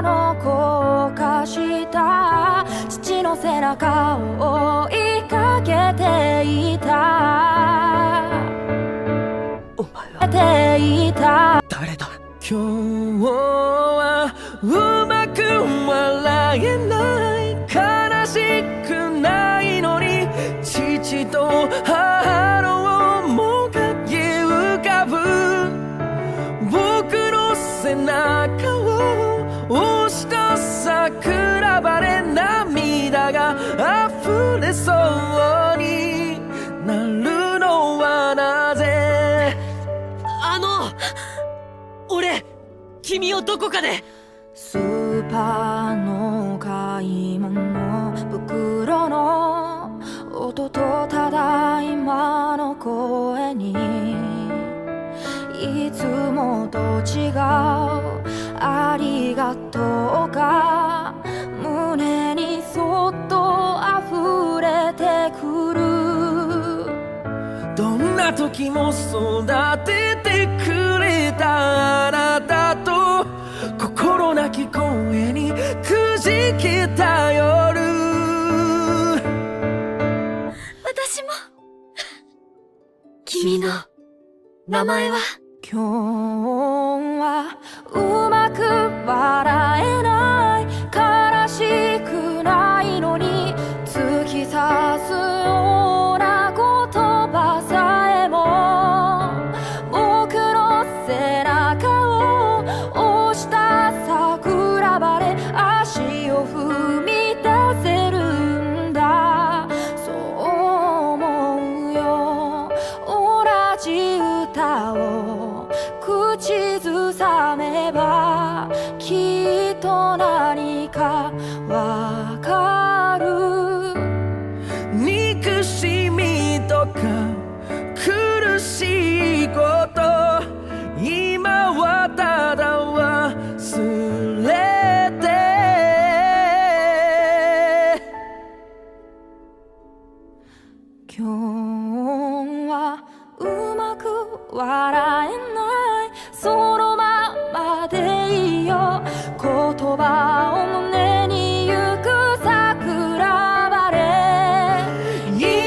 の高架下父の背中を追いかけていたお前は誰だ今日はうまく笑えない悲しくないのに父と母の面影浮かぶ僕の背中を押した桜晴れ涙が溢れそうになるのはなぜ俺君をどこかでスーパーの買い物袋の音とただいまの声にいつもと違うありがとうが胸にそっと溢れてくるどんな時も育ててくれたあなたと心なき声にくじけた夜私も君の名前は今日はうまく笑えない悲しくないのに突き刺すような言葉さえも僕の背中を押した桜晴れ足を踏み出せるんだそう思うよ同じ歌を口ずさめばきっと何かわかる憎しみとか苦しいこと今はただ忘れて今日はうまく笑えないそのままでいいよ言葉を胸に行く桜晴れ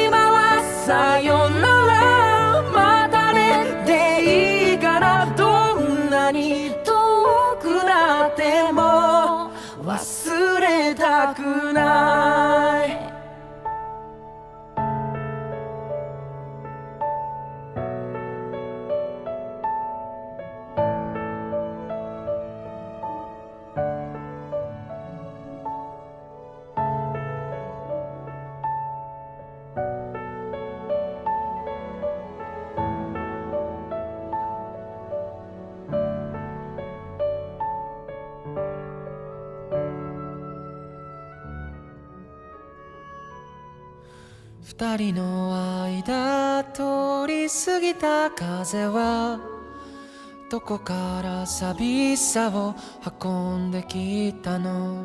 今はさよならまたねでいいからどんなに遠くなっても忘れたくない二人の間通り過ぎた風はどこから寂しさを運んできたの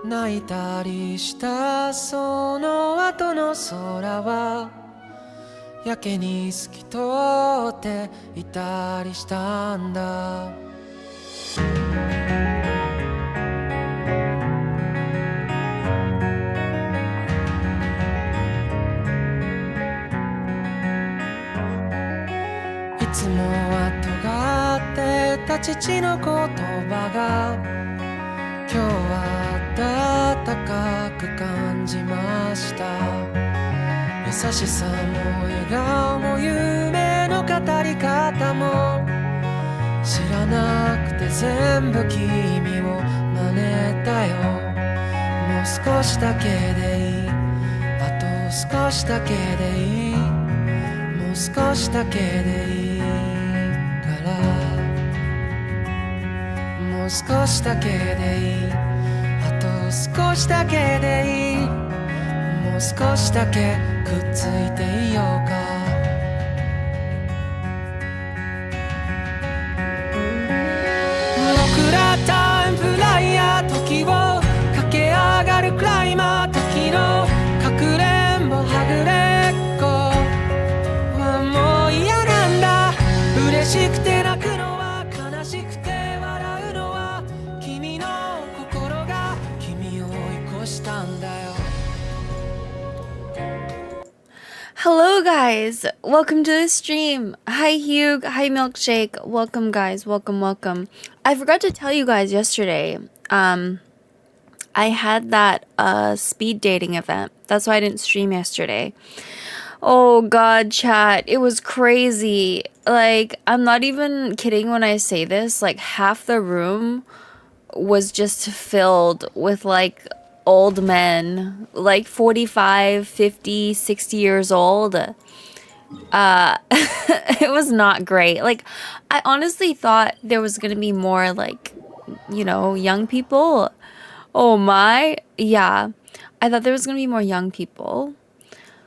泣いたりしたその後の空はやけに透き通っていたりしたんだいつもは尖ってた父の言葉が今日は温かく感じました優しさも笑顔も夢の語り方も知らなくて全部君を真似たよもう少しだけでいいあと少しだけでいいもう少しだけでいいもう少しだけでいいあと少しだけでいいもう少しだけくっついていようか僕らタイムフライヤー時を駆け上がるクライマー時のかくれんぼはぐれっこはもう嫌なんだ嬉しくて泣くのは悲しくて笑うのは君の Hello guys, welcome to the stream. Hi Hugh, hi Milkshake. Welcome guys, welcome. I forgot to tell you guys yesterday. I had that speed dating event. That's why I didn't stream yesterday. Oh god, chat, it was crazy. Like, I'm not even kidding when I say this. Like, half the room was just filled with like old men, like 45, 50, 60 years old. It was not great. Like, I honestly thought there was gonna be more like, young people. Oh my, yeah. I thought there was gonna be more young people,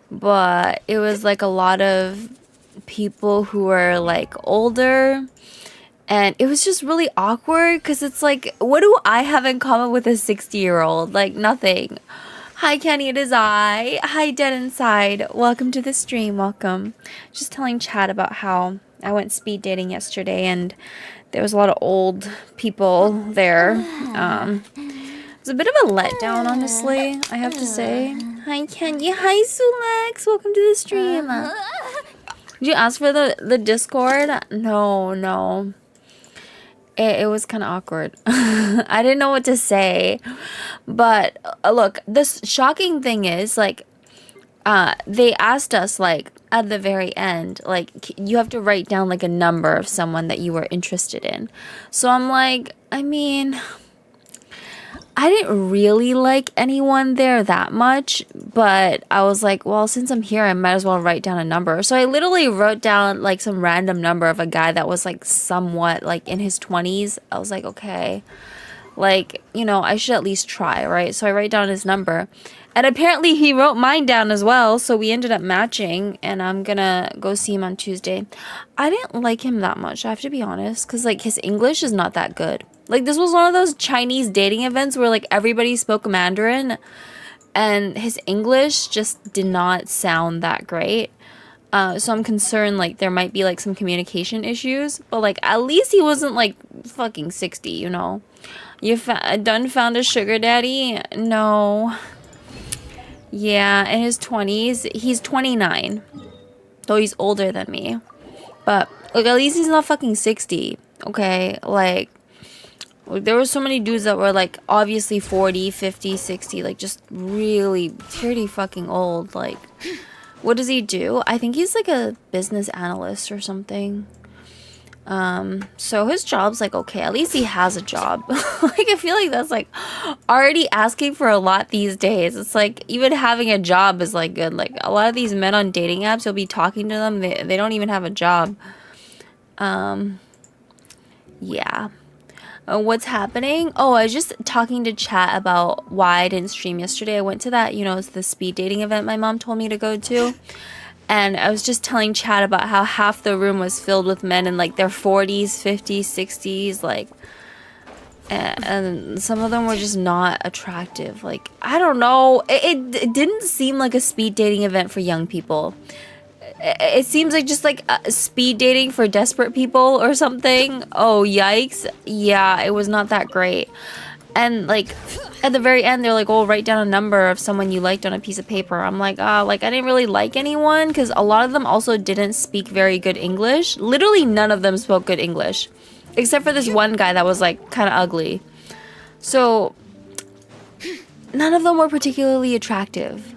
but it was like a lot of people who were like older. And it was just really awkward because it's like, what do I have in common with a 60-year-old? Like, nothing. Hi, Kenny, it is I. Hi, Dead Inside. Welcome to the stream. Welcome. Just telling Chad about how I went speed dating yesterday and there was a lot of old people there. It was a bit of a letdown, honestly, I have to say. Hi, Kenny. Hi, Sulex. Welcome to the stream. Did you ask for the Discord? No. It was kind of awkward. I didn't know what to say. But look, this shocking thing is, like, they asked us, like, at the very end, like, you have to write down, like, a number of someone that you were interested in. So I'm like, I mean, I didn't really like anyone there that much, but I was like, well, since I'm here, I might as well write down a number. So I literally wrote down like some random number of a guy that was like somewhat like in his 20s. I was like, okay, like, I should at least try, right? So I write down his number. And apparently he wrote mine down as well, so we ended up matching, and I'm gonna go see him on Tuesday. I didn't like him that much, I have to be honest, because like his English is not that good. Like, this was one of those Chinese dating events where like everybody spoke Mandarin, and his English just did not sound that great. So I'm concerned like there might be like some communication issues, but like at least he wasn't like fucking 60, You done found a sugar daddy? No. Yeah, in his 20s. He's 29. So he's older than me. But, like, at least he's not fucking 60. Okay? Like, there were so many dudes that were, like, obviously 40, 50, 60. Like, just really pretty fucking old. Like, what does he do? I think he's, like, a business analyst or something. So his job's like, okay, at least he has a job. Like, I feel like that's like already asking for a lot these days. It's like even having a job is like good. Like a lot of these men on dating apps, you'll be talking to them, they don't even have a job. Yeah. What's happening? Oh, I was just talking to chat about why I didn't stream yesterday. I went to that, it's the speed dating event my mom told me to go to. And I was just telling Chad about how half the room was filled with men in like their 40s, 50s, 60s, like, and some of them were just not attractive. Like, I don't know. It didn't seem like a speed dating event for young people. It seems like just like speed dating for desperate people or something. Oh, yikes. Yeah, it was not that great. And like at the very end, they're like, "Oh, write down a number of someone you liked on a piece of paper." I'm like, like I didn't really like anyone because a lot of them also didn't speak very good English. Literally none of them spoke good English, except for this one guy that was like kind of ugly. So none of them were particularly attractive.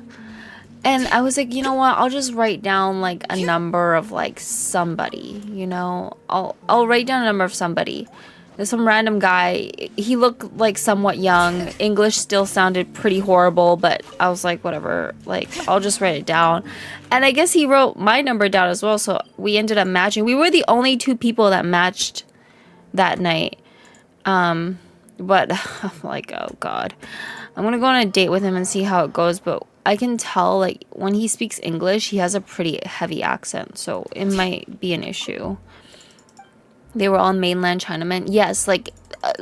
And I was like, you know what? I'll just write down like a number of like somebody. I'll write down a number of somebody. There's some random guy. He looked like somewhat young. English still sounded pretty horrible, but I was like, whatever. Like, I'll just write it down. And I guess he wrote my number down as well, so we ended up matching. We were the only two people that matched that night. But I'm like, oh god. I'm gonna go on a date with him and see how it goes, but I can tell, like, when he speaks English, he has a pretty heavy accent, so it might be an issue. They were all mainland Chinamen. Yes, like,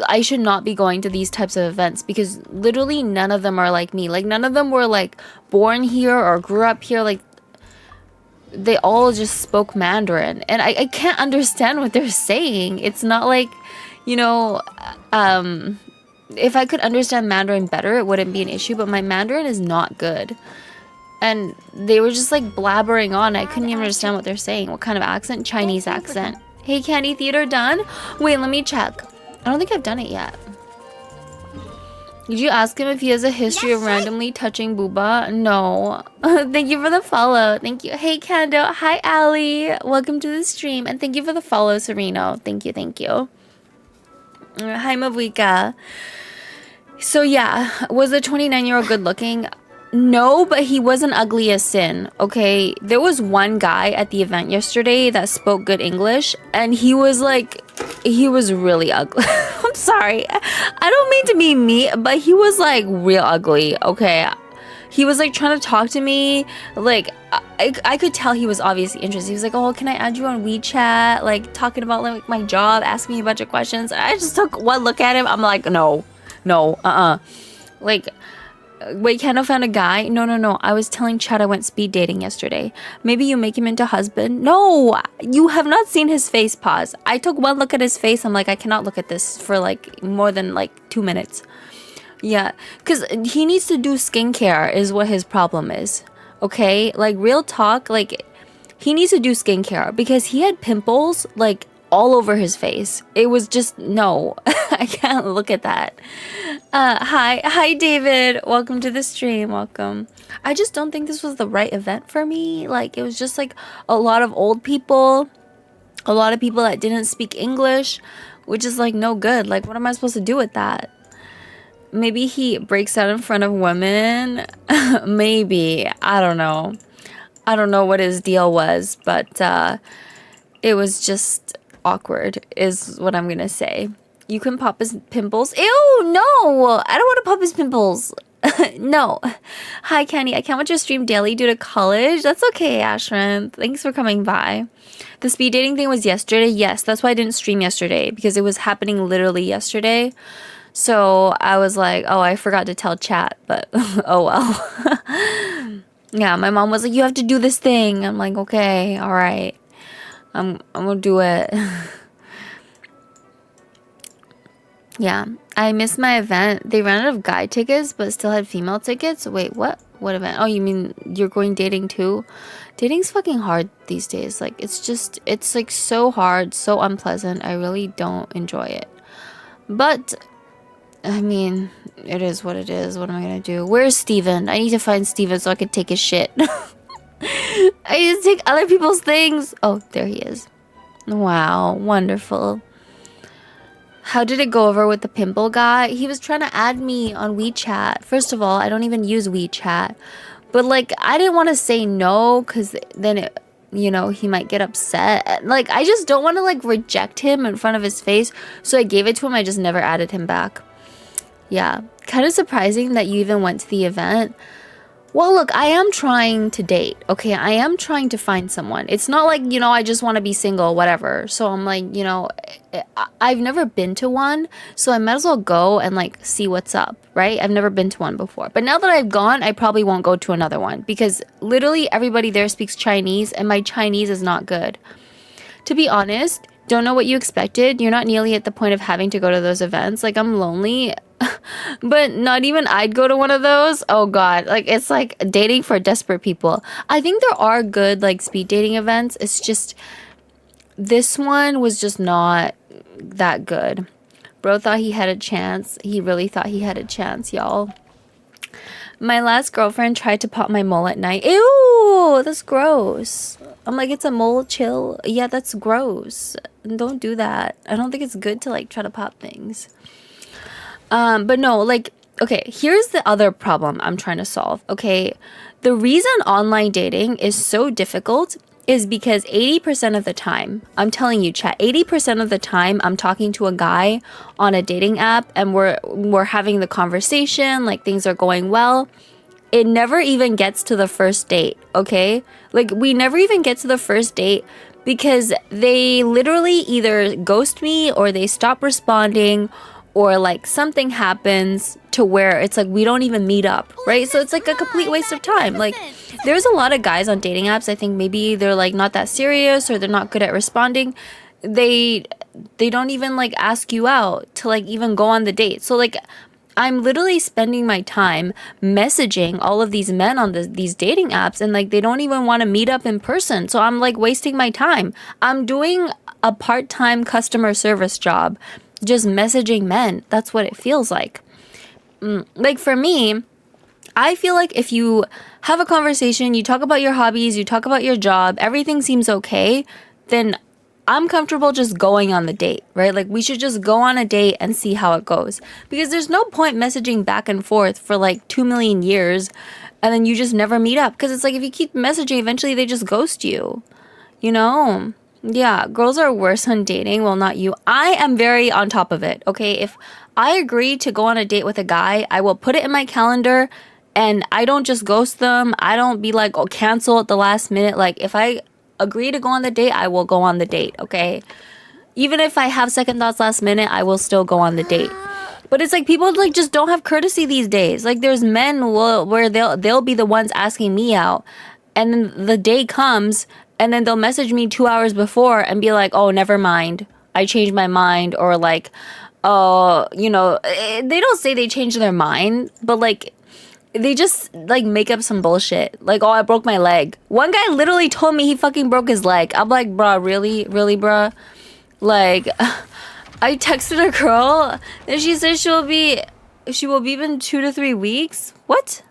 I should not be going to these types of events because literally none of them are like me. Like, none of them were, like, born here or grew up here. Like, they all just spoke Mandarin. And I can't understand what they're saying. It's not like, if I could understand Mandarin better, it wouldn't be an issue. But my Mandarin is not good. and they were just like blabbering on. I couldn't even understand what they're saying. What kind of accent? Chinese accent. Hey, Candy Theater done? Wait, let me check. I don't think I've done it yet. Did you ask him if he has a history of randomly touching booba? No. Thank you for the follow. Thank you. Hey, Kando. Hi, Ali. Welcome to the stream. And thank you for the follow, Sereno. Thank you, thank you. Hi, Mavuika. So, yeah. Was the 29-year-old good looking? No, but he wasn't ugly as sin, okay? There was one guy at the event yesterday that spoke good English, and he was really ugly. I'm sorry. I don't mean to be mean, but he was like real ugly, okay? He was like trying to talk to me, like I could tell he was obviously interested. He was like, oh, can I add you on WeChat? Like talking about like my job, asking me a bunch of questions. I just took one look at him. I'm like, no, like, wait, Kendo found a guy? No. I was telling Chad I went speed dating yesterday. Maybe you make him into husband? No, you have not seen his face. Pause. I took one look at his face. I'm like, I cannot look at this for like more than like 2 minutes. Yeah, because he needs to do skincare is what his problem is. Okay, like real talk, like he needs to do skincare because he had pimples like all over his face. It was just, no, I can't look at that. Hi David, welcome to the stream. Welcome. I just don't think this was the right event for me. Like it was just like a lot of old people, a lot of people that didn't speak English, which is like no good. Like what am I supposed to do with that? Maybe he breaks out in front of women. Maybe, I don't know what his deal was, but it was just awkward is what I'm gonna say. You can pop his pimples. Ew, no, I don't want to pop his pimples. No. Hi, Kenny. I can't watch your stream daily due to college. That's okay, Ashran. Thanks for coming by. The speed dating thing was yesterday. Yes, that's why I didn't stream yesterday, because it was happening literally yesterday. So I was like, oh, I forgot to tell chat, but oh well. Yeah, my mom was like, you have to do this thing. I'm like, okay, all right. I'm gonna do it. Yeah, I missed my event. They ran out of guy tickets, but still had female tickets. Wait, what? What event? Oh, you mean you're going dating too? Dating's fucking hard these days. Like, it's like so hard, so unpleasant. I really don't enjoy it. But, I mean, it is what it is. What am I gonna do? Where's Steven? I need to find Steven so I can take his shit. I need to take other people's things. Oh, there he is. Wow, wonderful. How did it go over with the pimple guy? He was trying to add me on WeChat. First of all, I don't even use WeChat. But, like, I didn't want to say no because then, it, you know, he might get upset. Like, I just don't want to, like, reject him in front of his face. So I gave it to him. I just never added him back. Yeah. Kind of surprising that you even went to the event. Well, look, I am trying to date, okay? I am trying to find someone. It's not like, you know, I just want to be single, whatever. So I'm like, you know, I've never been to one, so I might as well go and, like, see what's up, right? I've never been to one before. But now that I've gone, I probably won't go to another one because literally everybody there speaks Chinese, and my Chinese is not good. To be honest, don't know what you expected. You're not nearly at the point of having to go to those events. Like, I'm lonely. But not even I'd go to one of those. Oh god, like it's like dating for desperate people. I think there are good like speed dating events. It's just this one was just not that good. Bro thought he had a chance. He really thought he had a chance, y'all. My last girlfriend tried to pop my mole at night. Ew, that's gross. I'm like, it's a mole chill. Yeah, that's gross. Don't do that. I don't think it's good to like try to pop things. But no, like, okay, here's the other problem I'm trying to solve, okay? The reason online dating is so difficult is because 80% of the time, I'm telling you, chat, 80% of the time I'm talking to a guy on a dating app and we're having the conversation, like things are going well. It never even gets to the first date, okay? Like, we never even get to the first date because they literally either ghost me or they stop responding or like something happens to where it's like we don't even meet up, right? So it's like a complete waste of time. Like there's a lot of guys on dating apps, I think maybe they're like not that serious or they're not good at responding. They don't even like ask you out to like even go on the date. So like I'm literally spending my time messaging all of these men on these dating apps, and like they don't even want to meet up in person. So I'm like wasting my time. I'm doing a part-time customer service job, just messaging men. That's what it feels like. Like for me, I feel like if you have a conversation, you talk about your hobbies, you talk about your job, everything seems okay, then I'm comfortable just going on the date, right? Like we should just go on a date and see how it goes. Because there's no point messaging back and forth for like 2 million years and then you just never meet up. Because it's like if you keep messaging, eventually they just ghost you, you know? Yeah, girls are worse on dating. Well, not you. I am very on top of it, okay? If I agree to go on a date with a guy, I will put it in my calendar and I don't just ghost them. I don't be like, oh, cancel at the last minute. Like if I agree to go on the date, I will go on the date, okay? Even if I have second thoughts last minute, I will still go on the date. But it's like people like just don't have courtesy these days. Like there's men where they'll be the ones asking me out, and then the day comes and then they'll message me 2 hours before and be like, "Oh, never mind. I changed my mind," or like, "Oh, you know, they don't say they changed their mind, but like they just like make up some bullshit. Like, oh, I broke my leg. One guy literally told me he fucking broke his leg. I'm like, bruh, really? Really, bruh? Like, I texted a girl and she said she will be in 2 to 3 weeks. What?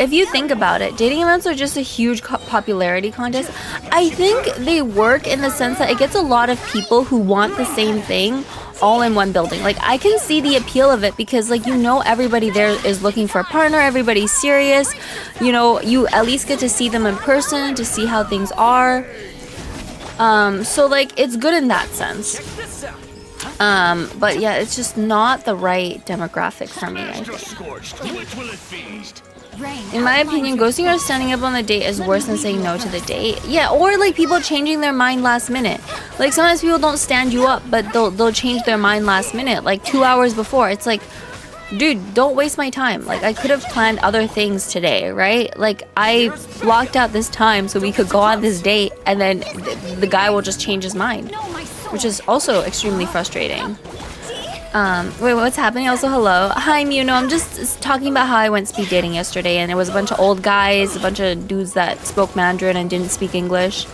If you think about it, dating events are just a huge popularity contest. I think they work in the sense that it gets a lot of people who want the same thing all in one building. Like I can see the appeal of it because like, you know, everybody there is looking for a partner, everybody's serious, you know, you at least get to see them in person to see how things are. So like it's good in that sense. But yeah, it's just not the right demographic for me, I think. In my opinion, ghosting or standing up on the date is worse than saying no to the date. Yeah, or like people changing their mind last minute. Like sometimes people don't stand you up, but they'll change their mind last minute, like 2 hours before. It's like, dude, don't waste my time. Like I could have planned other things today, right? Like I blocked out this time so we could go on this date, and then the guy will just change his mind, which is also extremely frustrating. Wait, what's happening? Also, hello. Hi, Muno. I'm just talking about how I went speed dating yesterday, and it was a bunch of old guys, a bunch of dudes that spoke Mandarin and didn't speak English.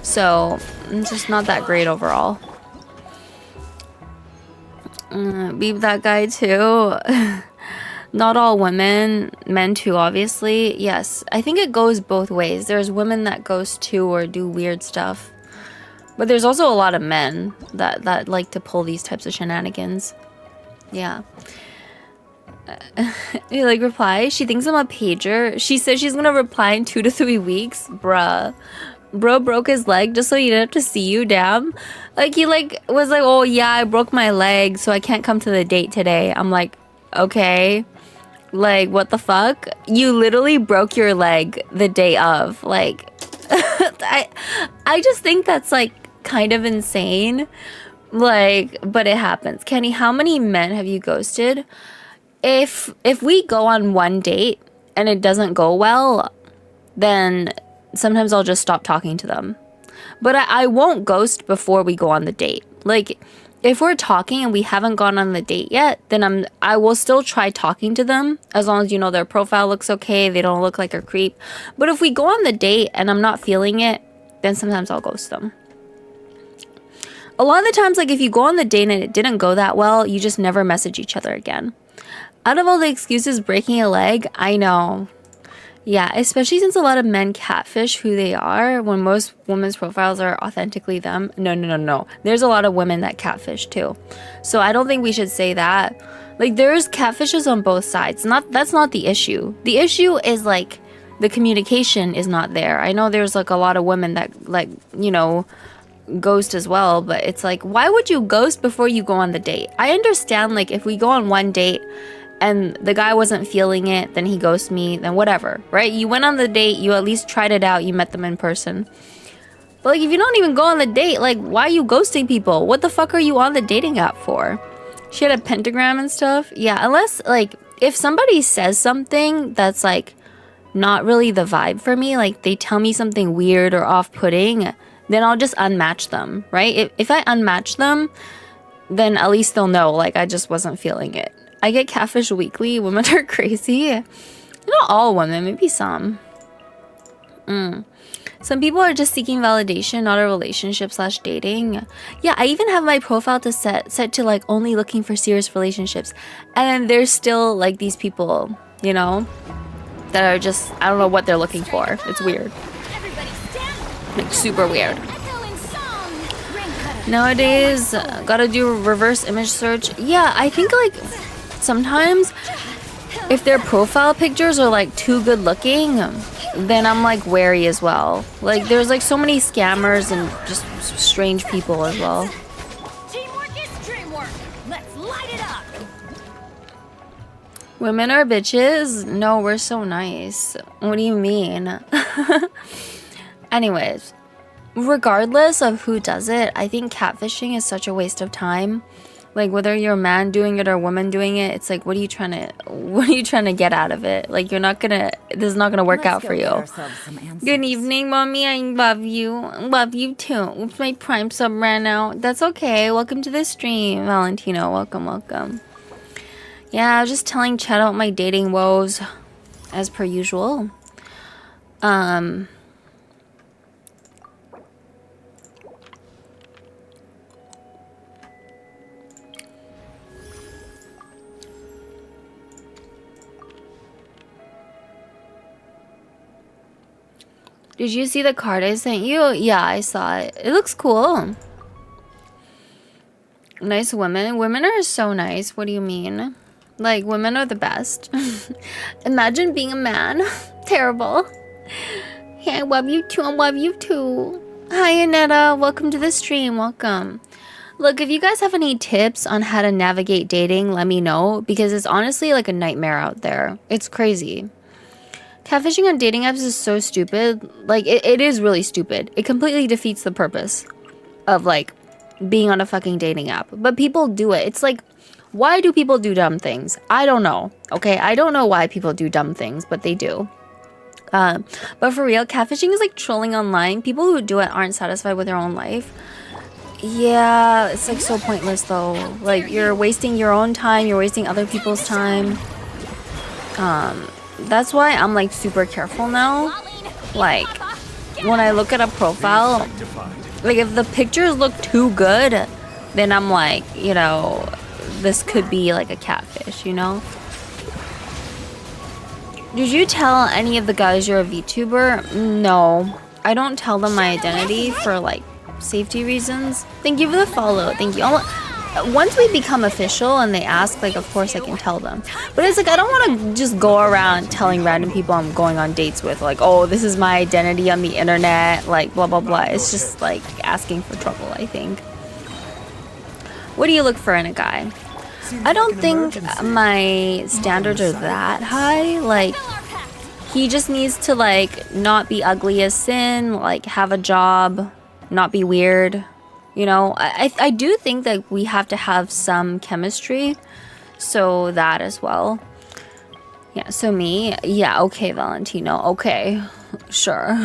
So, it's just not that great overall. Beep that guy too. Not all women, men too, obviously. Yes, I think it goes both ways. There's women that ghost too or do weird stuff. But there's also a lot of men that like to pull these types of shenanigans. Yeah. You like reply? She thinks I'm a pager. She says she's gonna reply in 2 to 3 weeks. Bruh. Bro broke his leg just so he didn't have to see you, damn. Like he like was like, oh yeah, I broke my leg so I can't come to the date today. I'm like, okay. Like what the fuck? You literally broke your leg the day of. Like I just think that's like kind of insane. Like, but it happens. Kenny, how many men have you ghosted? If we go on one date and it doesn't go well, then sometimes I'll just stop talking to them. But I won't ghost before we go on the date. Like, if we're talking and we haven't gone on the date yet, then I will still try talking to them as long as, you know, their profile looks okay, they don't look like a creep. But if we go on the date and I'm not feeling it, then sometimes I'll ghost them. A lot of the times, like if you go on the date and it didn't go that well, you just never message each other again. Out of all the excuses, breaking a leg, I know. Yeah, especially since a lot of men catfish who they are when most women's profiles are authentically them. No. There's a lot of women that catfish too. So I don't think we should say that. Like there's catfishes on both sides. That's not the issue. The issue is like the communication is not there. I know there's like a lot of women that like, you know, ghost as well, but it's like, why would you ghost before you go on the date? I understand like if we go on one date and the guy wasn't feeling it, then he ghosts me, then whatever, right? You went on the date, you at least tried it out, you met them in person. But like if you don't even go on the date, like why are you ghosting people? What the fuck are you on the dating app for? She had a pentagram and stuff. Yeah, unless like if somebody says something that's like not really the vibe for me, like they tell me something weird or off-putting, then I'll just unmatch them, right? If I unmatch them, then at least they'll know, like, I just wasn't feeling it. I get catfish weekly. Women are crazy. Not all women, maybe some. Some people are just seeking validation, not a relationship / dating. Yeah, I even have my profile to set to like only looking for serious relationships. And then there's still like these people, you know, that are just, I don't know what they're looking for. It's weird. Like super weird. Nowadays, gotta do reverse image search. Yeah, I think like sometimes if their profile pictures are like too good looking, then I'm like wary as well. Like there's like so many scammers and just strange people as well. Teamwork is dreamwork. Let's light it up. Women are bitches? No, we're so nice. What do you mean? Anyways, regardless of who does it, I think catfishing is such a waste of time. Like whether you're a man doing it or a woman doing it, it's like what are you trying to get out of it? Like this is not gonna work out for you. Good evening, mommy. I love you. Love you too. My Prime sub ran out. That's okay. Welcome to the stream, Valentino. Welcome. Yeah, I was just telling Chad about my dating woes, as per usual. Did you see the card I sent you? Yeah, I saw it. It looks cool. Nice women. Women are so nice. What do you mean? Like, women are the best. Imagine being a man. Terrible. Hey, I love you too. I love you too. Hi, Anetta. Welcome to the stream. Welcome. Look, if you guys have any tips on how to navigate dating, let me know. Because it's honestly like a nightmare out there. It's crazy. Catfishing on dating apps is so stupid. Like, it is really stupid. It completely defeats the purpose of, like, being on a fucking dating app. But people do it. It's like, why do people do dumb things? I don't know. Okay, I don't know why people do dumb things, but they do. But for real, catfishing is like trolling online. People who do it aren't satisfied with their own life. Yeah, it's like so pointless though. Like, you're wasting your own time. You're wasting other people's time. That's why I'm like super careful now. Like when I look at a profile, like if the pictures look too good, then I'm like, you know, this could be like a catfish, you know? Did you tell any of the guys you're a VTuber? No, I don't tell them my identity for like safety reasons. Thank you for the follow. Thank you. Once we become official and they ask, like, of course I can tell them. But it's like, I don't want to just go around telling random people I'm going on dates with, like, oh, this is my identity on the internet, like, blah, blah, blah. It's just, like, asking for trouble, I think. What do you look for in a guy? I don't think my standards are that high. Like, he just needs to, like, not be ugly as sin, like, have a job, not be weird. You know, I do think that we have to have some chemistry, so that as well. Yeah, so me, yeah, okay, Valentino, okay, sure.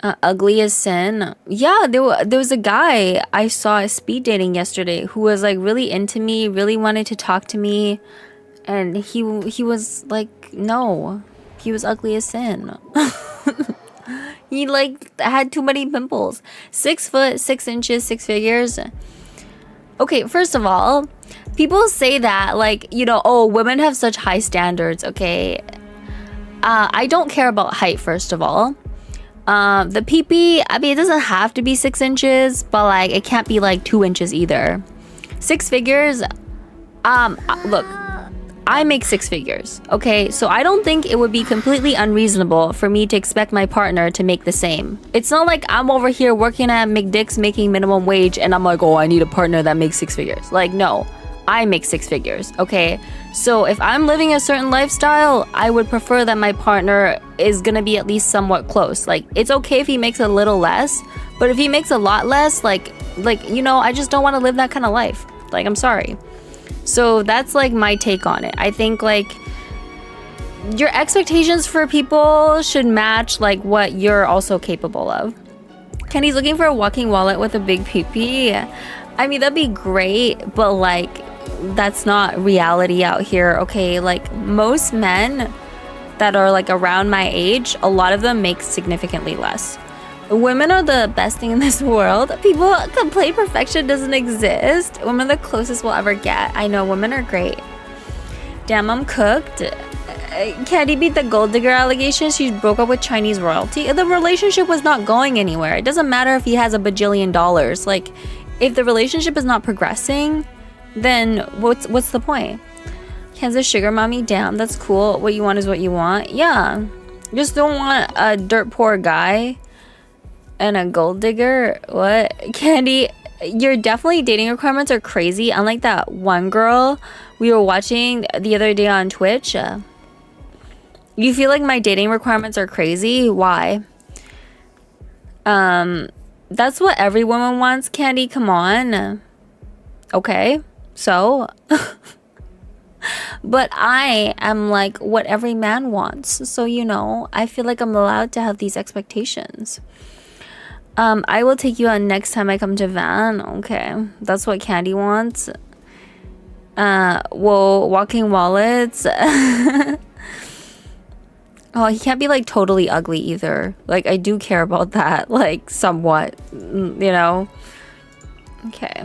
Ugly as sin. Yeah, there was a guy I saw speed dating yesterday who was like really into me, really wanted to talk to me, and he was like, no. He was ugly as sin. He like had too many pimples. 6 foot, 6 inches, 6 figures. Okay, first of all, people say that like, you know, oh, women have such high standards. Okay, I don't care about height. First of all, the PP, I mean, it doesn't have to be 6 inches, but like it can't be like 2 inches either. 6 figures. Look. I make 6 figures, okay? So I don't think it would be completely unreasonable for me to expect my partner to make the same. It's not like I'm over here working at McDick's making minimum wage and I'm like, oh, I need a partner that makes 6 figures. Like, no, I make 6 figures, okay? So if I'm living a certain lifestyle, I would prefer that my partner is gonna be at least somewhat close. Like, it's okay if he makes a little less, but if he makes a lot less, like you know, I just don't want to live that kind of life. Like, I'm sorry. So that's like my take on it. I think like your expectations for people should match like what you're also capable of. Kenny's looking for a walking wallet with a big pee-pee. I mean, that'd be great, but like that's not reality out here, okay? Like most men that are like around my age, a lot of them make significantly less. Women are the best thing in this world. People complain perfection doesn't exist. Women are the closest we'll ever get. I know, women are great. Damn, I'm cooked. Candy beat the gold digger allegation. She broke up with Chinese royalty. The relationship was not going anywhere. It doesn't matter if he has a bajillion dollars. Like, if the relationship is not progressing, then what's the point? Kansas sugar mommy, damn, that's cool. What you want is what you want. Yeah, just don't want a dirt poor guy and a gold digger. What? Candy, your definitely dating requirements are crazy. Unlike that one girl we were watching the other day on Twitch. You feel like my dating requirements are crazy? Why? That's what every woman wants, Candy. Come on. Okay, so but I am like what every man wants. So, you know, I feel like I'm allowed to have these expectations. I will take you out next time I come to Van. Okay, that's what Candy wants. Whoa, walking wallets. Oh, he can't be like totally ugly either. Like, I do care about that, like somewhat, you know. Okay,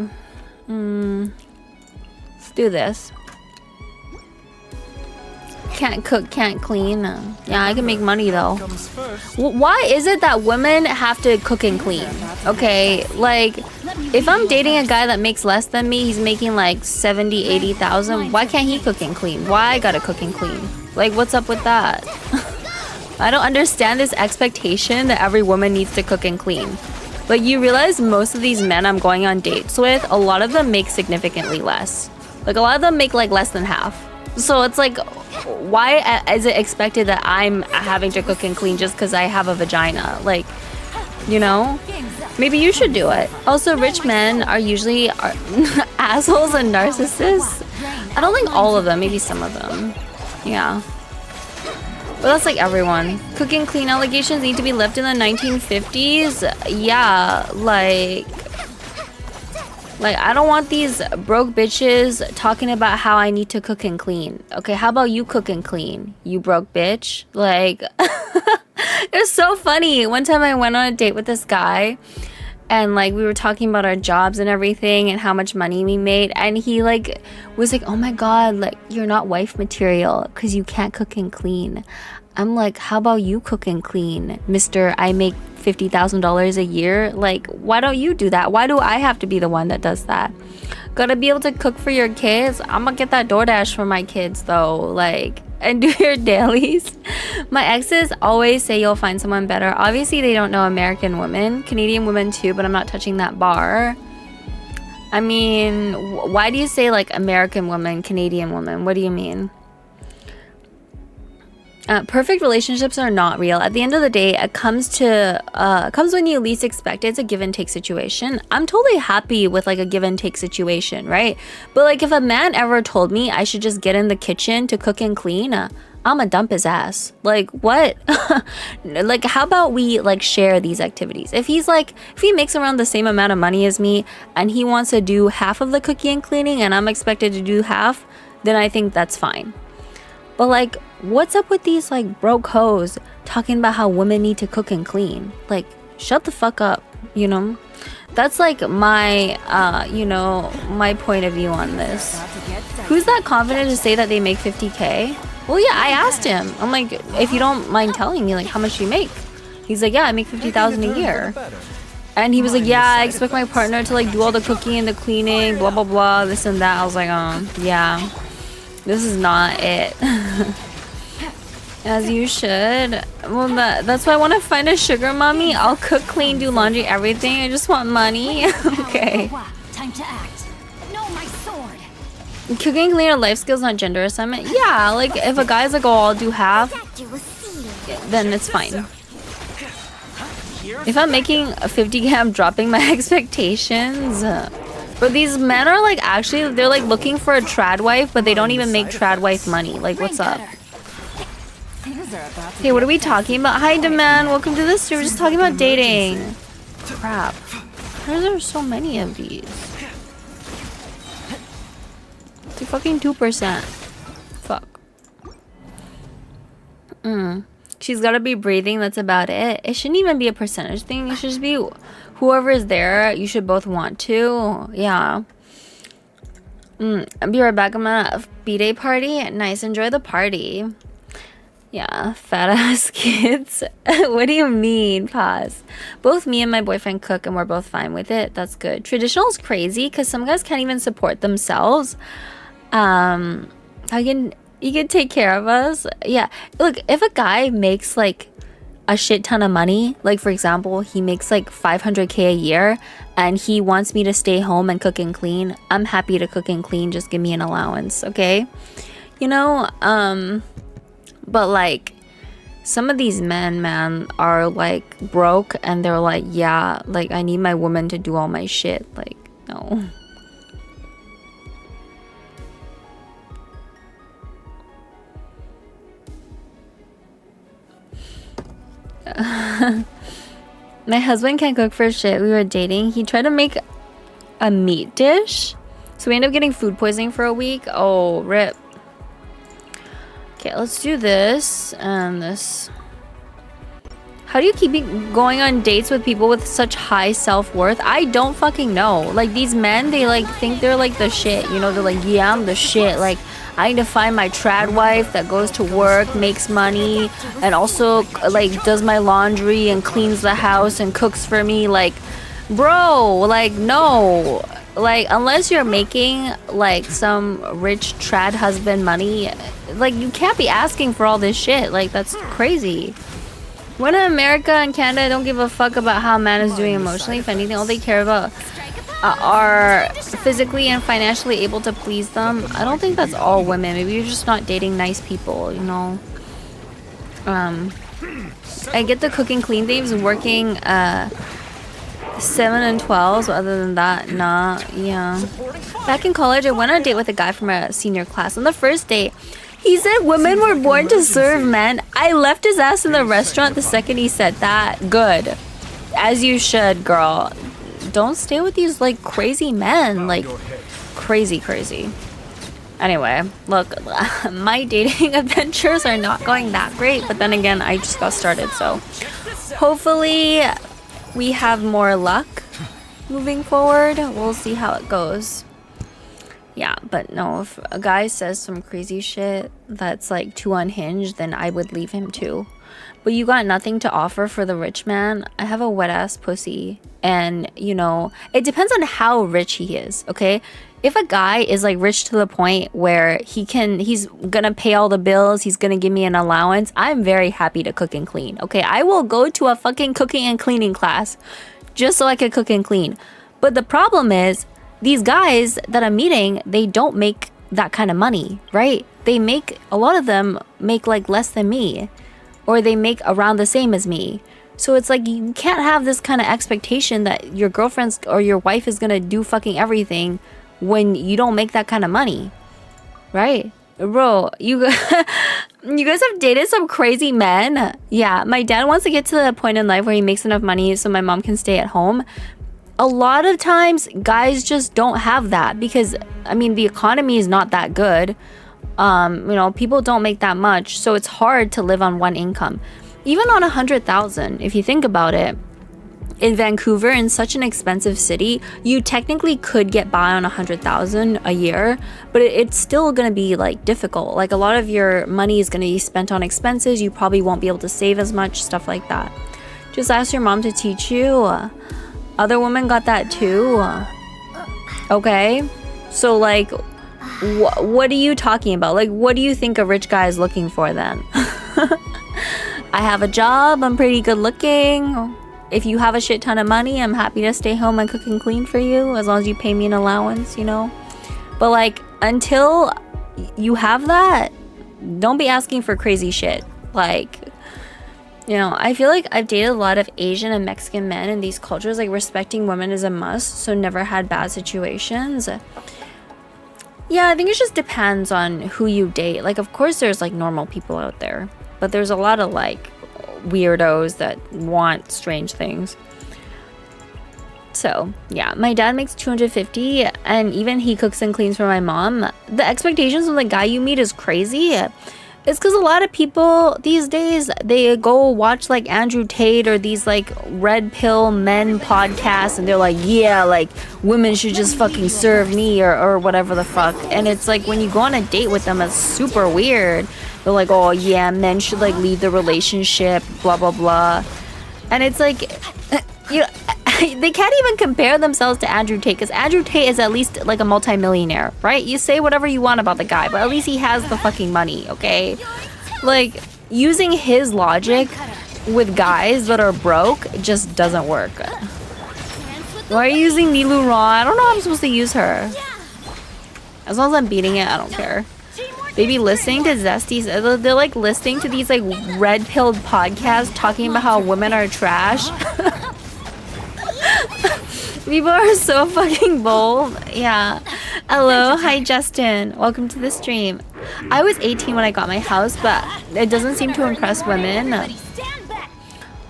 let's do this. Can't cook, can't clean. Yeah, I can make money though. Why is it that women have to cook and clean? Okay, like if I'm dating a guy that makes less than me, he's making like 70, 80,000. Why can't he cook and clean? Why I gotta cook and clean? Like, what's up with that? I don't understand this expectation that every woman needs to cook and clean. Like, you realize most of these men I'm going on dates with, a lot of them make significantly less. Like, a lot of them make like less than half. So it's like, why is it expected that I'm having to cook and clean just because I have a vagina? Like, you know, maybe you should do it. Also, rich men are usually assholes and narcissists. I don't think all of them, maybe some of them. Yeah. But that's like everyone. Cooking clean allegations need to be left in the 1950s. Yeah, like I don't want these broke bitches talking about how I need to cook and clean. Okay, how about you cook and clean, you broke bitch? Like, it was so funny. One time I went on a date with this guy and like we were talking about our jobs and everything and how much money we made, and he like was like, oh my god, like you're not wife material because you can't cook and clean. I'm like, how about you cook and clean, mister? I make $50,000 a year. Like, why don't you do that? Why do I have to be the one that does that? Gotta be able to cook for your kids. I'm gonna get that DoorDash for my kids though, like, and do your dailies. My exes always say you'll find someone better. Obviously they don't know American women, Canadian women too, but I'm not touching that bar. I mean, why do you say like American woman, Canadian woman? What do you mean? Perfect relationships are not real. At the end of the day, it comes when you least expect it. It's a give and take situation. I'm totally happy with like a give and take situation, right? But like if a man ever told me I should just get in the kitchen to cook and clean, I'ma dump his ass. Like, what? Like, how about we like share these activities? If he makes around the same amount of money as me and he wants to do half of the cooking and cleaning and I'm expected to do half, then I think that's fine. But like, what's up with these like broke hoes talking about how women need to cook and clean? Like, shut the fuck up, you know? That's like my, my point of view on this. Who's that confident to say that they make 50K? Well, yeah, I asked him. I'm like, if you don't mind telling me, like, how much do you make? He's like, yeah, I make 50,000 a year. And he was like, yeah, I expect my partner to like do all the cooking and the cleaning, blah, blah, blah, this and that. I was like, yeah. This is not it. As you should. Well, that's why I want to find a sugar mommy. I'll cook, clean, do laundry, everything. I just want money. Okay. Time to act. No, my sword. Cooking, clean, or life skills, not gender assignment. Yeah, like if a guy's like, oh, I'll do half, then it's fine. If I'm making 50K, I'm dropping my expectations. But these men are like, actually, they're like looking for a trad wife, but they don't even make trad wife money. Like, what's up? Things are about to Okay, what get are we talking about? Hi, Demand. Welcome to this. We're just talking about dating. Crap. Why are there so many of these? It's like fucking 2%. Fuck. She's gotta be breathing. That's about it. It shouldn't even be a percentage thing. It should just be whoever is there. You should both want to. Yeah. I'll be right back. I'm at a B-Day party. Nice. Enjoy the party. Yeah. Fat ass kids. What do you mean? Pause. Both me and my boyfriend cook and we're both fine with it. That's good. Traditional is crazy because some guys can't even support themselves. You can take care of us. Yeah. Look, if a guy makes like a shit ton of money, like for example, he makes like 500K a year and he wants me to stay home and cook and clean, I'm happy to cook and clean. Just give me an allowance, okay? You know, but like some of these men, man, are like broke and they're like, yeah, like I need my woman to do all my shit. Like, no. My husband can't cook for shit. We were dating. He tried to make a meat dish, so we ended up getting food poisoning for a week. Oh, rip. Okay, let's do this and this. How do you keep going on dates with people with such high self-worth? I don't fucking know. Like these men, they like think they're like the shit, you know? They're like, yeah, I'm the shit. Like I need to find my trad wife that goes to work, makes money, and also like does my laundry and cleans the house and cooks for me. Like, bro, like no. Like unless you're making like some rich trad husband money, like you can't be asking for all this shit. Like that's crazy. When America and Canada don't give a fuck about how a man is doing emotionally, if anything, all they care about are physically and financially able to please them. I don't think that's all women. Maybe you're just not dating nice people, you know. I get the cooking clean things working 7 and 12, so other than that, nah. Yeah. Back in college, I went on a date with a guy from a senior class. On the first date, he said women were born to serve men. I left his ass in the restaurant the second he said that. Good. As you should, girl. Don't stay with these like crazy men. Like crazy. Anyway, look, my dating adventures are not going that great, but then again, I just got started, so hopefully we have more luck moving forward. We'll see how it goes. Yeah, but no, if a guy says some crazy shit that's like too unhinged, then I would leave him too. But you got nothing to offer for the rich man. I have a wet ass pussy. And, you know, it depends on how rich he is, okay? If a guy is like rich to the point where he's gonna pay all the bills, he's gonna give me an allowance, I'm very happy to cook and clean, okay? I will go to a fucking cooking and cleaning class just so I can cook and clean. But the problem is, these guys that I'm meeting, they don't make that kind of money, right? A lot of them make like less than me, or they make around the same as me. So it's like you can't have this kind of expectation that your girlfriend's or your wife is gonna do fucking everything when you don't make that kind of money, right? Bro, you guys have dated some crazy men. Yeah, my dad wants to get to the point in life where he makes enough money so my mom can stay at home. A lot of times guys just don't have that because, I mean, the economy is not that good. You know, people don't make that much, so it's hard to live on one income. Even on 100,000, if you think about it, in Vancouver, in such an expensive city, you technically could get by on 100,000 a year, but it's still gonna be like difficult. Like a lot of your money is gonna be spent on expenses. You probably won't be able to save as much, stuff like that. Just ask your mom to teach you. Other women got that too. Okay, so like, what are you talking about? Like, what do you think a rich guy is looking for then? I have a job, I'm pretty good looking. If you have a shit ton of money, I'm happy to stay home and cook and clean for you as long as you pay me an allowance, you know? But like, until you have that, don't be asking for crazy shit. Like, you know, I feel like I've dated a lot of Asian and Mexican men in these cultures. Like, respecting women is a must, so never had bad situations. Yeah, I think it just depends on who you date. Like, of course there's like normal people out there. but there's a lot of like weirdos that want strange things. So yeah, my dad makes 250 and even he cooks and cleans for my mom. The expectations from the guy you meet is crazy. It's because a lot of people these days, they go watch like Andrew Tate or these like red pill men podcasts and they're like, yeah, like women should just fucking serve me or whatever the fuck. And it's like when you go on a date with them, it's super weird. They're like, oh yeah, men should like leave the relationship, blah blah blah. And it's like, you know, they can't even compare themselves to Andrew Tate because Andrew Tate is at least like a multimillionaire, right? You say whatever you want about the guy, but at least he has the fucking money, okay? Like, using his logic with guys that are broke just doesn't work. Why are you using Nilu Raw? I don't know how I'm supposed to use her. As long as I'm beating it, I don't care. Baby, listening to Zesty, they're like listening to these like red-pilled podcasts talking about how women are trash. People are so fucking bold. Yeah. Hello. Hi, Justin. Welcome to the stream. I was 18 when I got my house, but it doesn't seem to impress women.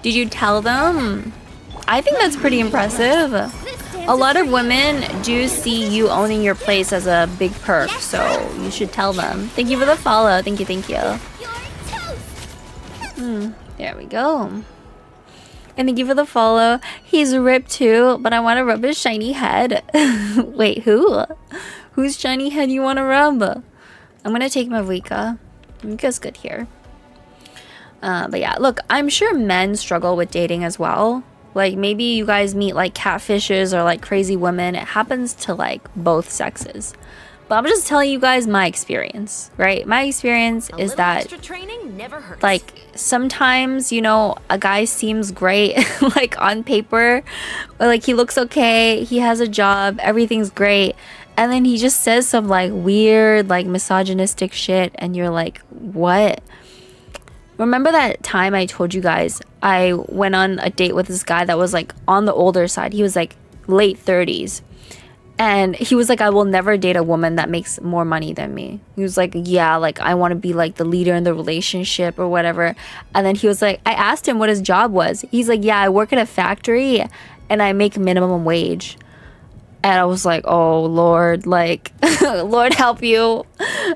Did you tell them? I think that's pretty impressive. A lot of women do see you owning your place as a big perk, so you should tell them. Thank you for the follow. Thank you, thank you. There we go. And thank you for the follow. He's ripped too, but I want to rub his shiny head. Wait, who? Whose shiny head you want to rub? I'm going to take Mavika. Mavika's good here. But yeah, look, I'm sure men struggle with dating as well. Like maybe you guys meet like catfishes or like crazy women. It happens to like both sexes. But I'm just telling you guys my experience, right? My experience is that like sometimes, you know, a guy seems great like on paper, or like he looks okay, he has a job, everything's great. And then he just says some like weird, like misogynistic shit. And you're like, what? Remember that time I told you guys I went on a date with this guy that was like on the older side. He was like late 30s. And he was like, I will never date a woman that makes more money than me. He was like, yeah, like I want to be like the leader in the relationship or whatever. And then he was like, I asked him what his job was. He's like, yeah, I work at a factory and I make minimum wage. And I was like, oh, Lord, like, Lord help you.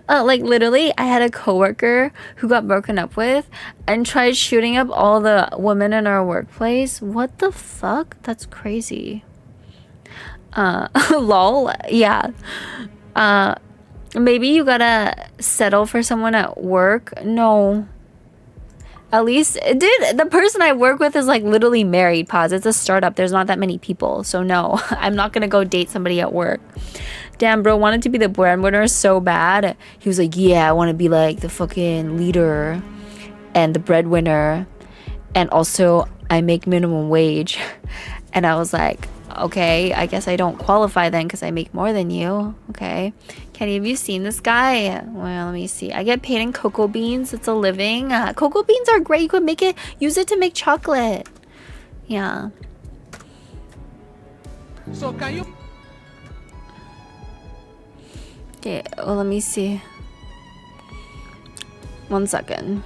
Like, literally, I had a coworker who got broken up with and tried shooting up all the women in our workplace. What the fuck? That's crazy. Lol. Yeah. Maybe you gotta settle for someone at work. No. At least, dude, the person I work with is like literally married. Pause. It's a startup. There's not that many people. So no, I'm not gonna go date somebody at work. Damn, bro, wanted to be the breadwinner so bad. He was like, yeah, I want to be like the fucking leader and the breadwinner. And also, I make minimum wage. And I was like, okay, I guess I don't qualify then because I make more than you. Okay. Kenny, have you seen this guy? Well, let me see. I get paid in cocoa beans. It's a living. Cocoa beans are great. You could make it, use it to make chocolate. Yeah. So can you? Okay, well, let me see. 1 second.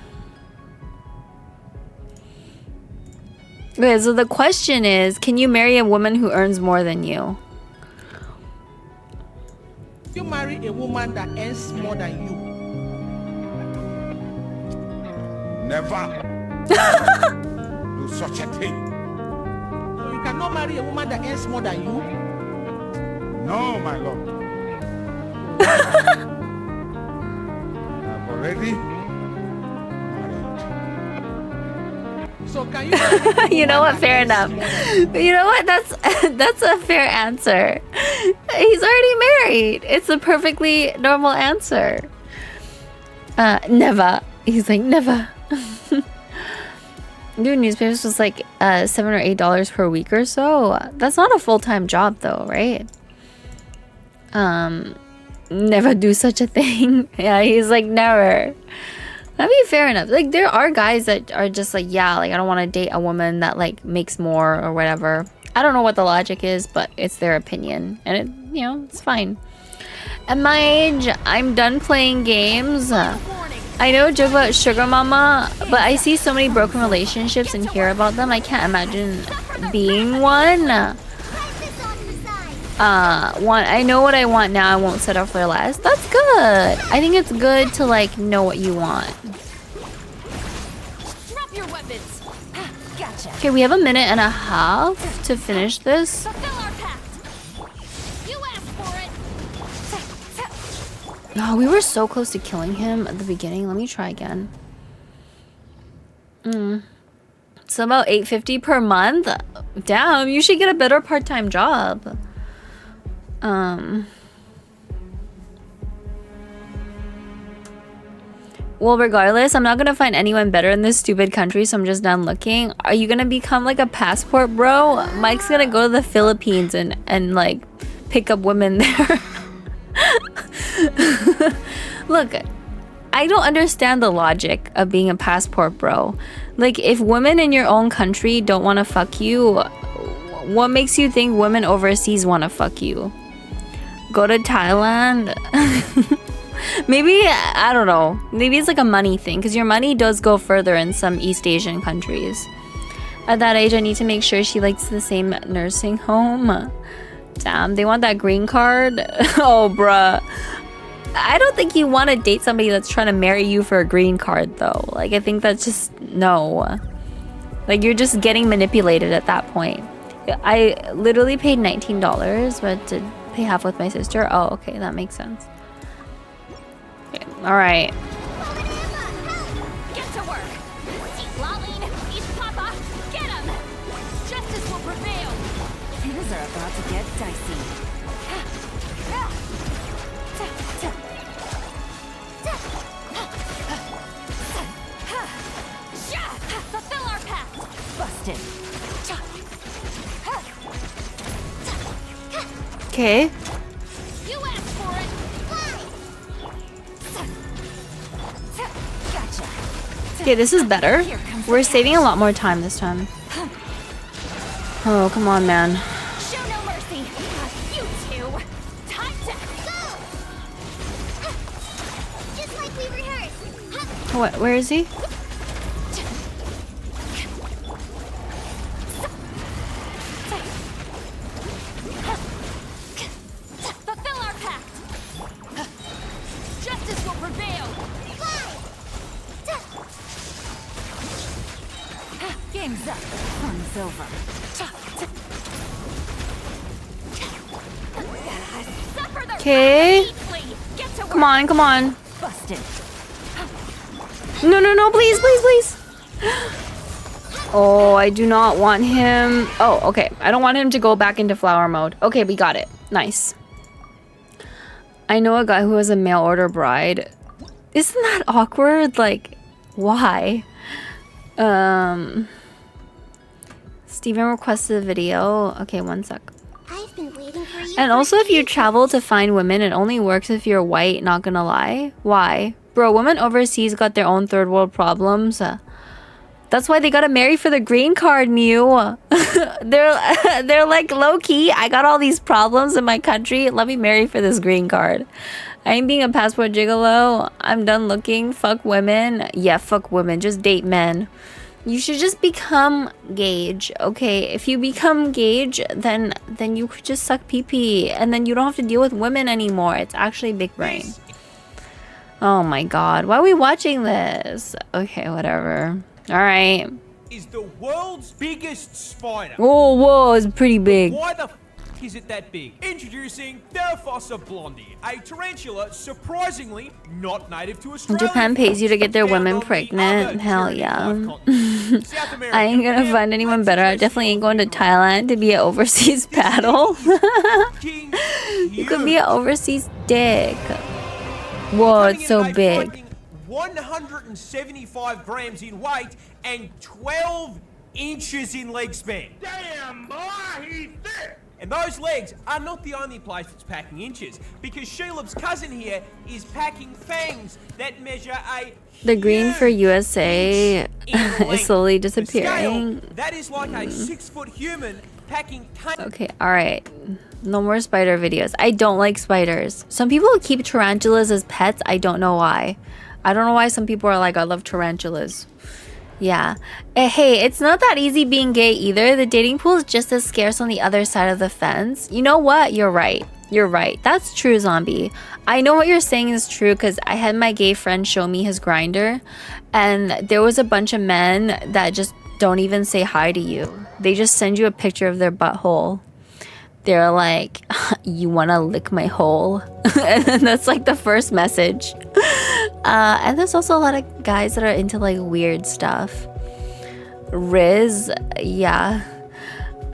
Okay, so the question is, can you marry a woman who earns more than you? You marry a woman that earns more than you? Never do such a thing. So you cannot marry a woman that earns more than you? No, my lord. I've already married. So can you? You know what? Fair enough. You know what? That's a fair answer. He's already married. It's a perfectly normal answer. Never. He's like, never. Dude, newspapers was like $7 or $8 per week or so. That's not a full-time job though, right? Never do such a thing. Yeah, he's like, never. I mean, fair enough. Like, there are guys that are just like, yeah, like, I don't want to date a woman that, like, makes more or whatever. I don't know what the logic is, but it's their opinion. And, it, you know, it's fine. At my age, I'm done playing games. I know a joke about sugar mama, but I see so many broken relationships and hear about them. I can't imagine being one. I know what I want now. I won't settle for less. That's good. I think it's good to like know what you want. Drop your weapons. Gotcha. Okay, we have a minute and a half to finish this. Fulfill our pact. You asked for it. Oh, we were so close to killing him at the beginning. Let me try again. It's about $8.50 per month. Damn, you should get a better part-time job. Well, regardless, I'm not gonna find anyone better in this stupid country, so I'm just done looking. Are you gonna become like a passport bro? Mike's gonna go to the Philippines and like pick up women there. Look, I don't understand the logic of being a passport bro. Like, if women in your own country don't want to fuck you, what makes you think women overseas want to fuck you? Go to Thailand? Maybe, I don't know. Maybe it's like a money thing, because your money does go further in some East Asian countries. At that age, I need to make sure she likes the same nursing home. Damn, they want that green card? Oh, bruh. I don't think you want to date somebody that's trying to marry you for a green card, though. Like, I think that's just, no. Like, you're just getting manipulated at that point. I literally paid $19, but to pay half with my sister. Oh, okay, that makes sense. Okay, all right. Get to work. Laline, East Papa, get him. Justice will prevail. Things are about to get dicey. Fulfill our pact. Busted. Okay. You asked for it. Gotcha. Okay, this is better. We're saving a lot more time this time. Oh, come on, man. Show no mercy. You two. Time to go. Just like we rehearsed. What? Where is he? Fulfill our pact. Justice will prevail. Game's up. Fun's over. Okay. Come on, come on. Busted. No, no, no, please, please, please. Oh, I do not want him. Oh, okay. I don't want him to go back into flower mode. Okay, we got it. Nice. I know a guy who has a mail order bride. Isn't that awkward? Like, why? Steven requested a video. Okay, one sec. I've been waiting for you. And also, if you travel to find women, it only works if you're white, not gonna lie. Why? Bro, women overseas got their own third world problems. That's why they gotta marry for the green card, Mew. they're like, low-key, I got all these problems in my country. Let me marry for this green card. I ain't being a passport gigolo. I'm done looking. Fuck women. Yeah, fuck women. Just date men. You should just become Gage, okay? If you become Gage, then you could just suck pee-pee, and then you don't have to deal with women anymore. It's actually big brain. Oh my god, why are we watching this? Okay, whatever. All right. Is the world's biggest spider. Oh, whoa, it's pretty big. Why the f is it that big? Introducing Theraphosa blondie, a tarantula surprisingly not native to Australia. Japan pays you to get their Found women on the pregnant. other Hell tyranny yeah. life continent. South America, I ain't gonna find anyone better. I definitely ain't going to Thailand to be an overseas paddle. King You could be an overseas dick. Whoa, it's so big. 175 grams in weight and 12 inches in leg span. Damn, boy, he's thick. And those legs are not the only place that's packing inches, because Shelob's cousin here is packing fangs that measure a The green for USA is slowly disappearing. Scale, that is like a 6-foot human packing. Okay, alright. No more spider videos. I don't like spiders. Some people keep tarantulas as pets. I don't know why. I don't know why some people are like, I love tarantulas. Yeah. Hey, it's not that easy being gay either. The dating pool is just as scarce on the other side of the fence. You know what? You're right. You're right. That's true, Zombie. I know what you're saying is true because I had my gay friend show me his grinder, and there was a bunch of men that just don't even say hi to you. They just send you a picture of their butthole. They're like, you want to lick my hole? And then that's like the first message. And there's also a lot of guys that are into like weird stuff. Riz, yeah.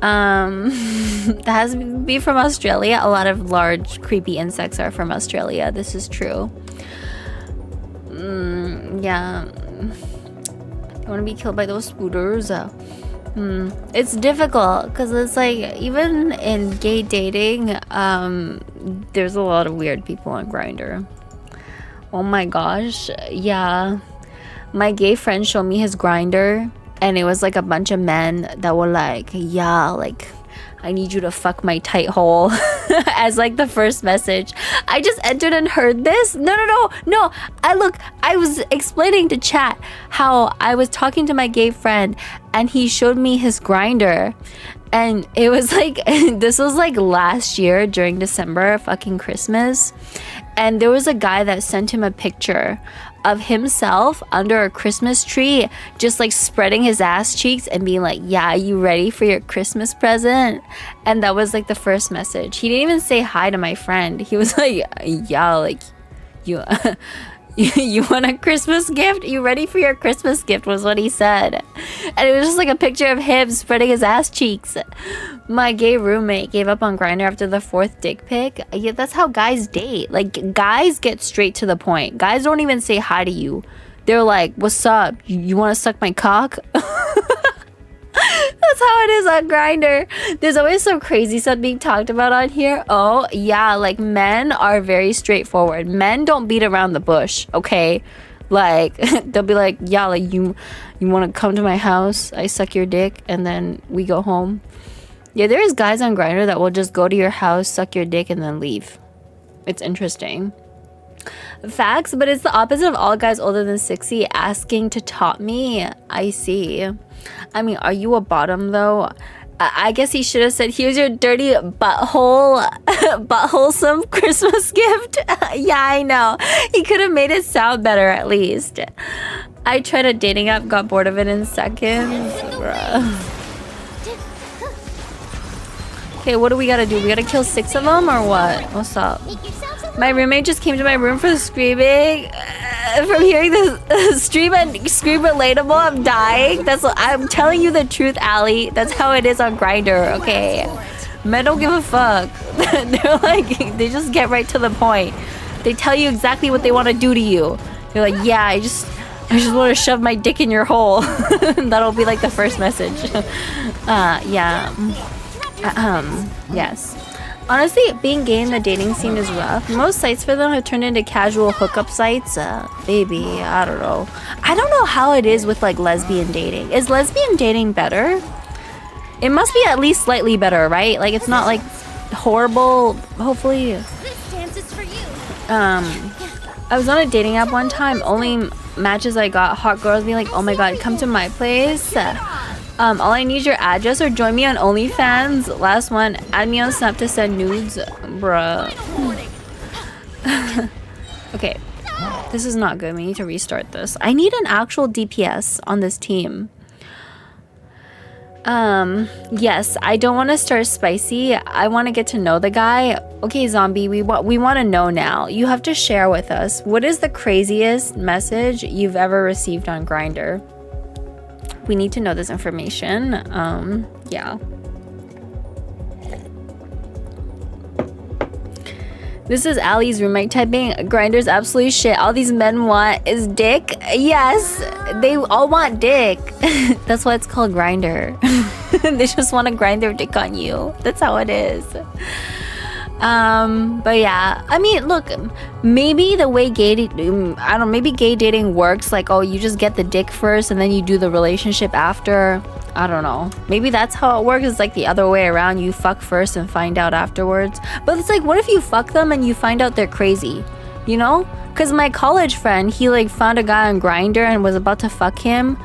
That has to be from Australia. A lot of large creepy insects are from Australia. This is true. Yeah. You want to be killed by those spooters? It's difficult because it's like even in gay dating, there's a lot of weird people on Grindr. Oh my gosh, yeah. My gay friend showed me his Grindr, and it was like a bunch of men that were like, yeah, like, I need you to fuck my tight hole as like the first message. I just entered and heard this. No. I was explaining to chat how I was talking to my gay friend and he showed me his Grindr. And it was like, this was like last year during December, fucking Christmas. And there was a guy that sent him a picture of himself under a Christmas tree, just like spreading his ass cheeks and being like, yeah, you ready for your Christmas present? And that was like the first message. He didn't even say hi to my friend. He was like, yeah, like, you you want a Christmas gift? You ready for your Christmas gift was what he said. And it was just like a picture of him spreading his ass cheeks. My gay roommate gave up on Grindr after the 4th dick pic. Yeah, that's how guys date. Like, guys get straight to the point. Guys don't even say hi to you. They're like, what's up? You want to suck my cock? That's how it is on Grindr. There's always some crazy stuff being talked about on here. Oh, yeah, like men are very straightforward. Men don't beat around the bush, okay? Like, they'll be like, yeah, like, you want to come to my house? I suck your dick, and then we go home. Yeah, there's guys on Grindr that will just go to your house, suck your dick, and then leave. It's interesting. Facts, but it's the opposite of all guys older than 60 asking to top me. I see. I mean, are you a bottom though? I guess he should have said, here's your dirty butthole-some Christmas gift. Yeah, I know. He could have made it sound better at least. I tried a dating app, got bored of it in seconds. Bruh. Okay, what do we gotta do? We gotta kill 6 of them or what? What's up? My roommate just came to my room for screaming. From hearing this stream and scream relatable, I'm dying. I'm telling you the truth, Allie. That's how it is on Grindr, okay? Men don't give a fuck. They're like, they just get right to the point. They tell you exactly what they want to do to you. You're like, yeah, I just want to shove my dick in your hole. That'll be like the first message. Yeah. Yes. Honestly, being gay in the dating scene is rough. Most sites for them have turned into casual hookup sites. Maybe, I don't know. I don't know how it is with like lesbian dating. Is lesbian dating better? It must be at least slightly better, right? Like it's not like horrible, hopefully. This dance is for you. I was on a dating app one time. Only matches I got, hot girls being like, oh my god, come to my place. All I need is your address or join me on OnlyFans. Last one, add me on Snap to send nudes. Bruh. Okay. This is not good. We need to restart this. I need an actual DPS on this team. Yes, I don't want to start spicy. I want to get to know the guy. Okay, Zombie, we want to know now. You have to share with us. What is the craziest message you've ever received on Grindr? We need to know this information. Yeah. This is Allie's roommate typing. Grindr's absolute shit. All these men want is dick. Yes, they all want dick. That's why it's called Grindr. They just want to grind their dick on you. That's how it is. But yeah, I mean, look, maybe the way maybe gay dating works, like, oh, you just get the dick first and then you do the relationship after. I don't know. Maybe that's how it works. It's like the other way around. You fuck first and find out afterwards. But it's like, what if you fuck them and you find out they're crazy? You know? Because my college friend, he like found a guy on Grindr and was about to fuck him.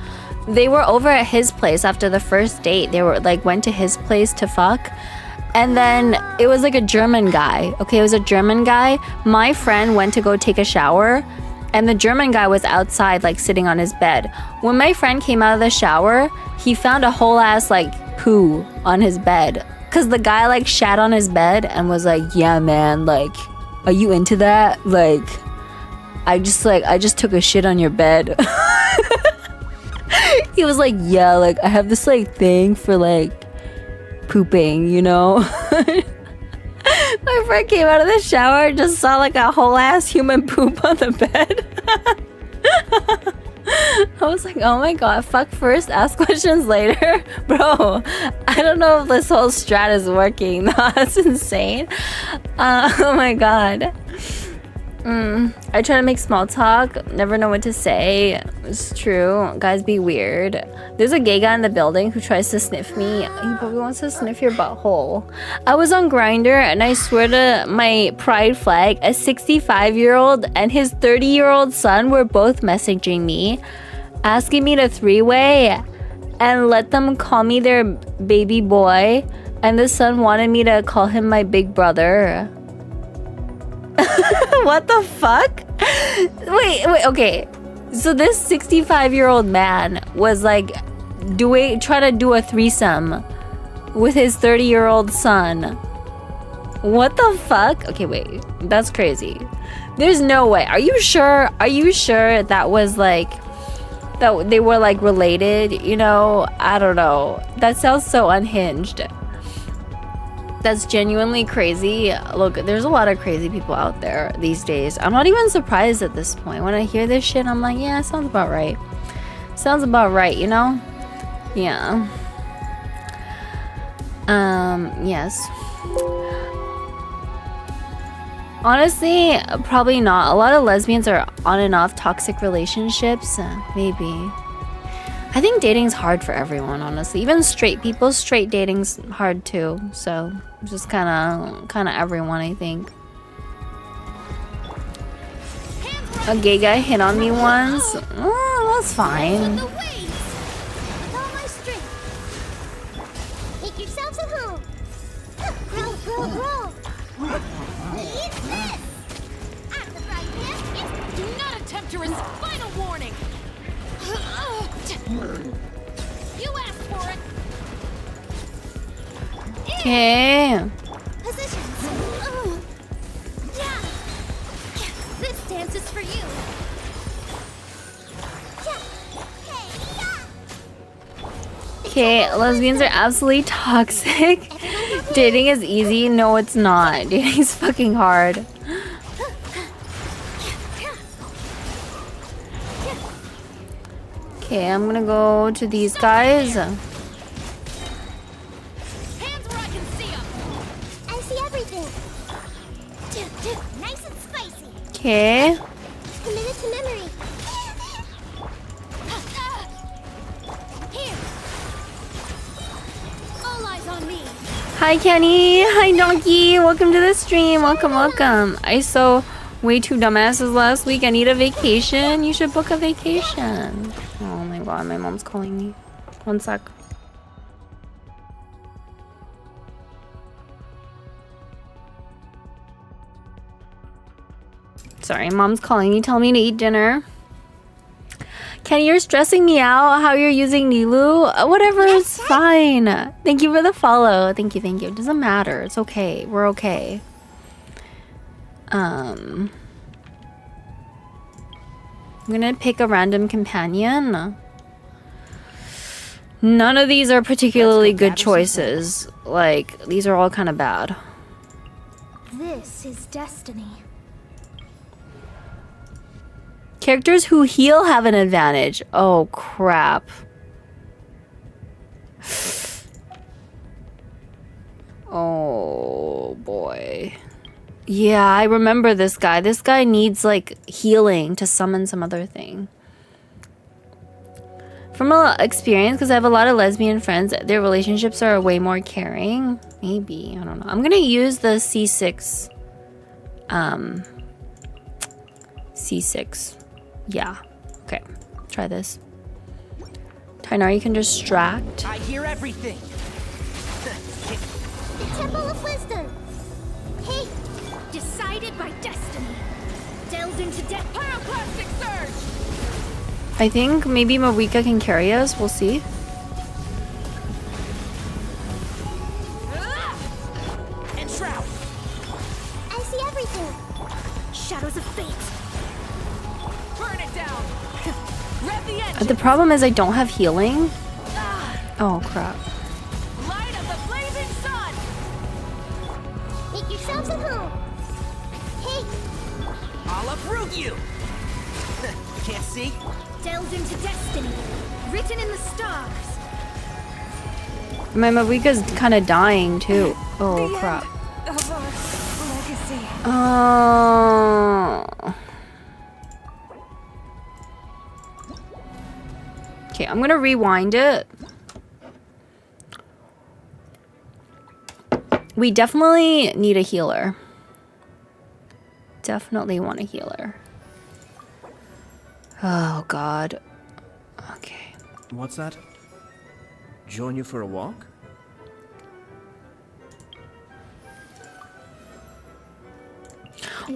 They were over at his place after the first date. They were like went to his place to fuck. And then it was like a German guy. Okay, it was a German guy. My friend went to go take a shower and the German guy was outside like sitting on his bed. When my friend came out of the shower, he found a whole ass like poo on his bed. Cause the guy like shat on his bed and was like, yeah man, like, are you into that? Like, I just took a shit on your bed. He was like, yeah, like I have this like thing for like pooping, you know? My friend came out of the shower and just saw like a whole ass human poop on the bed. I was like, oh my god, fuck first, ask questions later. Bro, I don't know if this whole strat is working. No, that's insane. Oh my god. I try to make small talk, never know what to say. It's true. Guys be weird. There's a gay guy in the building who tries to sniff me. He probably wants to sniff your butthole. I was on Grindr and I swear to my pride flag, a 65-year-old and his 30-year-old son were both messaging me, asking me to three-way and let them call me their baby boy. And the son wanted me to call him my big brother. What the fuck? Wait, okay. So this 65-year-old man was like trying to do a threesome with his 30-year-old son. What the fuck? Okay, wait. That's crazy. There's no way. Are you sure? Are you sure that was like that they were like related? You know, I don't know. That sounds so unhinged. That's genuinely crazy. Look, there's a lot of crazy people out there these days. I'm not even surprised at this point. When I hear this shit, I'm like, yeah, sounds about right. Sounds about right, you know? Yeah. Yes. Honestly, probably not. A lot of lesbians are on and off toxic relationships. Maybe. I think dating's hard for everyone, honestly. Even straight people, straight dating's hard too. So just kind of everyone, I think. A gay guy hit on me once. Oh, that's fine. Make yourselves at home. Roll. Eat this. At the right hand. Do not attempt to resist. Final warning. You asked for it. Okay. Positions. Yeah. This dance is for you. Okay, lesbians are absolutely toxic. Dating is easy. No, it's not. Dating's fucking hard. Okay, I'm gonna go to these guys. Hands where I can see them. I see everything. Nice and spicy. Okay. Commit it to memory. Here. All eyes on me. Hi, Kenny. Hi, Donkey. Welcome to the stream. Welcome. I saw way too dumbasses last week. I need a vacation. You should book a vacation. Oh my god, my mom's calling me. One sec. Sorry, mom's calling me, telling me to eat dinner. Kenny, you're stressing me out how you're using Nilu. Whatever, it's fine. Thank you for the follow. Thank you. It doesn't matter. It's okay. We're okay. I'm gonna pick a random companion. None of these are particularly good choices. Like, these are all kind of bad. This is destiny. Characters who heal have an advantage. Oh, crap. Oh, boy. Yeah, I remember this guy. This guy needs, like, healing to summon some other thing. From experience, because I have a lot of lesbian friends, their relationships are way more caring. Maybe, I don't know. I'm gonna use the C6 C6. Yeah. Okay. Try this. Tainar, you can distract. I hear everything. The Temple of Wisdom. Hey, decided by destiny. Delved into death. Pyroclastic surge. I think maybe Marika can carry us. We'll see. And Shroud. I see everything. Shadows of fate. Burn it down. Rev the engine. The problem is I don't have healing. Oh, crap. Light of the blazing sun. Make yourselves at home. Hey, I'll uproot you. Can't see? delved into destiny. Written in the stars. My Marika's kind of dying, too. Oh, crap. Of our legacy. Okay, I'm gonna rewind it. We definitely need a healer. Definitely want a healer. Oh, God. Okay. What's that? Join you for a walk?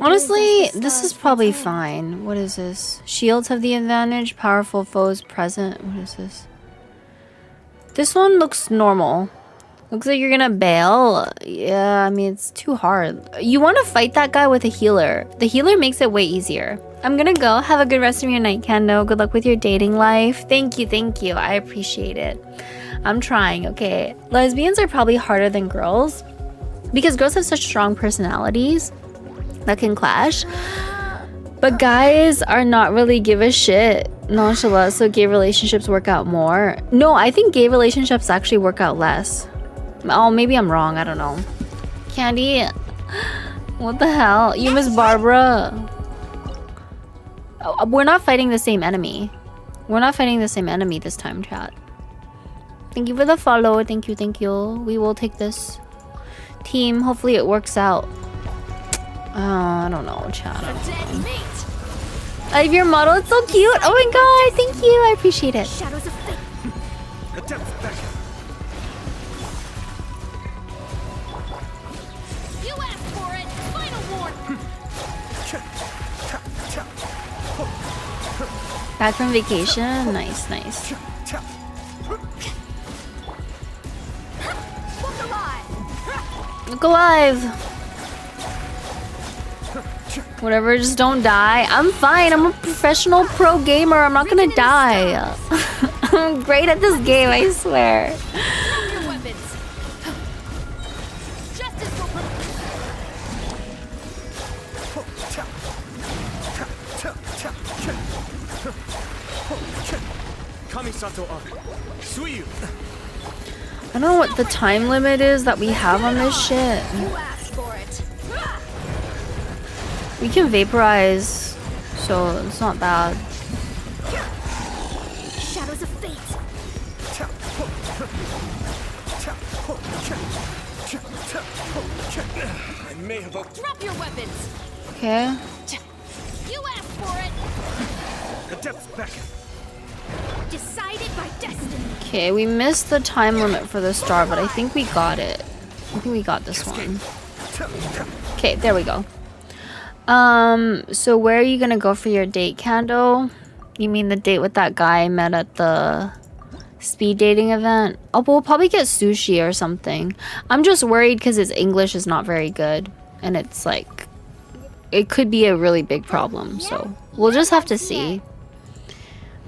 Honestly, this is probably fine. What is this? Shields have the advantage. Powerful foes present. What is this? This one looks normal. Looks like you're gonna bail. Yeah, I mean, it's too hard. You want to fight that guy with a healer. The healer makes it way easier. I'm gonna go. Have a good rest of your night, Kendo. Good luck with your dating life. Thank you, thank you. I appreciate it. I'm trying, okay. Lesbians are probably harder than girls because girls have such strong personalities that can clash. But guys are not really give a shit. Nonchalant, so gay relationships work out more. No, I think gay relationships actually work out less. Oh, maybe I'm wrong. I don't know. Candy, what the hell? You miss Barbara. Oh, we're not fighting the same enemy. We're not fighting the same enemy this time, chat. Thank you for the follow. Thank you, thank you. We will take this. Team, hopefully it works out. I don't know, chat. Dead meat. I have your model. It's so cute. Oh my god, thank you. I appreciate it. Shadows of fate. You asked for it. Final warning. Back from vacation. Nice, nice. Look alive. Look alive. Whatever, just don't die. I'm fine. I'm a professional pro gamer. I'm not gonna die. I'm great at this game, I swear. Drop your weapons. Justice will I don't know what the time limit is that we have on this shit. You asked for it. We can vaporize, so it's not bad. Shadows of fate. I may have Drop your weapons. Okay. You asked for it. Adepts back. Decided by destiny. Okay, we missed the time limit for the star, but I think we got it. I think we got this one. Okay, there we go. So where are you gonna go for your date, Kando? You mean the date with that guy I met at the speed dating event? Oh, we'll probably get sushi or something. I'm just worried because his English is not very good. And it's like, it could be a really big problem. So we'll just have to see.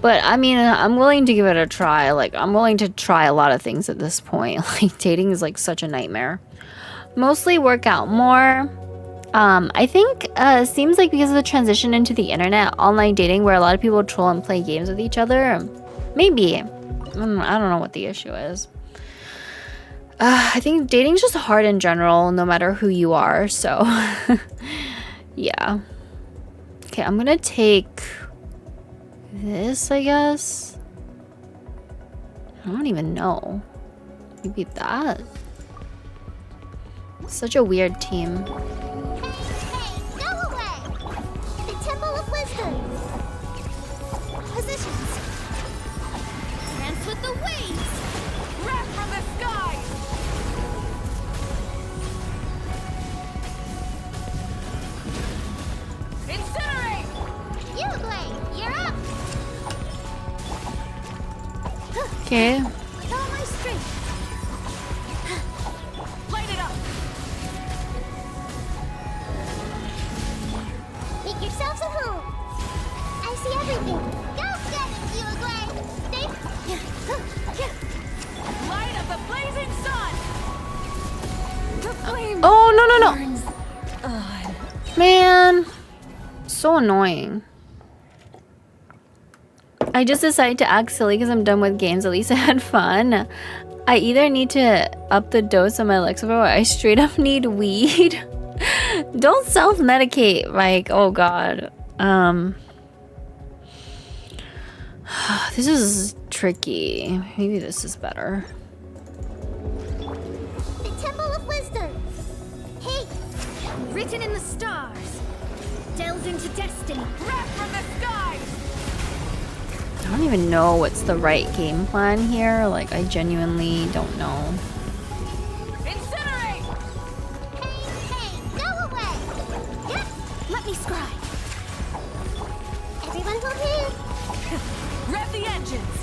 But I mean, I'm willing to give it a try. Like, I'm willing to try a lot of things at this point. Like, dating is like such a nightmare. Mostly work out more. I think it seems like because of the transition into the internet, online dating, where a lot of people troll and play games with each other, maybe. I don't know what the issue is. I think dating's just hard in general, no matter who you are, so yeah. Okay, I'm gonna take this, I guess. I don't even know. Maybe that. Such a weird team. Hey, go away. The Temple of Wisdom. Okay. With all my strength. Light it up. Make yourselves at home. I see everything. Go get it, you Gwen. Stay. Light up the blazing sun. The flame. Oh, no, no, no. Man. So annoying. I just decided to act silly because I'm done with games. At least I had fun. I either need to up the dose of my Lexapro or I straight up need weed. Don't self-medicate. Like, oh god. This is tricky. Maybe this is better. The Temple of Wisdom. Hey, written in the stars. Delved into destiny. Wrapped from the skies. I don't even know what's the right game plan here. Like, I genuinely don't know. Incinerate! Hey, go away! Yep, let me scribe. Everyone hold hands. Rev the engines.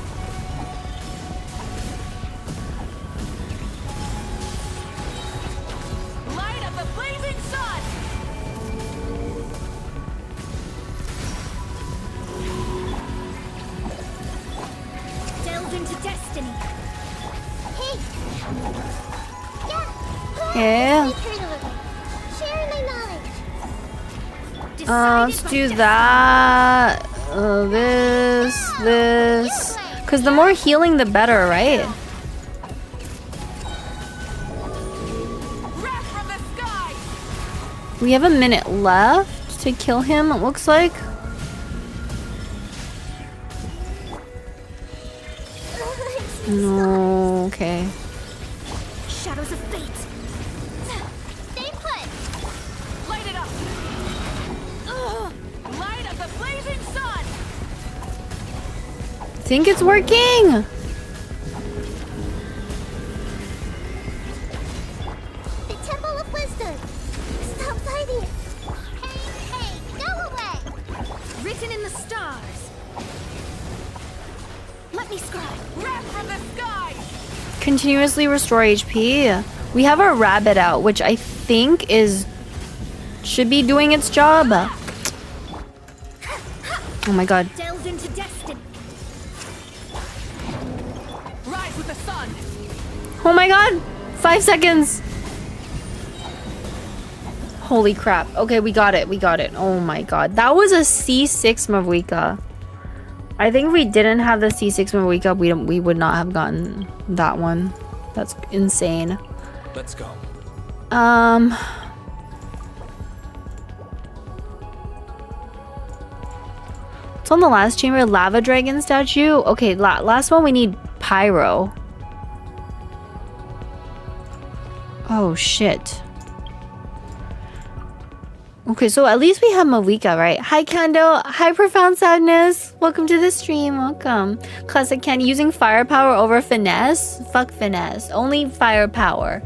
Light up the blazing sun. Delve into destiny. Hey. Yeah. Sharing my knowledge. Let's do that. This. Because the more healing, the better, right? We have a minute left to kill him, it looks like. No, okay. Shadows of fate. Stay put. Light it up. Light up the blazing sun. Think it's working. The Temple of Wisdom. Stop fighting. Hey, go away. Written in the stars. Let me scribe. Wrath from the sky. Continuously restore HP. We have our rabbit out, which I think should be doing its job. Oh my god. Delved into destiny. Rise with the sun. Oh my god. 5 seconds. Holy crap. Okay, we got it. We got it. Oh my god. That was a C6 Mavuika. I think if we didn't have the C6 Mavuika, we would not have gotten that one. That's insane. Let's go. It's on the last chamber. Lava dragon statue. Okay, last one we need pyro. Oh shit. Okay, so at least we have Mavuika, right? Hi, Kendo. Hi, Profound Sadness. Welcome to the stream. Welcome. Classic Candy using firepower over finesse? Fuck finesse. Only firepower.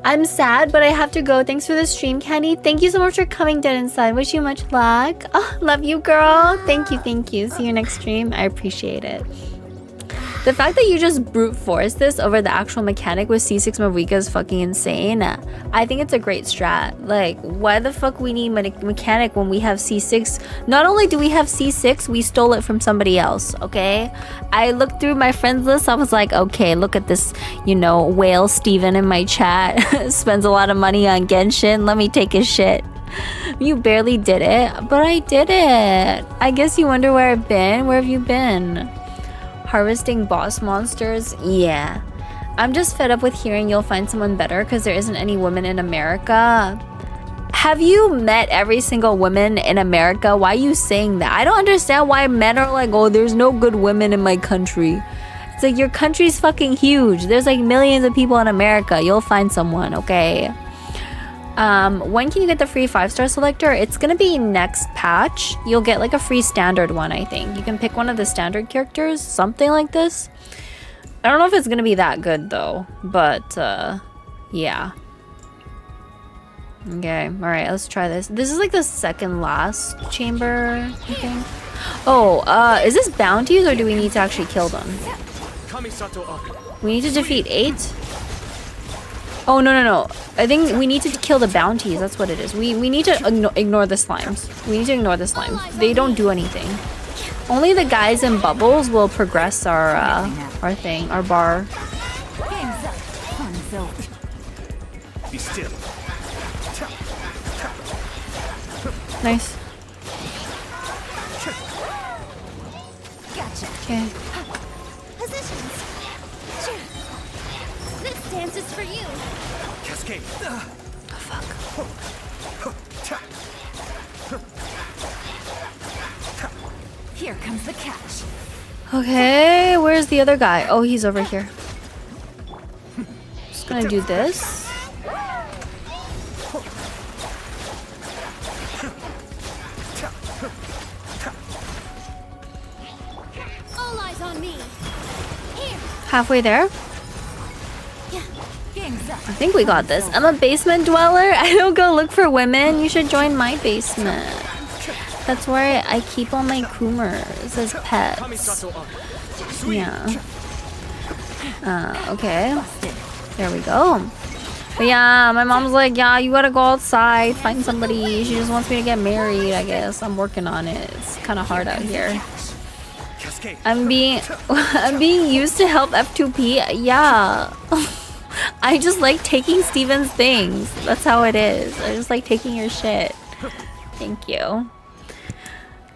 I'm sad, but I have to go. Thanks for the stream, Candy. Thank you so much for coming, Dead Inside. Wish you much luck. Oh, love you, girl. Thank you, thank you. See you next stream. I appreciate it. The fact that you just brute force this over the actual mechanic with C6 Mavuika is fucking insane. I think it's a great strat. Like, why the fuck we need mechanic when we have C6? Not only do we have C6, we stole it from somebody else, okay? I looked through my friends list. I was like, okay, look at this, you know, whale Steven in my chat. Spends a lot of money on Genshin. Let me take his shit. You barely did it, but I did it. I guess you wonder where I've been. Where have you been? Harvesting boss monsters? Yeah. I'm just fed up with hearing you'll find someone better because there isn't any women in America. Have you met every single woman in America? Why are you saying that? I don't understand why men are like, oh, there's no good women in my country. It's like, your country's fucking huge. There's like millions of people in America. You'll find someone, okay? When can you get the free 5-star selector? It's gonna be next patch. You'll get like a free standard one, I think. You can pick one of the standard characters, something like this. I don't know if it's gonna be that good though, but yeah. Okay, alright, let's try this. This is like the second last chamber, I think. Oh, is this bounties or do we need to actually kill them? We need to defeat 8. Oh, no. I think we need to kill the bounties. That's what it is. We need to ignore the slimes. We need to ignore the slimes. They don't do anything. Only the guys in bubbles will progress our thing, our bar. Be still. Nice. Gotcha. Okay. Positions. Sure. This dance is for you. Cascade. Here comes the catch. Okay, where's the other guy? Oh, he's over here. Just gonna do this. All eyes on me. Here. Halfway there. Yeah. Game's up. I think we got this. I'm a basement dweller. I don't go look for women. You should join my basement. That's where I keep all my Coomers as pets. Yeah. Okay. There we go. But yeah, my mom's like, yeah, you gotta go outside, find somebody. She just wants me to get married, I guess. I'm working on it. It's kind of hard out here. I'm being used to help F2P. Yeah. I just like taking Steven's things. That's how it is. I just like taking your shit. Thank you.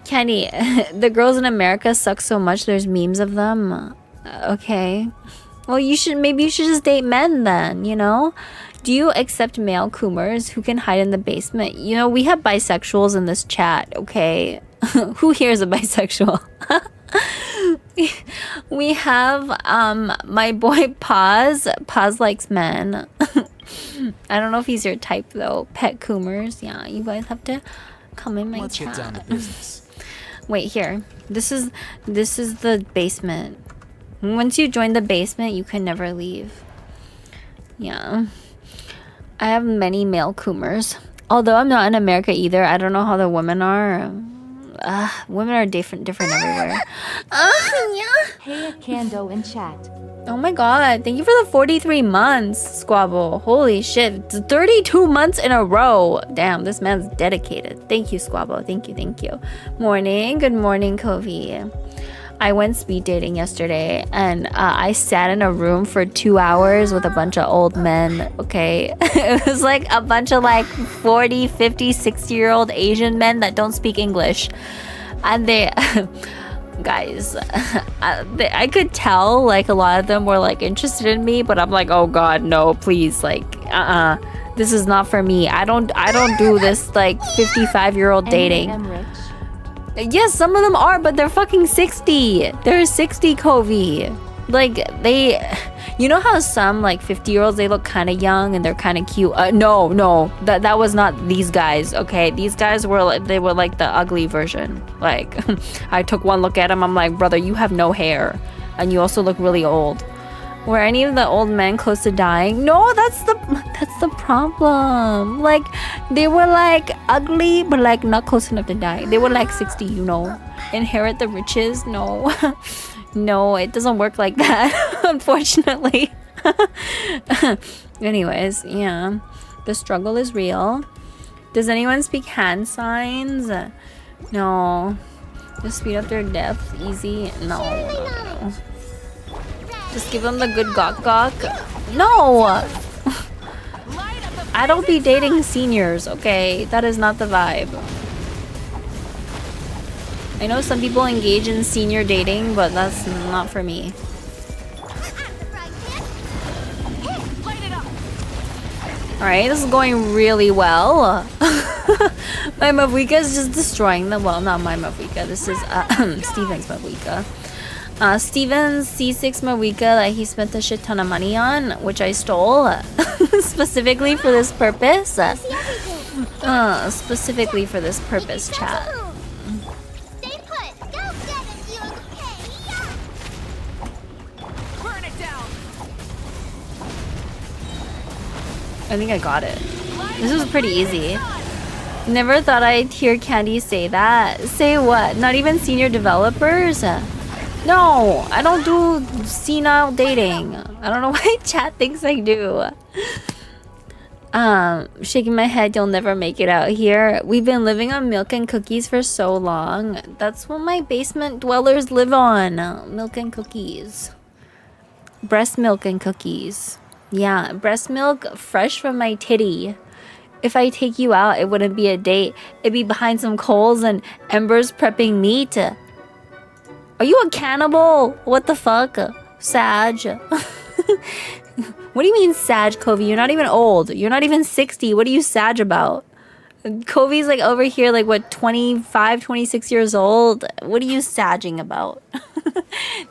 Kenny, the girls in America suck so much there's memes of them. Okay. Well, maybe you should just date men then, you know? Do you accept male Coomers who can hide in the basement? You know, we have bisexuals in this chat, okay? Who here is a bisexual? We have my boy Paz. Paz likes men. I don't know if he's your type though. Pet Coomers. Yeah, you guys have to come in my chat. Let's get down to business. Wait, here. This is the basement. Once you join the basement, you can never leave. Yeah. I have many male Coomers. Although I'm not in America either, I don't know how the women are. Women are different everywhere. Yeah. Hey, a Kando in chat. Oh my god, thank you for the 43 months, Squabble. Holy shit, 32 months in a row. Damn, this man's dedicated. Thank you, Squabble. Thank you. Morning, good morning, Kovi. I went speed dating yesterday and I sat in a room for 2 hours with a bunch of old men, okay? It was like a bunch of like 40, 50, 60-year-old Asian men that don't speak English. And they... guys, I could tell like a lot of them were like interested in me, but I'm like, oh god, no, please, like, this is not for me. I don't do this like 55-year-old dating. Yes, some of them are, but they're fucking 60. They're 60, Kovi. Like, you know how some like 50-year-olds, they look kind of young and they're kind of cute. No, that was not these guys. Okay, these guys were like, they were like the ugly version. Like, I took one look at him, I'm like, brother, you have no hair, and you also look really old. Were any of the old men close to dying? No, that's the problem. Like, they were like ugly, but like not close enough to die. They were like 60, you know. Inherit the riches? No. No, it doesn't work like that, unfortunately. Anyways, yeah. The struggle is real. Does anyone speak hand signs? No. Just speed up their depth. Easy. No. Just give them the good gawk. No! I don't be dating seniors, okay? That is not the vibe. I know some people engage in senior dating, but that's not for me. Alright, this is going really well. My Mavuika is just destroying them. Well, not my Mavuika. This is Steven's Mavuika. Steven's C6 Mavuika that he spent a shit ton of money on, which I stole specifically for this purpose. Specifically for this purpose, chat. I think I got it. This was pretty easy. Never thought I'd hear Candy say that. Say what? Not even senior developers? No, I don't do senile dating. I don't know why chat thinks I do. Shaking my head, you'll never make it out here. We've been living on milk and cookies for so long. That's what my basement dwellers live on. Milk and cookies. Breast milk and cookies. Yeah, breast milk fresh from my titty. If I take you out, it wouldn't be a date. It'd be behind some coals and embers prepping meat. Are you a cannibal? What the fuck? Sag. What do you mean sag, Covey? You're not even old. You're not even 60. What are you sag about? Covey's like over here like what, 25, 26 years old? What are you sagging about?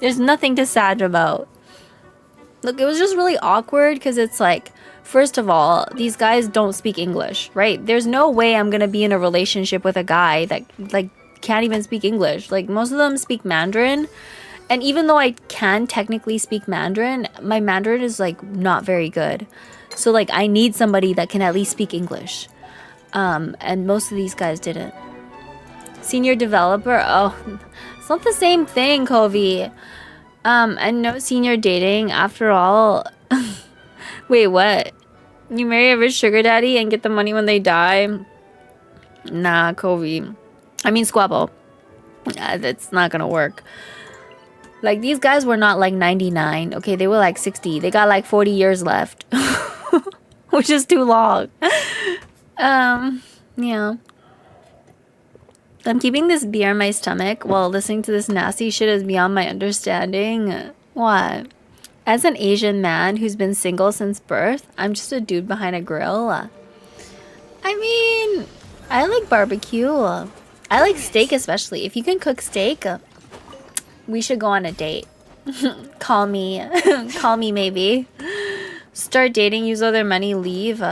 There's nothing to sag about. Look, it was just really awkward because it's like, first of all, these guys don't speak English, right? There's no way I'm gonna be in a relationship with a guy that like can't even speak English. Like most of them speak Mandarin. And even though I can technically speak Mandarin, my Mandarin is like not very good. So like I need somebody that can at least speak English. And most of these guys didn't. Senior developer, oh, it's not the same thing, Covey. And no senior dating after all. Wait, what? You marry a rich sugar daddy and get the money when they die? Nah, Covey. I mean, Squabble. That's not gonna work. Like, these guys were not like 99. Okay, they were like 60. They got like 40 years left. Which is too long. Yeah. I'm keeping this beer in my stomach while listening to this nasty shit is beyond my understanding. What? As an Asian man who's been single since birth, I'm just a dude behind a grill. I mean, I like barbecue. I like steak especially. If you can cook steak, we should go on a date. Call me. Call me maybe. Start dating, use all their money, leave.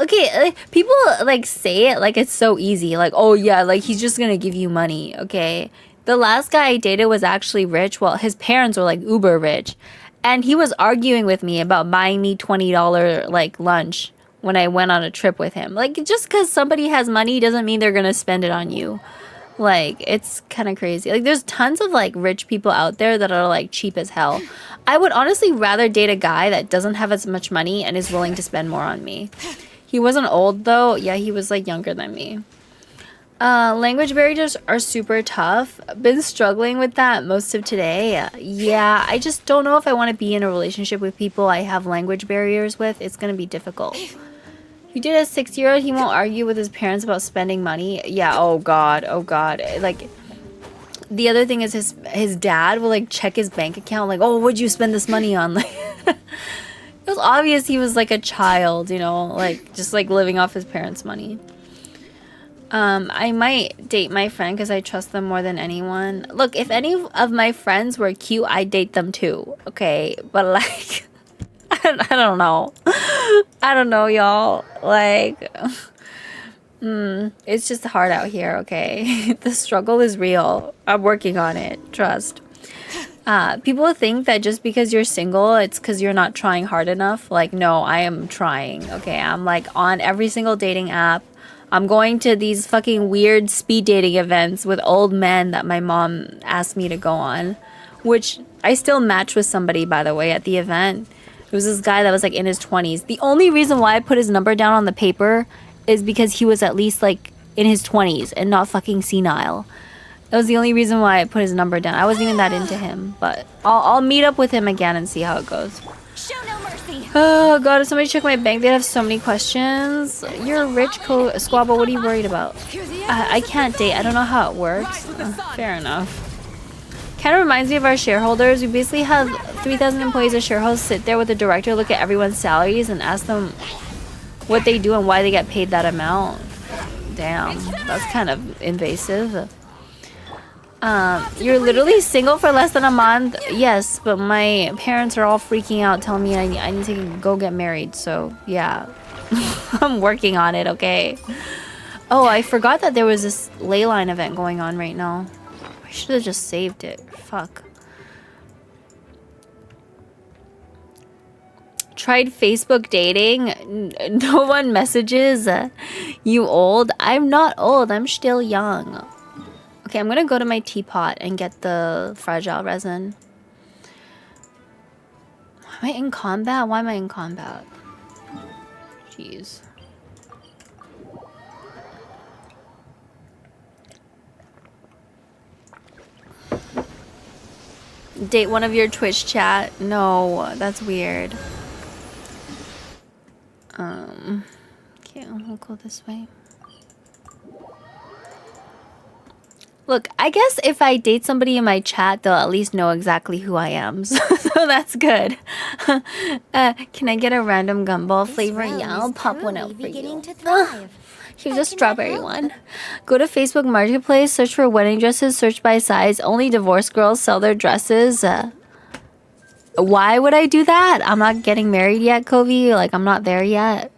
Okay, people like say it like it's so easy. Like, oh yeah, like he's just gonna give you money, okay? The last guy I dated was actually rich. Well, his parents were like uber rich. And he was arguing with me about buying me $20 like lunch when I went on a trip with him. Like, just because somebody has money doesn't mean they're gonna spend it on you. Like, it's kind of crazy. Like, there's tons of like rich people out there that are like cheap as hell. I would honestly rather date a guy that doesn't have as much money and is willing to spend more on me. He wasn't old though. Yeah, he was like younger than me. Language barriers are super tough. Been struggling with that most of today. Yeah, I just don't know if I want to be in a relationship with people I have language barriers with. It's going to be difficult. You did a 6-year-old, he won't argue with his parents about spending money. Yeah, oh god, oh god. Like, the other thing is his dad will like check his bank account like, oh, what'd you spend this money on? Like, it was obvious he was like a child, you know, like just like living off his parents' money. I might date my friend because I trust them more than anyone. Look, if any of my friends were cute, I'd date them too, okay? But like, I don't know. I don't know, y'all. Like, it's just hard out here, okay? The struggle is real. I'm working on it. Trust. People think that just because you're single, it's because you're not trying hard enough. Like, no, I am trying, okay? I'm like on every single dating app. I'm going to these fucking weird speed dating events with old men that my mom asked me to go on. Which, I still matched with somebody, by the way, at the event. It was this guy that was like in his 20s. The only reason why I put his number down on the paper is because he was at least like in his 20s and not fucking senile. That was the only reason why I put his number down. I wasn't even that into him. But I'll meet up with him again and see how it goes. Show no mercy. Oh god, if somebody check my bank, they'd have so many questions. You're a rich squabble, what are you worried about? I can't date, I don't know how it works. Fair enough. Kind of reminds me of our shareholders. We basically have 3,000 employees as shareholders sit there with the director, look at everyone's salaries and ask them what they do and why they get paid that amount. Damn, that's kind of invasive. You're literally single for less than a month? Yes, but my parents are all freaking out telling me I need to go get married, so yeah. I'm working on it, okay? Oh, I forgot that there was this Leyline event going on right now. I should have just saved it. Fuck. Tried Facebook dating. No one messages. You old? I'm not old. I'm still young. Okay, I'm gonna go to my teapot and get the fragile resin. Am I in combat? Why am I in combat? Jeez. Date one of your Twitch chat? No, that's weird. Okay, we'll go this way. Look, I guess if I date somebody in my chat, they'll at least know exactly who I am. So that's good. Can I get a random gumball flavor? Yeah, I'll pop one out for you. Here's a strawberry one. Go to Facebook Marketplace, search for wedding dresses, search by size. Only divorced girls sell their dresses. Why would I do that? I'm not getting married yet, Covey. Like, I'm not there yet.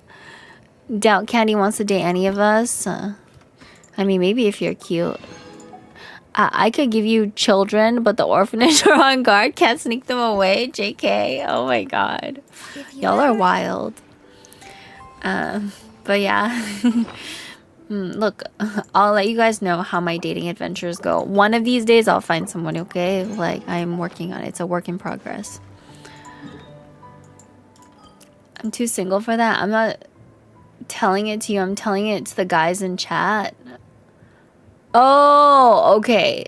Doubt Candy wants to date any of us. I mean, maybe if you're cute. I could give you children, but the orphanage are on guard. Can't sneak them away. JK. Oh my god. Y'all are wild. But yeah. Look, I'll let you guys know how my dating adventures go. One of these days, I'll find someone, okay? Like, I'm working on it. It's a work in progress. I'm too single for that. I'm not telling it to you. I'm telling it to the guys in chat. Oh, okay.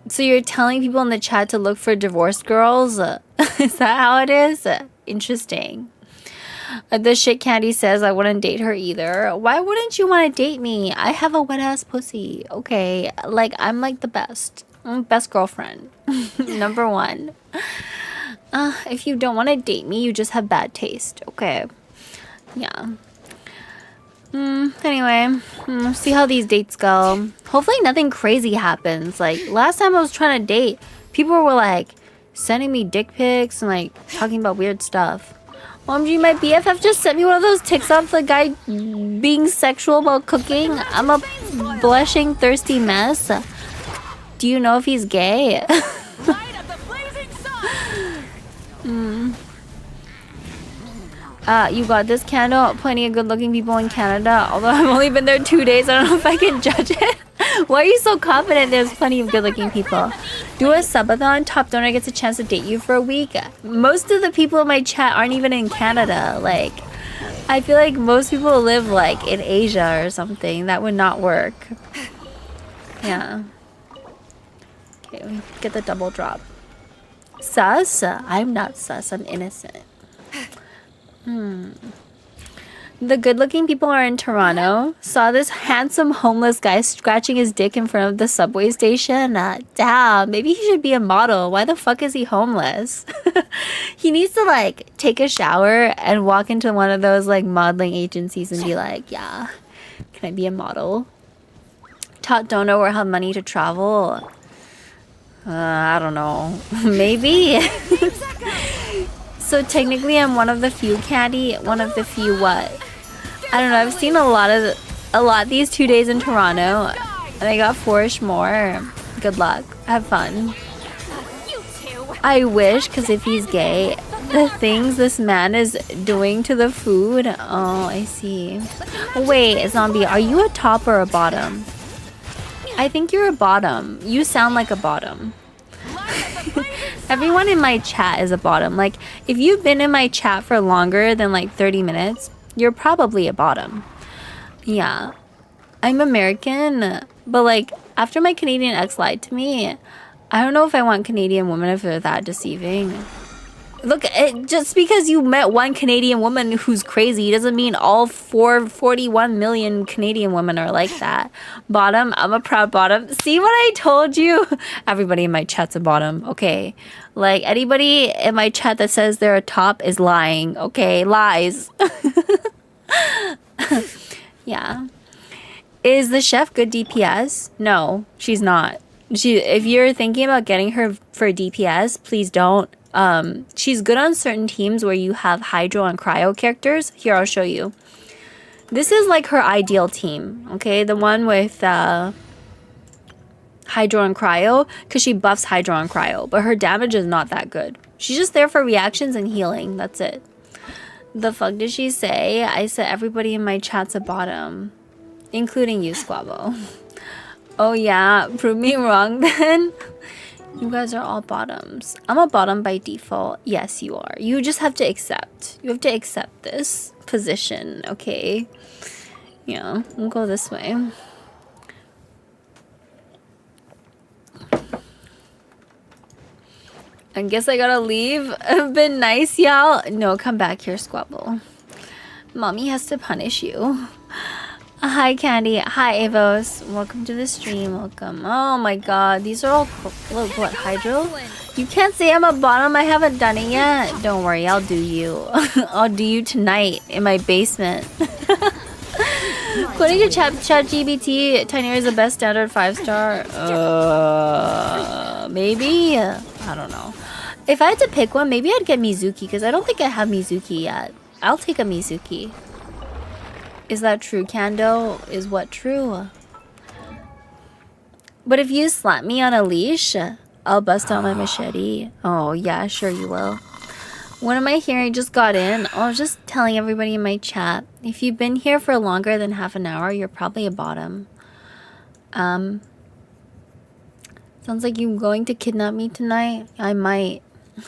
So you're telling people in the chat to look for divorced girls? Is that how it is? Interesting. The shit Candy says I wouldn't date her either. Why wouldn't you want to date me? I have a wet ass pussy. Okay, like I'm like the best. I'm best girlfriend. Number one. If you don't want to date me, you just have bad taste. Okay. Yeah. Anyway, see how these dates go. Hopefully nothing crazy happens. Like, last time I was trying to date, people were like sending me dick pics and like talking about weird stuff. OMG, my BFF just sent me one of those TikToks of the guy being sexual about cooking. I'm a blushing, thirsty mess. Do you know if he's gay? You got this, Canada. Plenty of good-looking people in Canada. Although I've only been there 2 days, I don't know if I can judge it. Why are you so confident there's plenty of good-looking people? Do a subathon. Top donor gets a chance to date you for a week. Most of the people in my chat aren't even in Canada. Like, I feel like most people live like in Asia or something. That would not work. Yeah. Okay, we get the double drop. Sus? I'm not sus. I'm innocent. The good-looking people are in Toronto. Saw this handsome homeless guy scratching his dick in front of the subway station. Damn, maybe he should be a model. Why the fuck is he homeless? He needs to like take a shower and walk into one of those like modeling agencies and be like, yeah, can I be a model? Tot don't know or have money to travel. I don't know. Maybe. So technically I'm one of the few, Candy. One of the few what? I don't know. I've seen a lot these 2 days in Toronto. And I got 4-ish more. Good luck. Have fun. I wish, because if he's gay, the things this man is doing to the food. Oh, I see. Wait, Zombie, are you a top or a bottom? I think you're a bottom. You sound like a bottom. Everyone in my chat is a bottom. Like, if you've been in my chat for longer than like 30 minutes, you're probably a bottom. Yeah. I'm American, but like, after my Canadian ex lied to me, I don't know if I want Canadian women if they're that deceiving. Look, just because you met one Canadian woman who's crazy doesn't mean all 41 million Canadian women are like that. Bottom, I'm a proud bottom. See what I told you? Everybody in my chat's a bottom, okay? Like, anybody in my chat that says they're a top is lying, okay? Lies. Yeah. Is the chef good DPS? No, she's not. If you're thinking about getting her for DPS, please don't. She's good on certain teams where you have Hydro and Cryo characters. Here, I'll show you. This is like her ideal team, okay? The one with Hydro and Cryo, because she buffs Hydro and Cryo, but her damage is not that good. She's just there for reactions and healing. That's it. The fuck did she say? I said everybody in my chat's a bottom, including you, Squabble. Oh yeah, prove me wrong then. You guys are all bottoms. I'm a bottom by default. Yes, you are. You just have to accept. You have to accept this position, okay? Yeah, we'll go this way. I guess I gotta leave. I've been nice, y'all. No, come back here, Squabble. Mommy has to punish you. Hi, Candy. Hi, Avos. Welcome to the stream. Welcome. Oh my god. These are all... Look, what? Hydro? You can't say I'm a bottom. I haven't done it yet. Don't worry. I'll do you. I'll do you tonight in my basement. According to ChatGPT, Tiny is the best standard 5-star. Maybe? I don't know. If I had to pick one, maybe I'd get Mizuki, because I don't think I have Mizuki yet. I'll take a Mizuki. Is that true, Kando? Is what true? But if you slap me on a leash, I'll bust out my machete. Oh, yeah, sure you will. What am I hearing? Just got in. I was just telling everybody in my chat. If you've been here for longer than half an hour, you're probably a bottom. Sounds like you're going to kidnap me tonight. I might.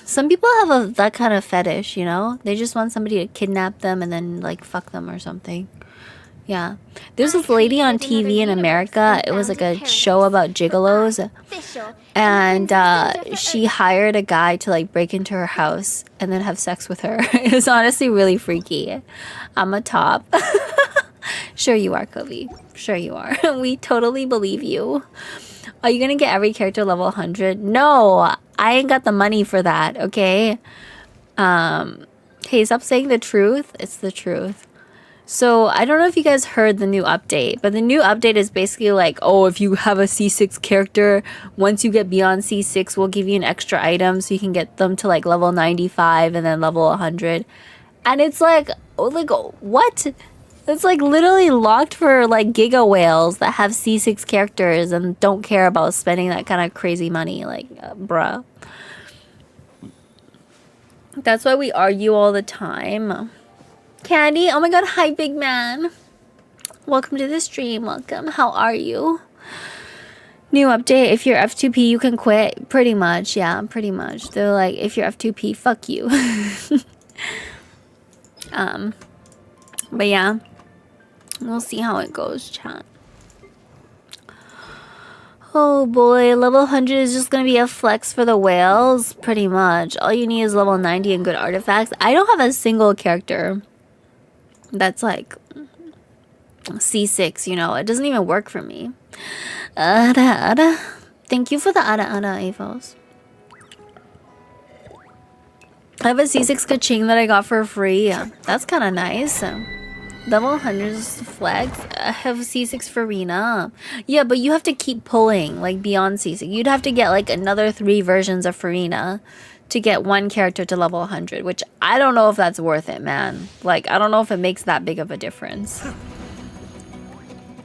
Some people have that kind of fetish, you know? They just want somebody to kidnap them and then, like, fuck them or something. Yeah. There's this lady on TV in America. It was like a show about gigolos. And she hired a guy to like break into her house and then have sex with her. It was honestly really freaky. I'm a top. Sure you are, Kobe. Sure you are. We totally believe you. Are you gonna get every character level 100? No, I ain't got the money for that, okay? Hey, stop saying the truth. It's the truth. So, I don't know if you guys heard the new update, but the new update is basically like, oh, if you have a C6 character, once you get beyond C6, we'll give you an extra item so you can get them to like level 95 and then level 100. And it's like what? It's like literally locked for like giga whales that have C6 characters and don't care about spending that kind of crazy money. Like, bruh. That's why we argue all the time. Candy, oh my god, hi big man. Welcome to the stream, welcome. How are you? New update, if you're F2P you can quit. Pretty much, yeah, pretty much. They're like, if you're F2P, fuck you. But yeah. We'll see how it goes, chat. Oh boy, level 100 is just gonna be a flex for the whales, pretty much. All you need is level 90 and good artifacts. I don't have a single character that's like C6, you know. It doesn't even work for me. Thank you for the Ada Avos. I have a C6 Kaching that I got for free. That's kind of nice. Level 100 is flex. I have C6 for Farina. Yeah, but you have to keep pulling, like, beyond C6. You'd have to get, like, another 3 versions of Farina to get one character to level 100, which I don't know if that's worth it, man. Like, I don't know if it makes that big of a difference.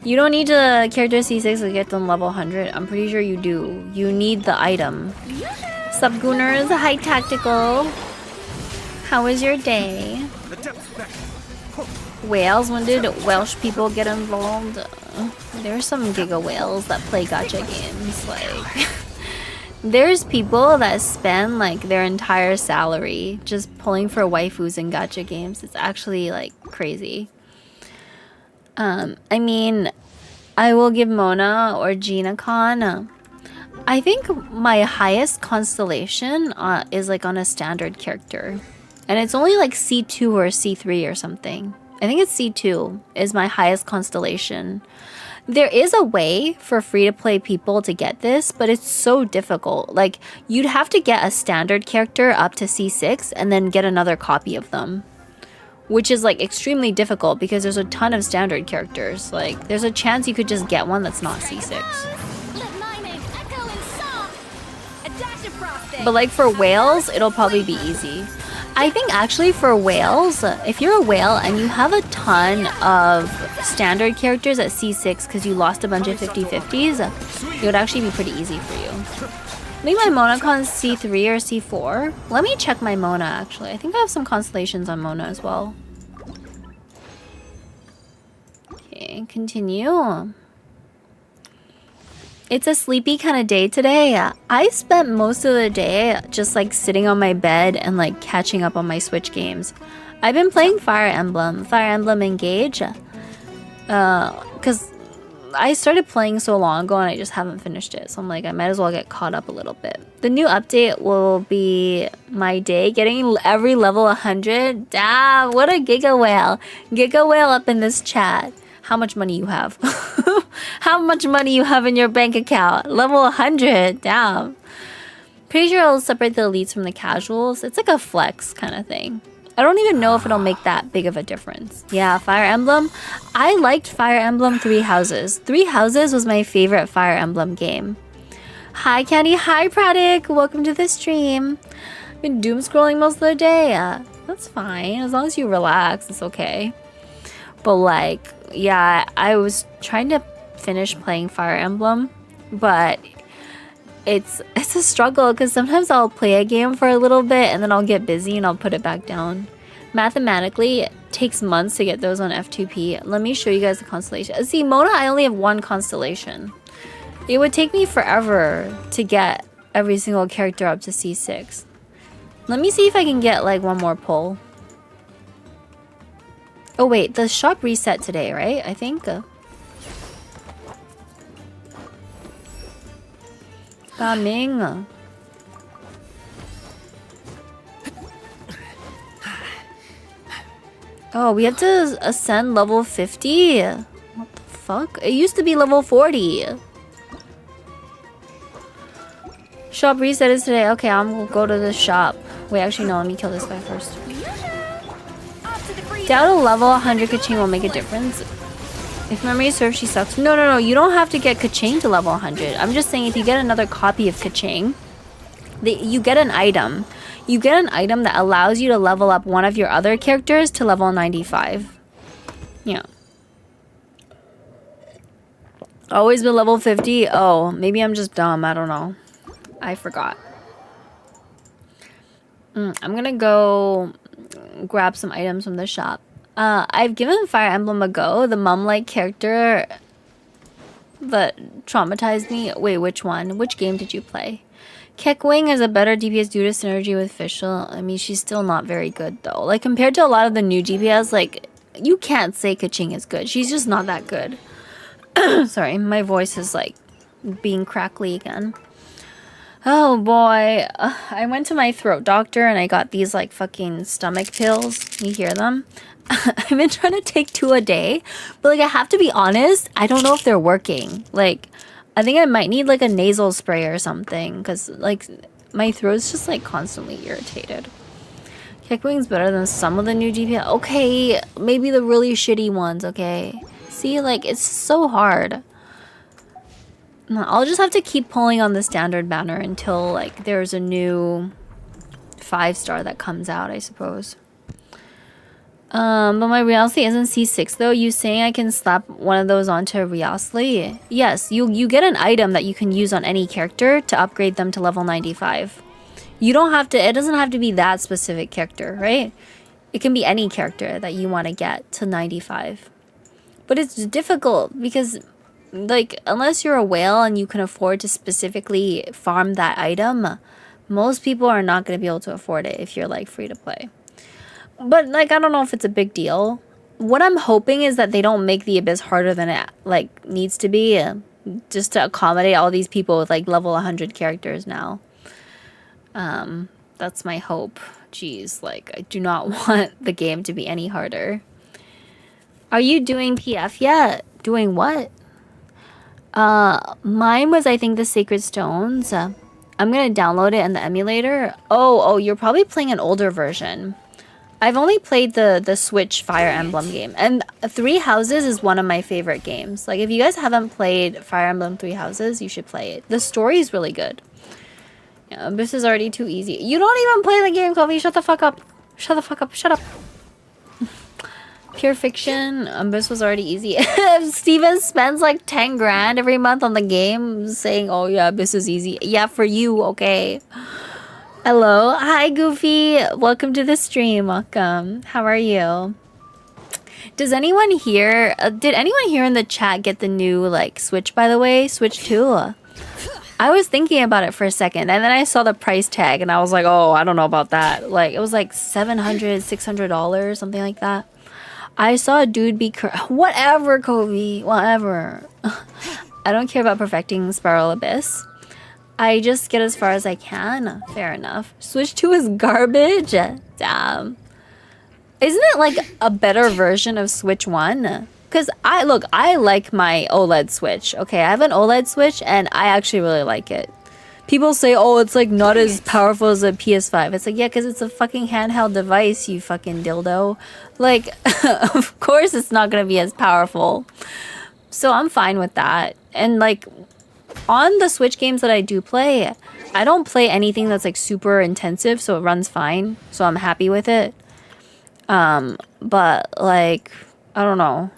You don't need to character C6 to get them level 100. I'm pretty sure you do. You need the item. Subgooners, hi Tactical. How was your day? Whales, when did Welsh people get involved? There are some giga whales that play gacha games. Like, there's people that spend like their entire salary just pulling for waifus in gacha games. It's actually like crazy. I mean, I will give Mona or Gina Khan. I think my highest constellation is like on a standard character. And it's only like C2 or C3 or something. I think it's C2 is my highest constellation. There is a way for free-to-play people to get this, but it's so difficult. Like, you'd have to get a standard character up to C6 and then get another copy of them. Which is, like, extremely difficult because there's a ton of standard characters. Like, there's a chance you could just get one that's not C6. But, like, for whales, it'll probably be easy. I think actually for whales, if you're a whale and you have a ton of standard characters at C6 because you lost a bunch of 50-50s, it would actually be pretty easy for you. I think my Monacon's C3 or C4. Let me check my Mona actually. I think I have some constellations on Mona as well. Okay, continue. It's a sleepy kind of day today. I spent most of the day just like sitting on my bed and like catching up on my Switch games. I've been playing Fire Emblem Engage, because I started playing so long ago and I just haven't finished it. So I'm like, I might as well get caught up a little bit. The new update will be my day getting every level 100. Damn, what a Giga Whale. Giga Whale up in this chat. How much money you have? How much money you have in your bank account? Level 100. Damn. Pretty sure it'll separate the elites from the casuals. It's like a flex kind of thing. I don't even know if it'll make that big of a difference. Yeah, Fire Emblem. I liked Fire Emblem Three Houses. Three Houses was my favorite Fire Emblem game. Hi, Candy. Hi, Pradik. Welcome to the stream. I've been doom scrolling most of the day. That's fine. As long as you relax, it's okay. But like, yeah, I was trying to finish playing Fire Emblem, but it's a struggle because sometimes I'll play a game for a little bit and then I'll get busy and I'll put it back down. Mathematically, it takes months to get those on F2P. Let me show you guys the constellation. See, Mona, I only have one constellation. It would take me forever to get every single character up to C6. Let me see if I can get like one more pull. Oh wait, the shop reset today, right? I think. Coming. Oh, we have to ascend level 50? What the fuck? It used to be level 40. Shop reset is today. Okay, I'm gonna go to the shop. Wait, actually no, let me kill this guy first. Doubt a level 100 Kaching will make a difference. If memory serves, she sucks. No, you don't have to get Kaching to level 100. I'm just saying if you get another copy of Kaching, you get an item. You get an item that allows you to level up one of your other characters to level 95. Yeah. Always been level 50? Oh, maybe I'm just dumb. I don't know. I forgot. I'm gonna go grab some items from the shop. I've given Fire Emblem a go. The mum-like character that traumatized me. Wait, which one? Which game did you play? Keckwing is a better DPS due to synergy with Fischl. I mean, she's still not very good though. Like compared to a lot of the new DPS, like you can't say Kaching is good. She's just not that good. Sorry, my voice is like being crackly again. Oh boy, I went to my throat doctor and I got these like fucking stomach pills. You hear them? I've been trying to take 2 a day, but like I have to be honest, I don't know if they're working. Like I think I might need like a nasal spray or something because like my throat's just like constantly irritated. Keckwing's better than some of the new DPS. Okay, maybe the really shitty ones, okay? See, like it's so hard. I'll just have to keep pulling on the standard banner until like there's a new 5-star that comes out, I suppose. But my Reality isn't C6 though. You saying I can slap one of those onto Reality? Yes, you get an item that you can use on any character to upgrade them to level 95. You don't have to, it doesn't have to be that specific character, right? It can be any character that you want to get to 95. But it's difficult because like unless you're a whale and you can afford to specifically farm that item, most people are not going to be able to afford it if you're like free to play. But like I don't know if it's a big deal. What I'm hoping is that they don't make the Abyss harder than it like needs to be, just to accommodate all these people with like level 100 characters now. That's my hope. Jeez, like I do not want the game to be any harder. Are you doing PF yet? Doing what? Mine was, I think, the Sacred Stones. I'm gonna download it in the emulator. Oh, you're probably playing an older version. I've only played the Switch Fire Emblem game. And Three Houses is one of my favorite games. Like, if you guys haven't played Fire Emblem Three Houses, you should play it. The story is really good. Yeah, this is already too easy. You don't even play the game, Kofi. Shut the fuck up. Shut the fuck up. Shut up. Pure Fiction, this was already easy. Steven spends like 10 grand every month on the game saying, oh yeah, this is easy. Yeah, for you, okay. Hello. Hi, Goofy. Welcome to the stream. Welcome. How are you? Does anyone here, did anyone here in the chat get the new like Switch, by the way? Switch 2? I was thinking about it for a second, and then I saw the price tag, and I was like, oh, I don't know about that. Like, it was like $700, $600, something like that. I saw a dude be whatever, Kobe, whatever. I don't care about perfecting Spiral Abyss. I just get as far as I can. Fair enough. Switch 2 is garbage. Damn. Isn't it like a better version of Switch 1? Because I like my OLED Switch. Okay, I have an OLED Switch and I actually really like it. People say, oh, it's like not as powerful as a PS5. It's like, yeah, because it's a fucking handheld device, you fucking dildo. Like, of course it's not going to be as powerful. So I'm fine with that. And like, on the Switch games that I do play, I don't play anything that's like super intensive, so it runs fine. So I'm happy with it. But like, I don't know.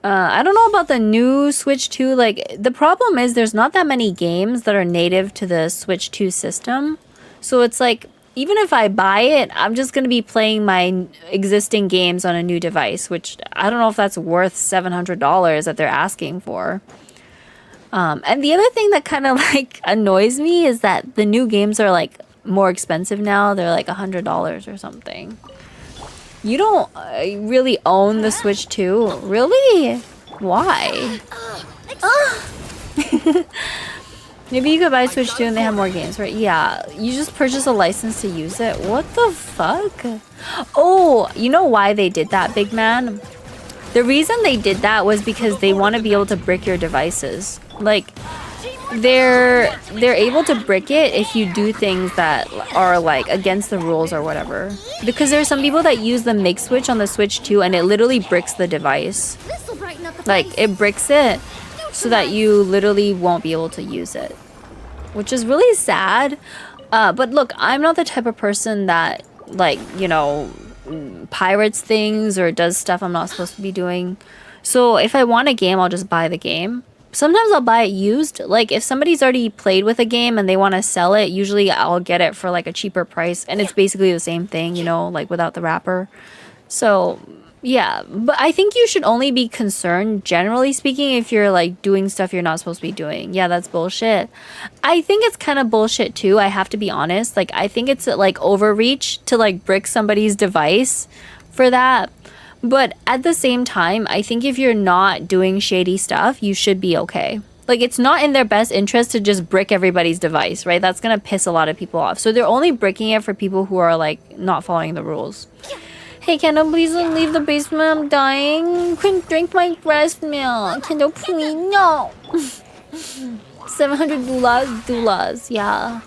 I don't know about the new Switch 2. Like, the problem is there's not that many games that are native to the Switch 2 system. So it's like, even if I buy it, I'm just going to be playing my existing games on a new device, which I don't know if that's worth $700 that they're asking for. And the other thing that kind of like annoys me is that the new games are like more expensive now. They're like $100 or something. You don't really own the Switch 2? Really? Why? Maybe you could buy Switch 2 and they have more games, right? Yeah, you just purchase a license to use it. What the fuck? Oh, you know why they did that, big man? The reason they did that was because they want to be able to brick your devices. Like, they're able to brick it if you do things that are like against the rules or whatever. Because there are some people that use the Make Switch on the Switch 2 and it literally bricks the device. Like, it bricks it so that you literally won't be able to use it, which is really sad. But look, I'm not the type of person that, like, you know, pirates things or does stuff I'm not supposed to be doing. So if I want a game, I'll just buy the game. Sometimes I'll buy it used. Like, if somebody's already played with a game and they want to sell it, usually I'll get it for like a cheaper price, and it's basically the same thing, you know, like without the wrapper. So yeah, but I think you should only be concerned, generally speaking, if you're like doing stuff you're not supposed to be doing. Yeah, that's bullshit. I think it's kind of bullshit too, I have to be honest. Like, I think it's like overreach to like brick somebody's device for that. But at the same time, I think if you're not doing shady stuff, you should be okay. Like, it's not in their best interest to just brick everybody's device, right? That's gonna piss a lot of people off. So they're only bricking it for people who are like not following the rules. Hey, Kendall, please don't leave the basement. I'm dying. Couldn't drink my breast milk. Kendall, please, no. 700 doulas, yeah.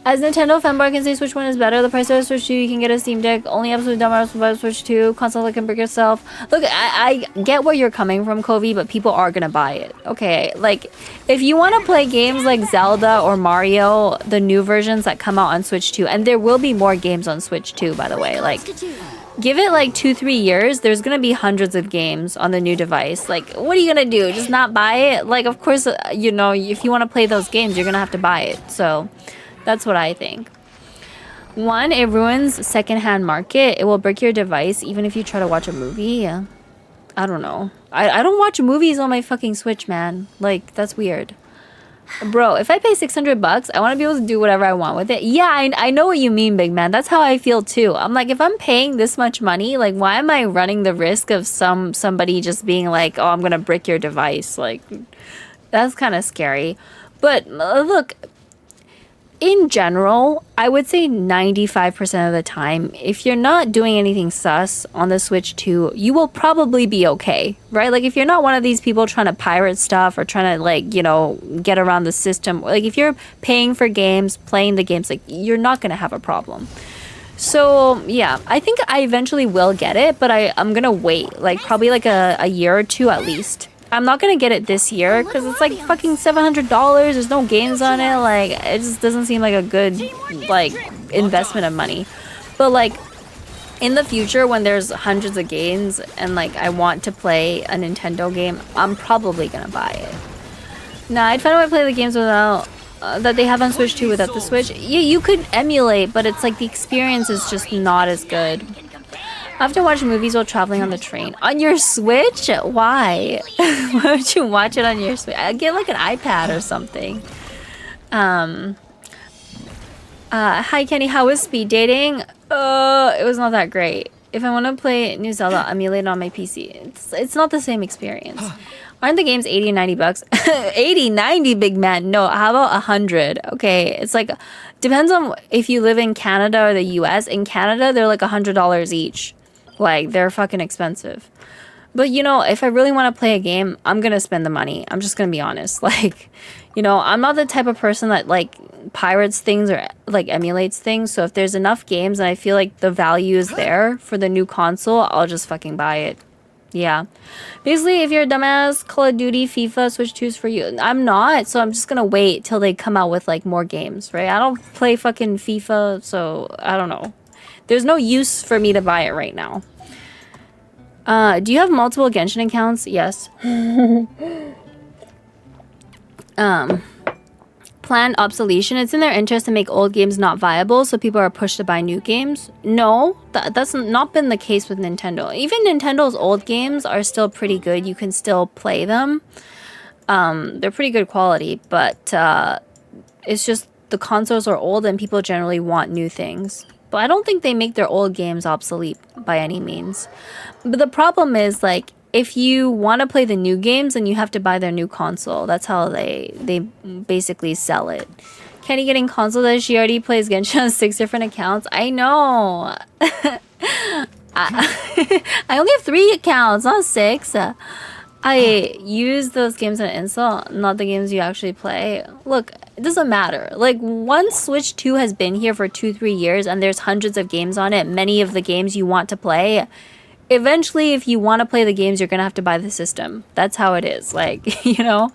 As Nintendo fanboy, I can say Switch 1 is better. The price of Switch 2, you can get a Steam Deck. Only absolutely dumb about Switch 2. Console that can brick yourself. Look, I get where you're coming from, Kovi, but people are gonna buy it. Okay, like, if you want to play games like Zelda or Mario, the new versions that come out on Switch 2, and there will be more games on Switch 2, by the way, like, give it like 2-3 years, there's gonna be hundreds of games on the new device. Like, what are you gonna do? Just not buy it? Like, of course, you know, if you want to play those games, you're gonna have to buy it. So that's what I think. One, it ruins secondhand market. It will brick your device even if you try to watch a movie. I don't know. I don't watch movies on my fucking Switch, man. Like, that's weird. Bro, if I pay $600, I want to be able to do whatever I want with it. Yeah, I know what you mean, big man. That's how I feel too. I'm like, if I'm paying this much money, like, why am I running the risk of somebody just being like, oh, I'm gonna brick your device? Like, that's kind of scary. But look, in general, I would say 95% of the time, if you're not doing anything sus on the Switch 2, you will probably be okay, right? Like, if you're not one of these people trying to pirate stuff or trying to, like, you know, get around the system, like, if you're paying for games, playing the games, like, you're not going to have a problem. So, yeah, I think I eventually will get it, but I'm going to wait, like, probably like a year or two at least. I'm not gonna get it this year because it's like fucking $700. There's no games on it. Like, it just doesn't seem like a good, like, investment of money. But like, in the future when there's hundreds of games and like I want to play a Nintendo game, I'm probably gonna buy it. Nah, I'd find a way to play the games without that they have on Switch 2 without the Switch. Yeah, you could emulate, but it's like the experience is just not as good. I have to watch movies while traveling on the train. On your Switch? Why? Why would you watch it on your Switch? I'd get like an iPad or something. Hi Kenny, how was speed dating? It was not that great. If I want to play New Zelda, I'll emulate it on my PC. It's not the same experience. Aren't the games 80 and 90 bucks? 80, 90, big man. No, how about 100? Okay, it's like, depends on if you live in Canada or the US. In Canada, they're like $100 each. Like, they're fucking expensive. But, you know, if I really want to play a game, I'm going to spend the money. I'm just going to be honest. Like, you know, I'm not the type of person that, like, pirates things or, like, emulates things. So if there's enough games and I feel like the value is there for the new console, I'll just fucking buy it. Yeah. Basically, if you're a dumbass, Call of Duty, FIFA, Switch 2's for you. I'm not, so I'm just gonna wait till they come out with, like, more games, right? I don't play fucking FIFA, so I don't know. There's no use for me to buy it right now. Do you have multiple Genshin accounts? Yes. Planned obsolescence. It's in their interest to make old games not viable, so people are pushed to buy new games. No, that's not been the case with Nintendo. Even Nintendo's old games are still pretty good. You can still play them. They're pretty good quality, but it's just the consoles are old and people generally want new things. But I don't think they make their old games obsolete by any means. But the problem is, like, if you want to play the new games, then you have to buy their new console. That's how they basically sell it. Kenny getting console that she already plays Genshin on 6 different accounts. I know. I only have 3 accounts, not 6. I use those games on install, not the games you actually play. Look, it doesn't matter. Like, once Switch 2 has been here for 2-3 years and there's hundreds of games on it, many of the games you want to play, eventually, if you want to play the games, you're going to have to buy the system. That's how it is. Like, you know,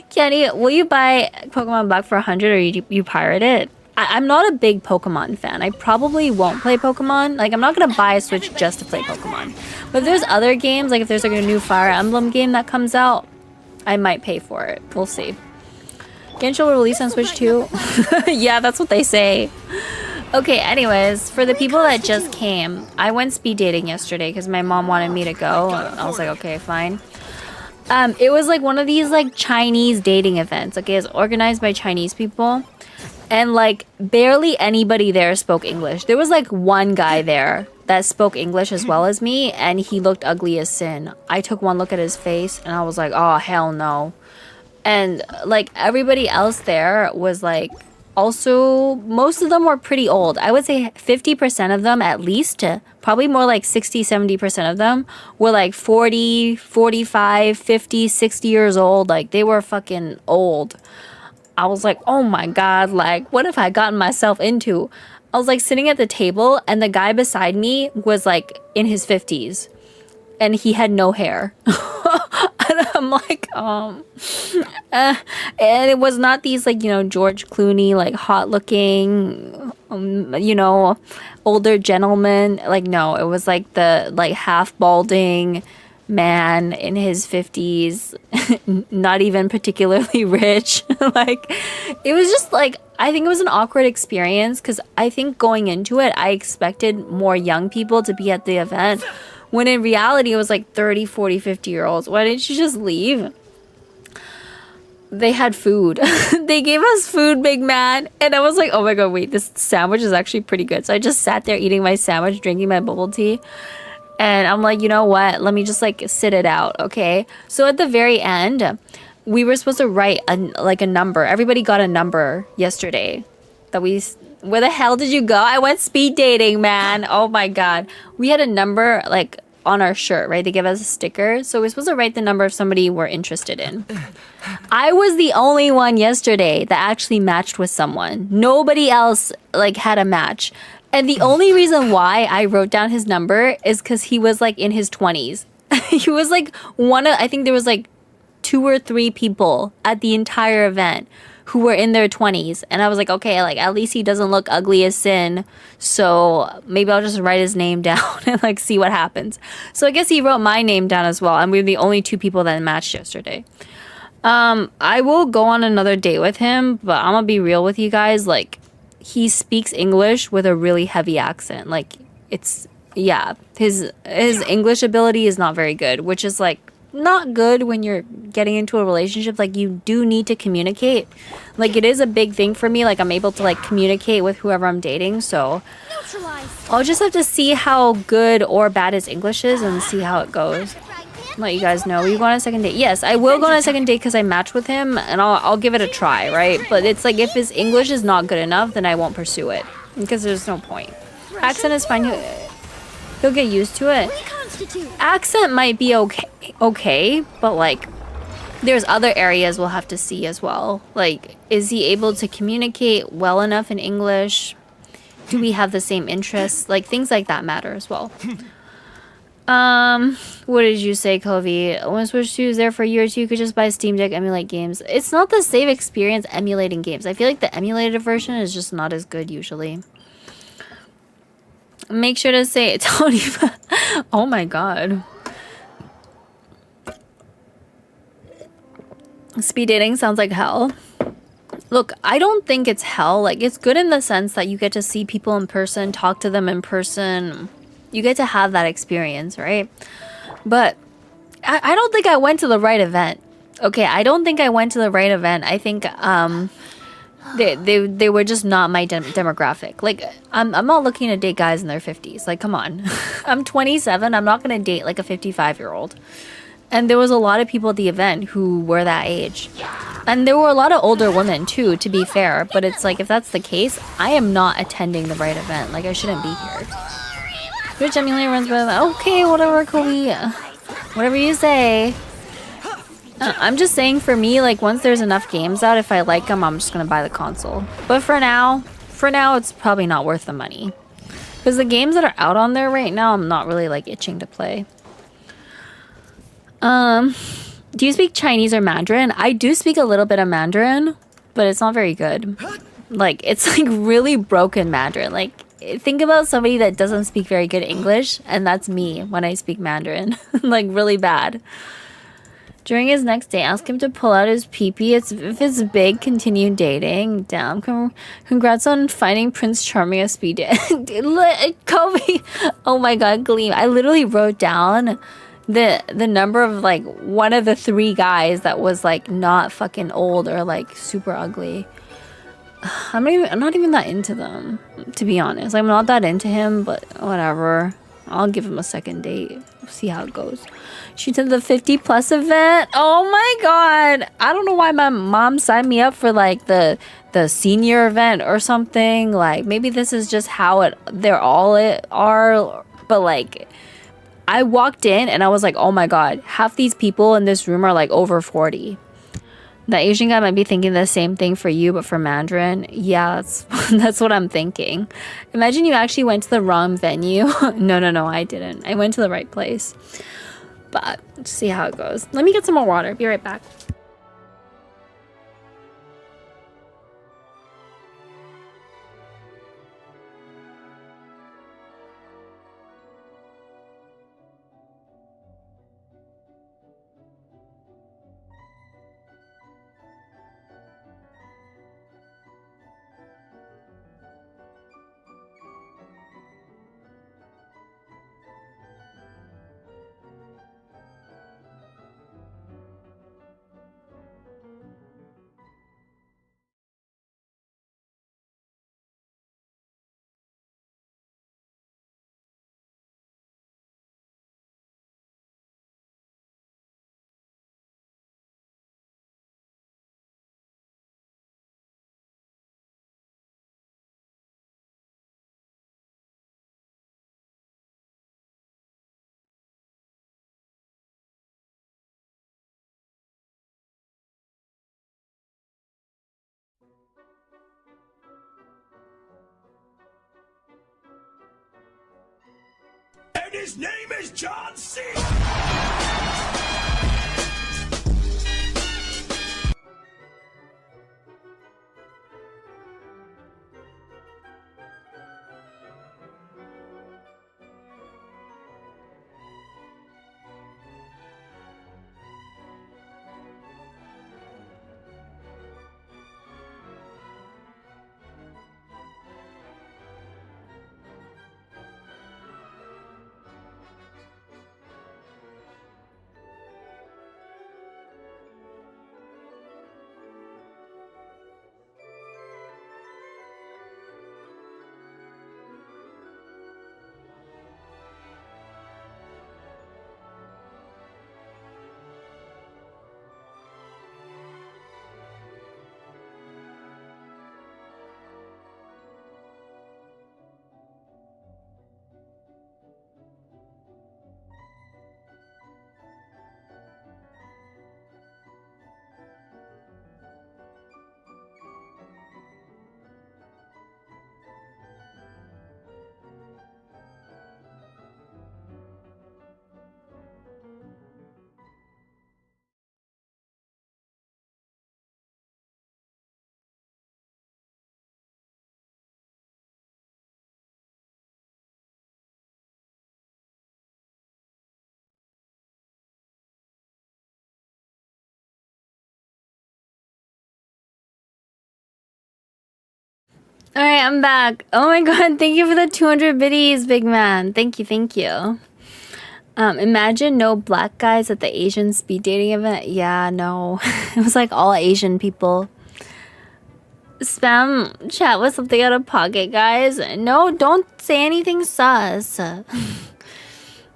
Kenny, will you buy Pokemon Black for 100 or you pirate it? I'm not a big Pokemon fan. I probably won't play Pokemon. Like, I'm not going to buy a Switch just to play Pokemon. But if there's other games, like if there's like a new Fire Emblem game that comes out, I might pay for it. We'll see. Genshin will release on Switch 2. Yeah, that's what they say. Okay, anyways, for the people that just came, I went speed dating yesterday because my mom wanted me to go. I was like, okay, fine. It was like one of these like Chinese dating events. Okay, it's organized by Chinese people. And like barely anybody there spoke English. There was like one guy there that spoke English as well as me, and he looked ugly as sin. I took one look at his face and I was like, oh, hell no. And like everybody else there was like, also, most of them were pretty old. I would say 50% of them at least, probably more like 60-70% of them were like 40, 45, 50, 60 years old. Like they were fucking old. I was like, oh my God, like what have I gotten myself into? I was like sitting at the table and the guy beside me was like in his 50s and he had no hair. And I'm like, and it was not these like, you know, George Clooney, like hot looking, you know, older gentleman. Like, no, it was like the like half balding man in his 50s, not even particularly rich. Like, it was just like, I think it was an awkward experience because I think going into it, I expected more young people to be at the event. When in reality, it was like 30, 40, 50-year-olds. Why didn't you just leave? They had food. They gave us food, big man. And I was like, oh my God, wait, this sandwich is actually pretty good. So I just sat there eating my sandwich, drinking my bubble tea. And I'm like, you know what? Let me just like sit it out, okay? So at the very end, we were supposed to write a number. Everybody got a number yesterday that we... Where the hell did you go? I went speed dating, man. Oh my God. We had a number like on our shirt, right? They gave us a sticker. So we're supposed to write the number of somebody we're interested in. I was the only one yesterday that actually matched with someone. Nobody else like had a match. And the only reason why I wrote down his number is because he was like in his 20s. He was like I think there was like 2 or 3 people at the entire event who were in their 20s. And I was like, okay, like at least he doesn't look ugly as sin. So maybe I'll just write his name down and like see what happens. So I guess he wrote my name down as well. And we were the only 2 people that matched yesterday. I will go on another date with him, but I'm gonna be real with you guys. Like, he speaks English with a really heavy accent. Like, it's yeah, his English ability is not very good, which is like not good when you're getting into a relationship. Like you do need to communicate. Like it is a big thing for me. Like I'm able to like communicate with whoever I'm dating. So Neutralize. I'll just have to see how good or bad his English is and see how it goes. Let you guys know. Will you go on a second date? Yes, I will go on a second date because I matched with him, and I'll give it a try, right? But it's like if his English is not good enough, then I won't pursue it because there's no point. Accent is fine. He'll get used to it. Reconstitute. Accent might be okay, but like there's other areas we'll have to see as well. Like, is he able to communicate well enough in English? Do we have the same interests? Like things like that matter as well. What did you say, Covey? When Switch 2 is there for a year or two, you could just buy Steam Deck, emulate games. It's not the same experience emulating games. I feel like the emulated version is just not as good usually. Make sure to say Tony. Oh my god. Speed dating sounds like hell. Look, I don't think it's hell. Like, it's good in the sense that you get to see people in person, talk to them in person. You get to have that experience, right? But I don't think I went to the right event. Okay, I don't think I went to the right event. I think they were just not my demographic. Like, I'm not looking to date guys in their 50s. Like, come on. I'm 27. I'm not going to date like a 55-year-old. And there was a lot of people at the event who were that age. And there were a lot of older women too, to be fair. But it's like, if that's the case, I am not attending the right event. Like, I shouldn't be here. Which emulator runs better than... Okay, whatever, Kobe. Whatever you say. I'm just saying, for me, like, once there's enough games out, if I like them, I'm just gonna buy the console. But for now, it's probably not worth the money. Because the games that are out on there right now, I'm not really, like, itching to play. Do you speak Chinese or Mandarin? I do speak a little bit of Mandarin, but it's not very good. Like, it's, like, really broken Mandarin. Like, think about somebody that doesn't speak very good English, and that's me when I speak Mandarin. Like, really bad. During his next date, ask him to pull out his pee-pee. If it's big, continue dating. Damn, congrats on finding Prince Charming a speed date. Kobe. Oh my god, Gleam. I literally wrote down the number of, like, one of the 3 guys that was, like, not fucking old or, like, super ugly. I'm not even that into them, to be honest. I'm not that into him, but whatever. I'll give him a second date. See how it goes. She did the 50 plus event. Oh my god. I don't know why my mom signed me up for like the senior event or something. Like maybe this is just how they're all are. But like I walked in and I was like, oh my god, half these people in this room are like over 40. The Asian guy might be thinking the same thing for you, but for Mandarin, yeah, that's what I'm thinking. Imagine you actually went to the wrong venue. No, I didn't. I went to the right place. But let's see how it goes. Let me get some more water. Be right back. And his name is John C. Alright, I'm back. Oh my god, thank you for the 200 biddies, big man. Thank you, thank you. Imagine no black guys at the Asian speed dating event. Yeah, no. It was like all Asian people. Spam chat with something out of pocket, guys. No, don't say anything sus.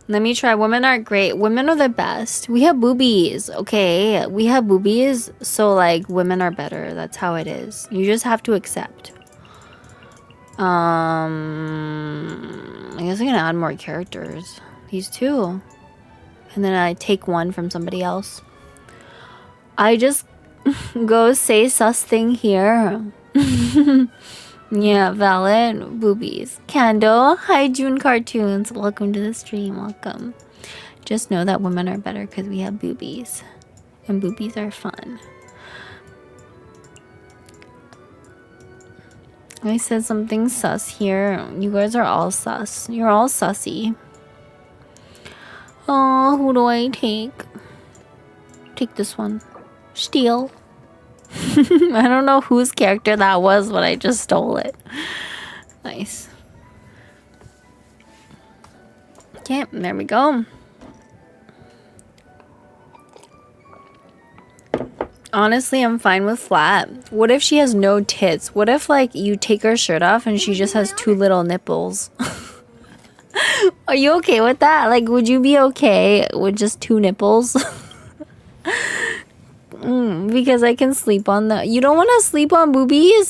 Let me try. Women are great. Women are the best. We have boobies, okay? We have boobies, so like women are better. That's how it is. You just have to accept. I guess I can add more characters. These two. And then I take one from somebody else. I just go say sus thing here. Yeah, valid. Boobies. Candle. Hi, June Cartoons. Welcome to the stream. Welcome. Just know that women are better because we have boobies. And boobies are fun. I said something sus here. You guys are all sus. You're all sussy. Oh, who do I take? Take this one. Steal. I don't know whose character that was, but I just stole it. Nice. Okay, there we go. Honestly, I'm fine with flat. What if she has no tits? What if, like, you take her shirt off and she just has 2 little nipples? Are you okay with that? Like, would you be okay with just 2 nipples? Because I can sleep on the... You don't want to sleep on boobies?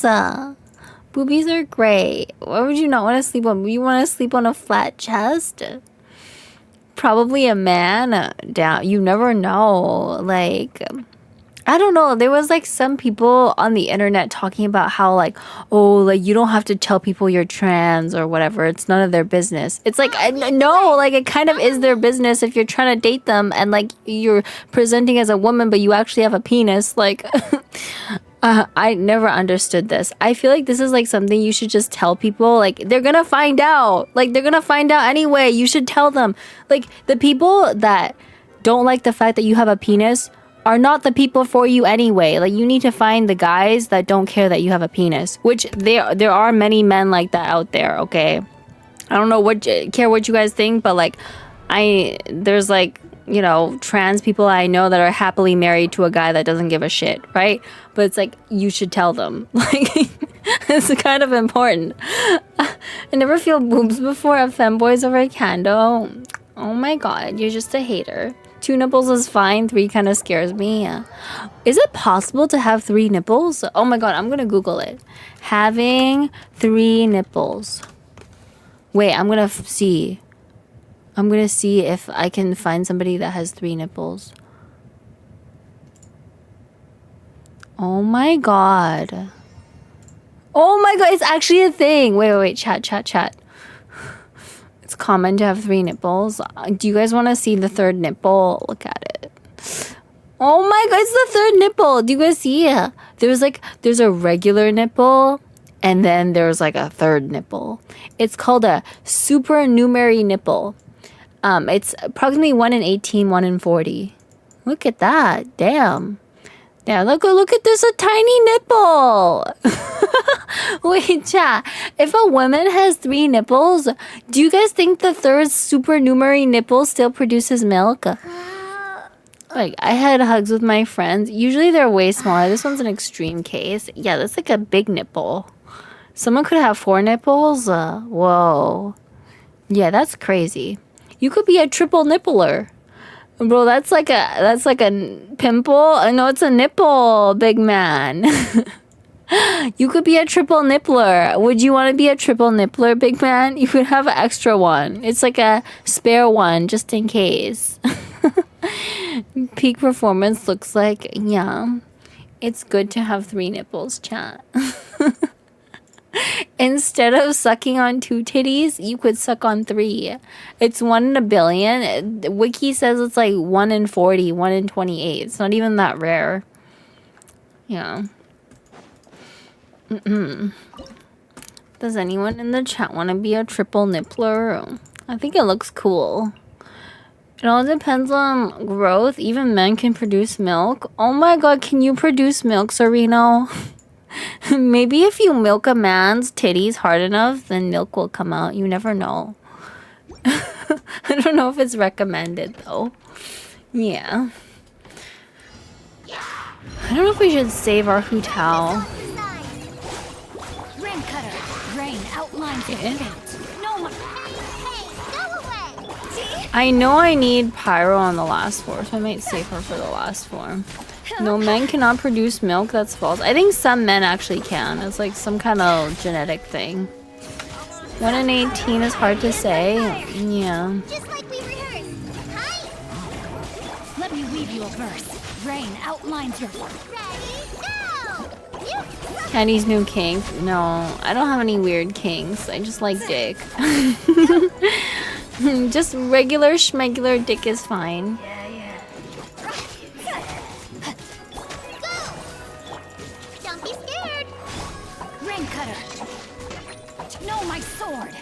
Boobies are great. Why would you not want to sleep on... You want to sleep on a flat chest? Probably a man down... You never know. Like... I don't know. There was like some people on the internet talking about how like, oh, like you don't have to tell people you're trans or whatever. It's none of their business. It's like, no, like it kind of is their business if you're trying to date them and like you're presenting as a woman, but you actually have a penis. Like, I never understood this. I feel like this is like something you should just tell people. Like they're going to find out. Like they're going to find out anyway. You should tell them. Like the people that don't like the fact that you have a penis are not the people for you anyway. Like you need to find the guys that don't care that you have a penis, which there are many men like that out there. Okay, I don't know what you guys think, but like there's like, you know, trans people I know that are happily married to a guy that doesn't give a shit, right? But it's like you should tell them. Like it's kind of important. I never feel boobs before. A femboys over a candle. Oh my god, you're just a hater. 2 nipples is fine. 3 kind of scares me. Is it possible to have 3 nipples? Oh my god, I'm gonna Google it. Having 3 nipples. Wait, I'm gonna see. I'm gonna see if I can find somebody that has 3 nipples. Oh my god. Oh my god, it's actually a thing. Wait, chat. It's common to have 3 nipples. Do you guys want to see the 3rd nipple? Look at it. Oh my god, it's the 3rd nipple. Do you guys see it? There's a regular nipple, and then there's like a 3rd nipple. It's called a supernumerary nipple. It's approximately 1 in 18, 1 in 40. Look at that. Damn. Yeah, look at this, a tiny nipple. Wait, chat. If a woman has 3 nipples, do you guys think the 3rd supernumerary nipple still produces milk? Like, I had hugs with my friends. Usually they're way smaller. This one's an extreme case. Yeah, that's like a big nipple. Someone could have 4 nipples? Whoa. Yeah, that's crazy. You could be a triple nippler. Bro, that's like a pimple. I know it's a nipple, big man. You could be a triple nippler. Would you want to be a triple nippler, big man? You could have an extra one. It's like a spare one, just in case. Peak performance looks like, yeah. It's good to have 3 nipples, chat. Instead of sucking on 2 titties, you could suck on 3. It's 1 in a billion. Wiki says it's like 1 in 40, 1 in 28. It's not even that rare. Yeah. Does anyone in the chat want to be a triple nippler? I think it looks cool. It all depends on growth. Even men can produce milk. Oh my god, can you produce milk, Sereno? Maybe if you milk a man's titties hard enough, then milk will come out. You never know. I don't know if it's recommended though. Yeah. I don't know if we should save our Hutao. Rain cutter. Rain outlines your fate. No more. Hey, go away. See? I know I need Pyro on the last floor, so I might save her for the last floor. No, men cannot produce milk. That's false. I think some men actually can. It's like some kind of genetic thing. 1 in 18 is hard to say. Yeah. Just like we rehearsed. Hi. Let me weave you a verse. Rain outlines your. Ready, go. Candy's new kink. No, I don't have any weird kinks. I just like dick. Just regular schmegular dick is fine. Don't be scared. Rain cutter. No, my sword.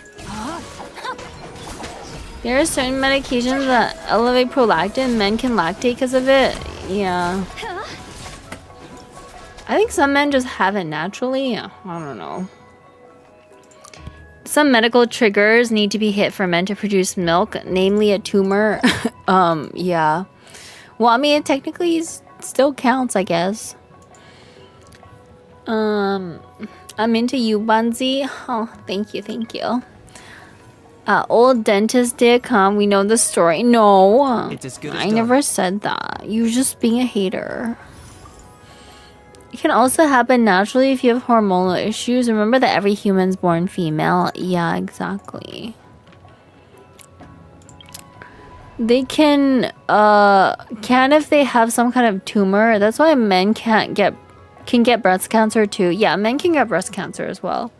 There are certain medications that elevate prolactin. Men can lactate because of it. Yeah. I think some men just have it naturally. I don't know. Some medical triggers need to be hit for men to produce milk, namely a tumor. Yeah. Well, I mean, it technically still counts, I guess. I'm into you, Bunzi. Oh, thank you, thank you. Old dentist dick, huh? We know the story. No, It's as good as I done. never said that. You were just being a hater. It can also happen naturally if you have hormonal issues. Remember that every human's born female. Yeah, exactly. They can if they have some kind of tumor. That's why men can get breast cancer too. Yeah, men can get breast cancer as well.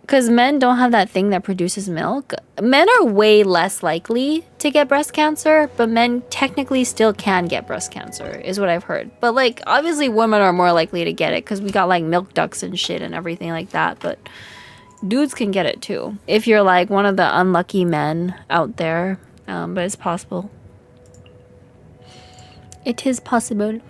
Because men don't have that thing that produces milk. Men are way less likely to get breast cancer, but men technically still can get breast cancer, is what I've heard. But, like, obviously women are more likely to get it because we got, like, milk ducts and shit and everything like that. But dudes can get it, too. If you're, like, one of the unlucky men out there. But it's possible. It is possible.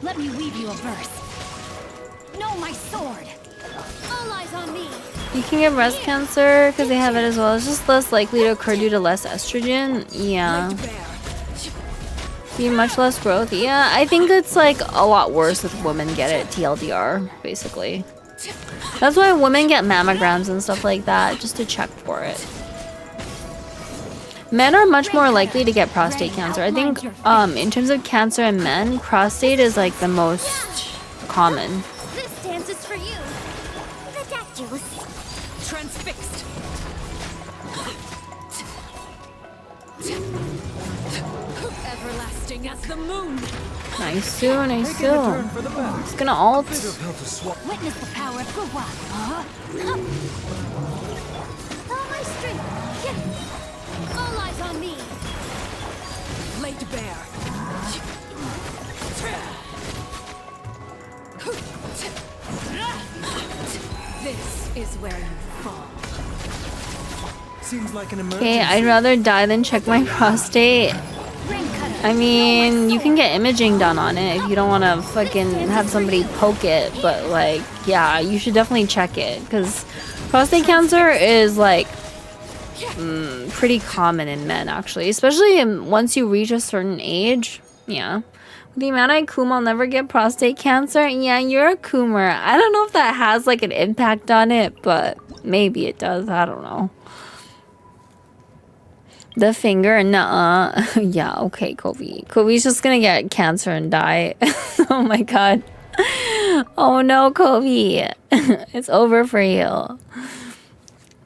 Let me weave you a verse. No, my sword. All eyes on me. You can get breast cancer because they have it as well. It's just less likely to occur due to less estrogen. Yeah. Be much less growth. Yeah, I think it's like a lot worse if women get it. TLDR, basically. That's why women get mammograms and stuff like that, just to check for it. Men are much more likely to get prostate cancer. I think in terms of cancer in men, prostate is like the most common. This dance is for you. Ridiculous. Transfixed. Everlasting as the moon. Nice too, nice too. It's gonna ult. Witness the power of Guwa. All my strength. All eyes on me. Laid bare. This is where you fall. Seems like an emergency. Okay, I'd rather die than check my prostate. I mean, you can get imaging done on it if you don't want to fucking have somebody poke it, but like, yeah, you should definitely check it because prostate cancer is like pretty common in men actually, especially once you reach a certain age. Yeah. With the amount I coom, I'll never get prostate cancer. Yeah, you're a coomer. I don't know if that has like an impact on it, but maybe it does. I don't know. The finger, nuh-uh. Yeah, okay, Kobe. Kobe's just gonna get cancer and die. Oh my god. Oh no, Kobe. It's over for you.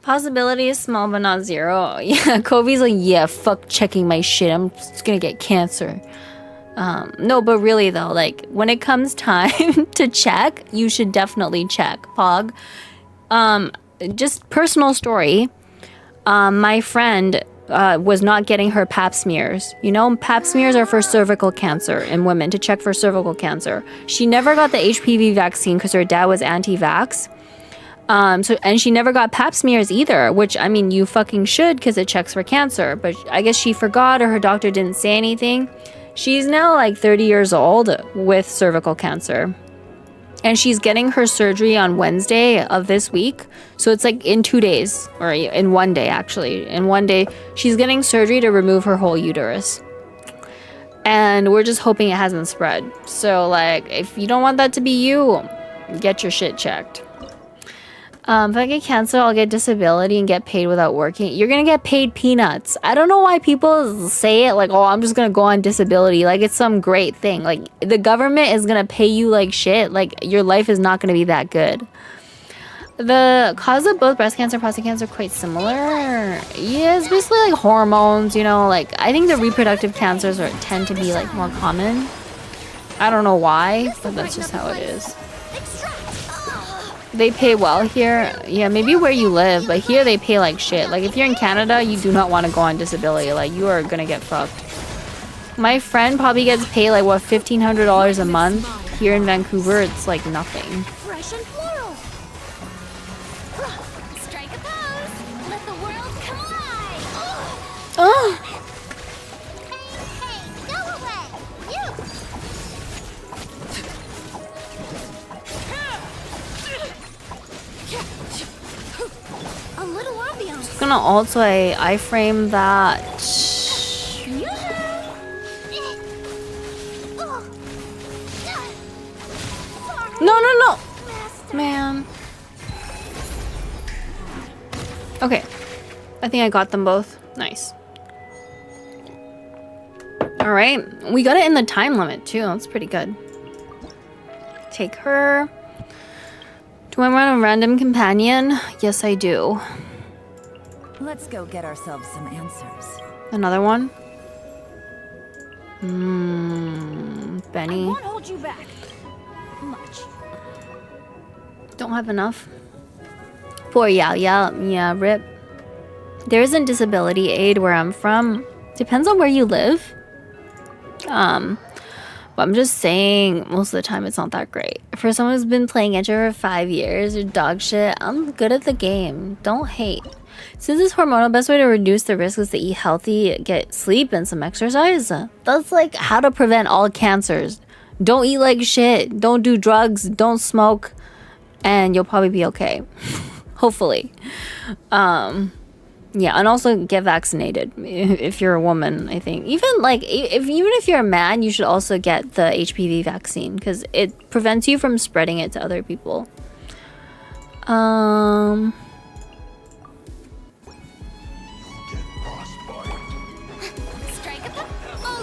Possibility is small, but not zero. Yeah, Kobe's like, yeah, fuck checking my shit. I'm just gonna get cancer. No, but really though, like, when it comes time to check, you should definitely check. Pog. Just personal story. My friend was not getting her pap smears. You know, pap smears are for cervical cancer in women, to check for cervical cancer. She never got the HPV vaccine because her dad was anti-vax. And she never got pap smears either, which, I mean, you fucking should because it checks for cancer. But I guess she forgot or her doctor didn't say anything. She's now like 30 years old with cervical cancer. And she's getting her surgery on Wednesday of this week. So it's like in 2 days, or in 1 day, actually. In 1 day, she's getting surgery to remove her whole uterus. And we're just hoping it hasn't spread. So, like, if you don't want that to be you, get your shit checked. If I get cancer, I'll get disability and get paid without working. You're gonna get paid peanuts. I don't know why people say it like, oh, I'm just gonna go on disability. Like, it's some great thing. Like, the government is gonna pay you like shit. Like, your life is not gonna be that good. The cause of both breast cancer and prostate cancer are quite similar. Yeah, it's basically like hormones, you know, like, I think the reproductive cancers tend to be like more common. I don't know why, but that's just how it is. They pay well here. Yeah, maybe where you live, but here they pay like shit. Like, if you're in Canada, you do not want to go on disability. Like, you are gonna get fucked. My friend probably gets paid like, what, $1,500 a month. Here in Vancouver, it's like nothing. Fresh and floral. Strike a pose. Let the world come alive. Oh! Hey, go away. You. A little ambiance. I'm gonna also iframe that. No. Man. Okay. I think I got them both. Nice. Alright. We got it in the time limit too. That's pretty good. Take her. Do I want a random companion? Yes, I do. Let's go get ourselves some answers. Another one? Benny. I won't hold you back. Much. Don't have enough. Poor Yao. Yeah, rip. There isn't disability aid where I'm from. Depends on where you live. But I'm just saying, most of the time it's not that great. For someone who's been playing Enter for 5 years, or dog shit, I'm good at the game. Don't hate. Since it's hormonal, best way to reduce the risk is to eat healthy, get sleep, and some exercise. That's like how to prevent all cancers. Don't eat like shit. Don't do drugs. Don't smoke. And you'll probably be okay. Hopefully. Yeah, and also get vaccinated if you're a woman, I think. Even like, even if you're a man, you should also get the HPV vaccine because it prevents you from spreading it to other people. All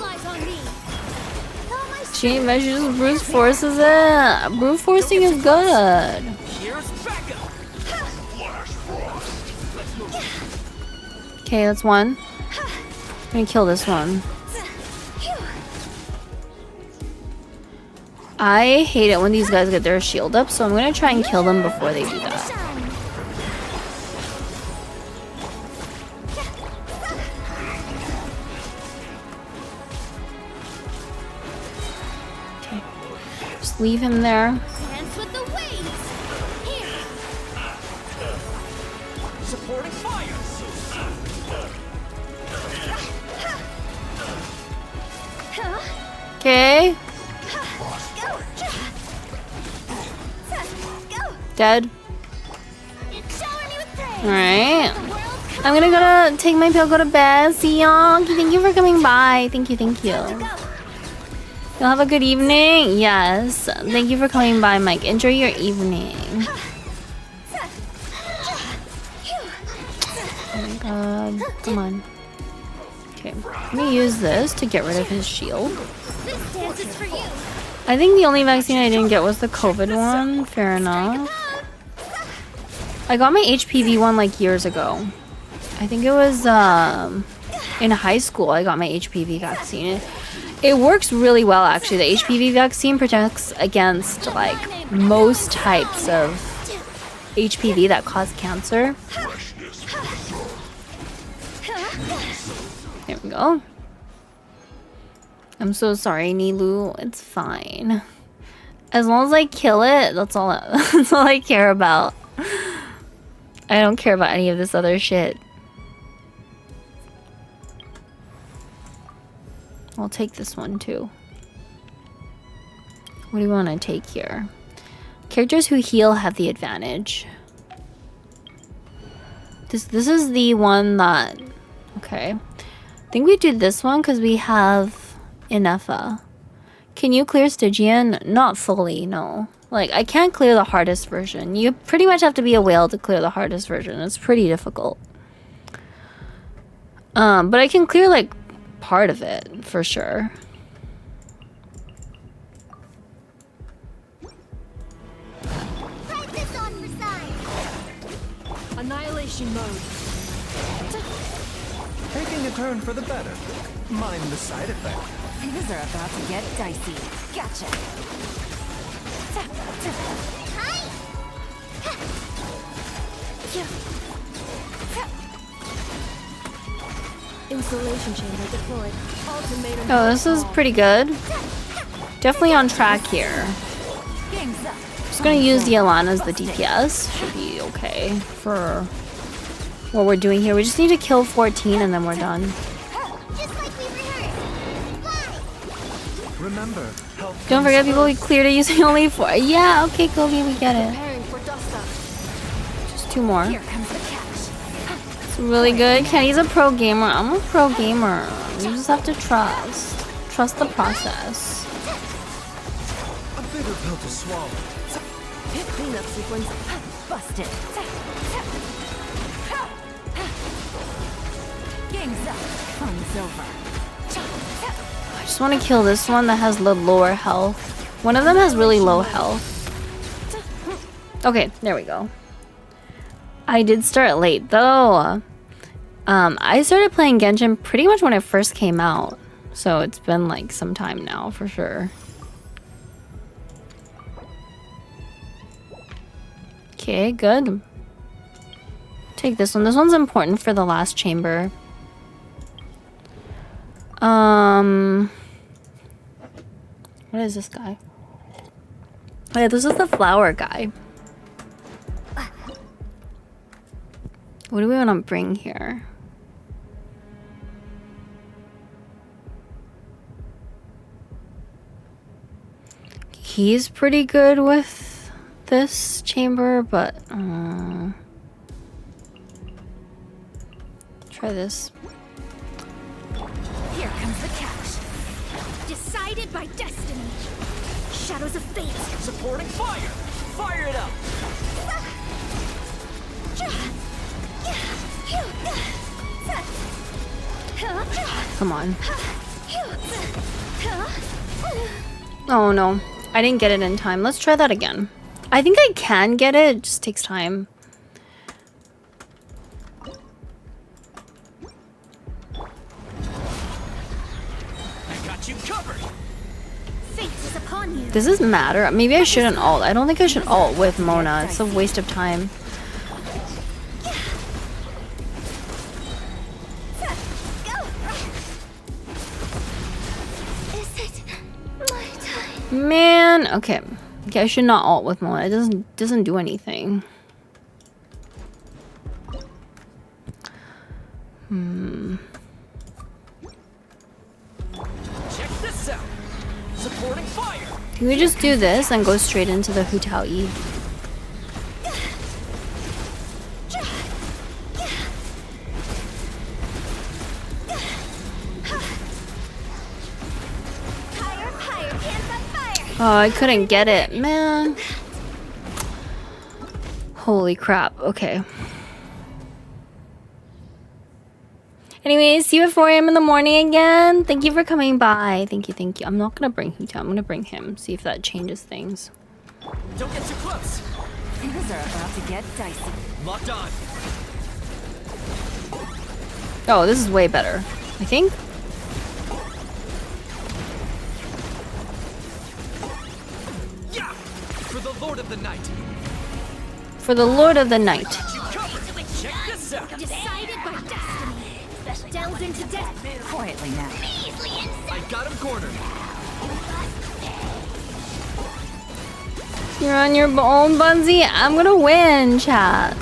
eyes on me. She just brute forces it. Brute forcing is good. Here's Becca. Okay, that's one. I'm gonna kill this one. I hate it when these guys get their shield up, so I'm gonna try and kill them before they do that. Okay. Just leave him there. Dance with the waves. Here. Supporting fire. Okay. Dead. Alright. I'm gonna go to take my pill, go to bed. See y'all. Thank you for coming by. Thank you. You'll have a good evening. Yes. Thank you for coming by, Mike. Enjoy your evening. Oh my god. Come on. Okay. Let me use this to get rid of his shield. This dance is for you. I think the only vaccine I didn't get was the COVID one. Fair enough. I got my HPV one like years ago. I think it was in high school I got my HPV vaccine. It works really well actually. The HPV vaccine protects against like most types of HPV that cause cancer. There we go. I'm so sorry, Nilu. It's fine. As long as I kill it, that's all I care about. I don't care about any of this other shit. I'll take this one too. What do you want to take here? Characters who heal have the advantage. This is the one that... Okay. I think we do this one because we have Inefa. Can you clear Stygian? Not fully, no. Like, I can't clear the hardest version. You pretty much have to be a whale to clear the hardest version. It's pretty difficult. But I can clear, like, part of it, for sure. Practice on for size. Annihilation mode. Taking a turn for the better. Mind the side effect. Things are about to get dicey. Gotcha. Insulation chamber deployed. Ultimatum. Oh, this is pretty good. Definitely on track here. Just gonna use the Alana as the DPS. Should be okay for what we're doing here. We just need to kill 14 and then we're done. Just like we rehearsed. Fly. Remember, help. Don't forget people we cleared it using only 4. Yeah, okay, Kobe, we get it. Preparing for dust up. Just 2 more. Here comes the catch. It's really good. Kenny's a pro gamer. I'm a pro gamer. You just have to trust. Trust the process. A bitter pill to swallow. Cleanup sequence. Busted. Game's up. Fun's over. I just want to kill this one that has the lower health. One of them has really low health. Okay, there we go. I did start late though. I started playing Genshin pretty much when it first came out. So it's been like some time now for sure. Okay, good. Take this one. This one's important for the last chamber. What is this guy? Oh yeah, this is the flower guy. What do we want to bring here? He's pretty good with this chamber, but try this. Here comes the catch. Decided by destiny. Shadows of fate. Supporting fire! Fire it up! Come on. Oh no, I didn't get it in time. Let's try that again. I think I can get it, it just takes time. I got you covered! Fate is upon you. Does this matter? Maybe I shouldn't ult. I don't think I should ult with Mona. It's a waste of time. Man, okay. Okay, I should not ult with Mona. It doesn't do anything. Check this out! Supporting fire! Can we just do this and go straight into the Hu Tao E? Oh, I couldn't get it, man. Holy crap, okay. Anyways, see you at 4 AM in the morning again. Thank you for coming by. Thank you, thank you. I'm not gonna bring Huta, I'm gonna bring him. See if that changes things. Don't get too close! Things are about to get dicey. Locked on! Oh, this is way better, I think. Yeah! For the Lord of the Night! For the Lord of the Night. You covered! Check this out! Decided by destiny. Delved into death. Quietly now. I got him cornered! You're on your own, Bunsy. I'm gonna win, chat.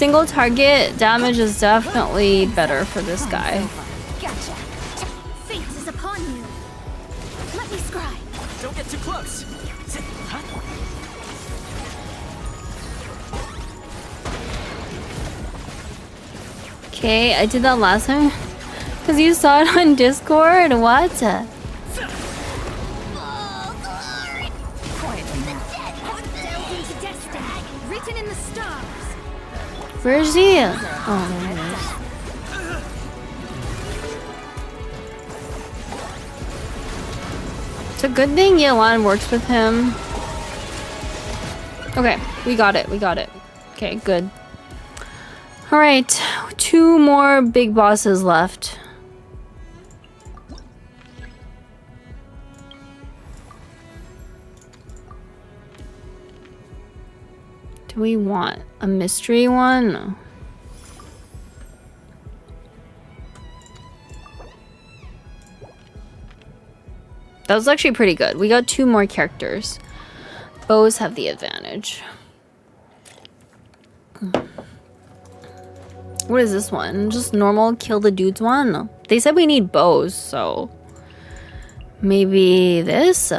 Single target damage is definitely better for this guy. Gotcha. Fate is upon you. Let me scry. Don't get too close. Huh? Okay, I did that last time. Because you saw it on Discord? What? Oh, glory! Quietly now. Delve into destiny, written in the stars. Where is he? Oh, there he is. It's a good thing Yelan works with him. Okay, we got it. We got it. Okay, good. Alright, 2 more big bosses left. Do we want a mystery one? No. That was actually pretty good. We got 2 more characters. Bows have the advantage. What is this one? Just normal kill the dudes one? They said we need bows, so maybe this?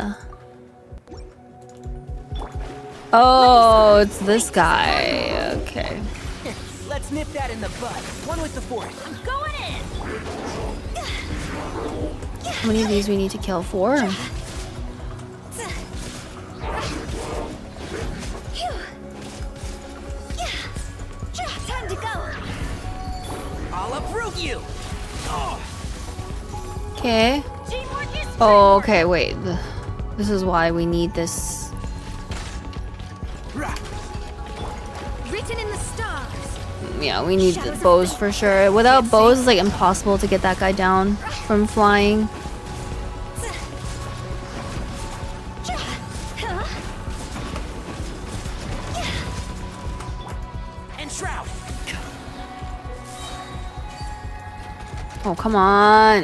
Oh, it's this guy. Okay. Let's nip that in the bud. One with the force. I'm going in. How many of these we need to kill? 4? Time to go. I'll uproot you. Oh. Okay. Teamwork is Oh, okay, wait. This is why we need this. written in the stars. Yeah, we need the bows for sure. Without bows, it's like impossible to get that guy down from flying. And shroud. Oh, come on.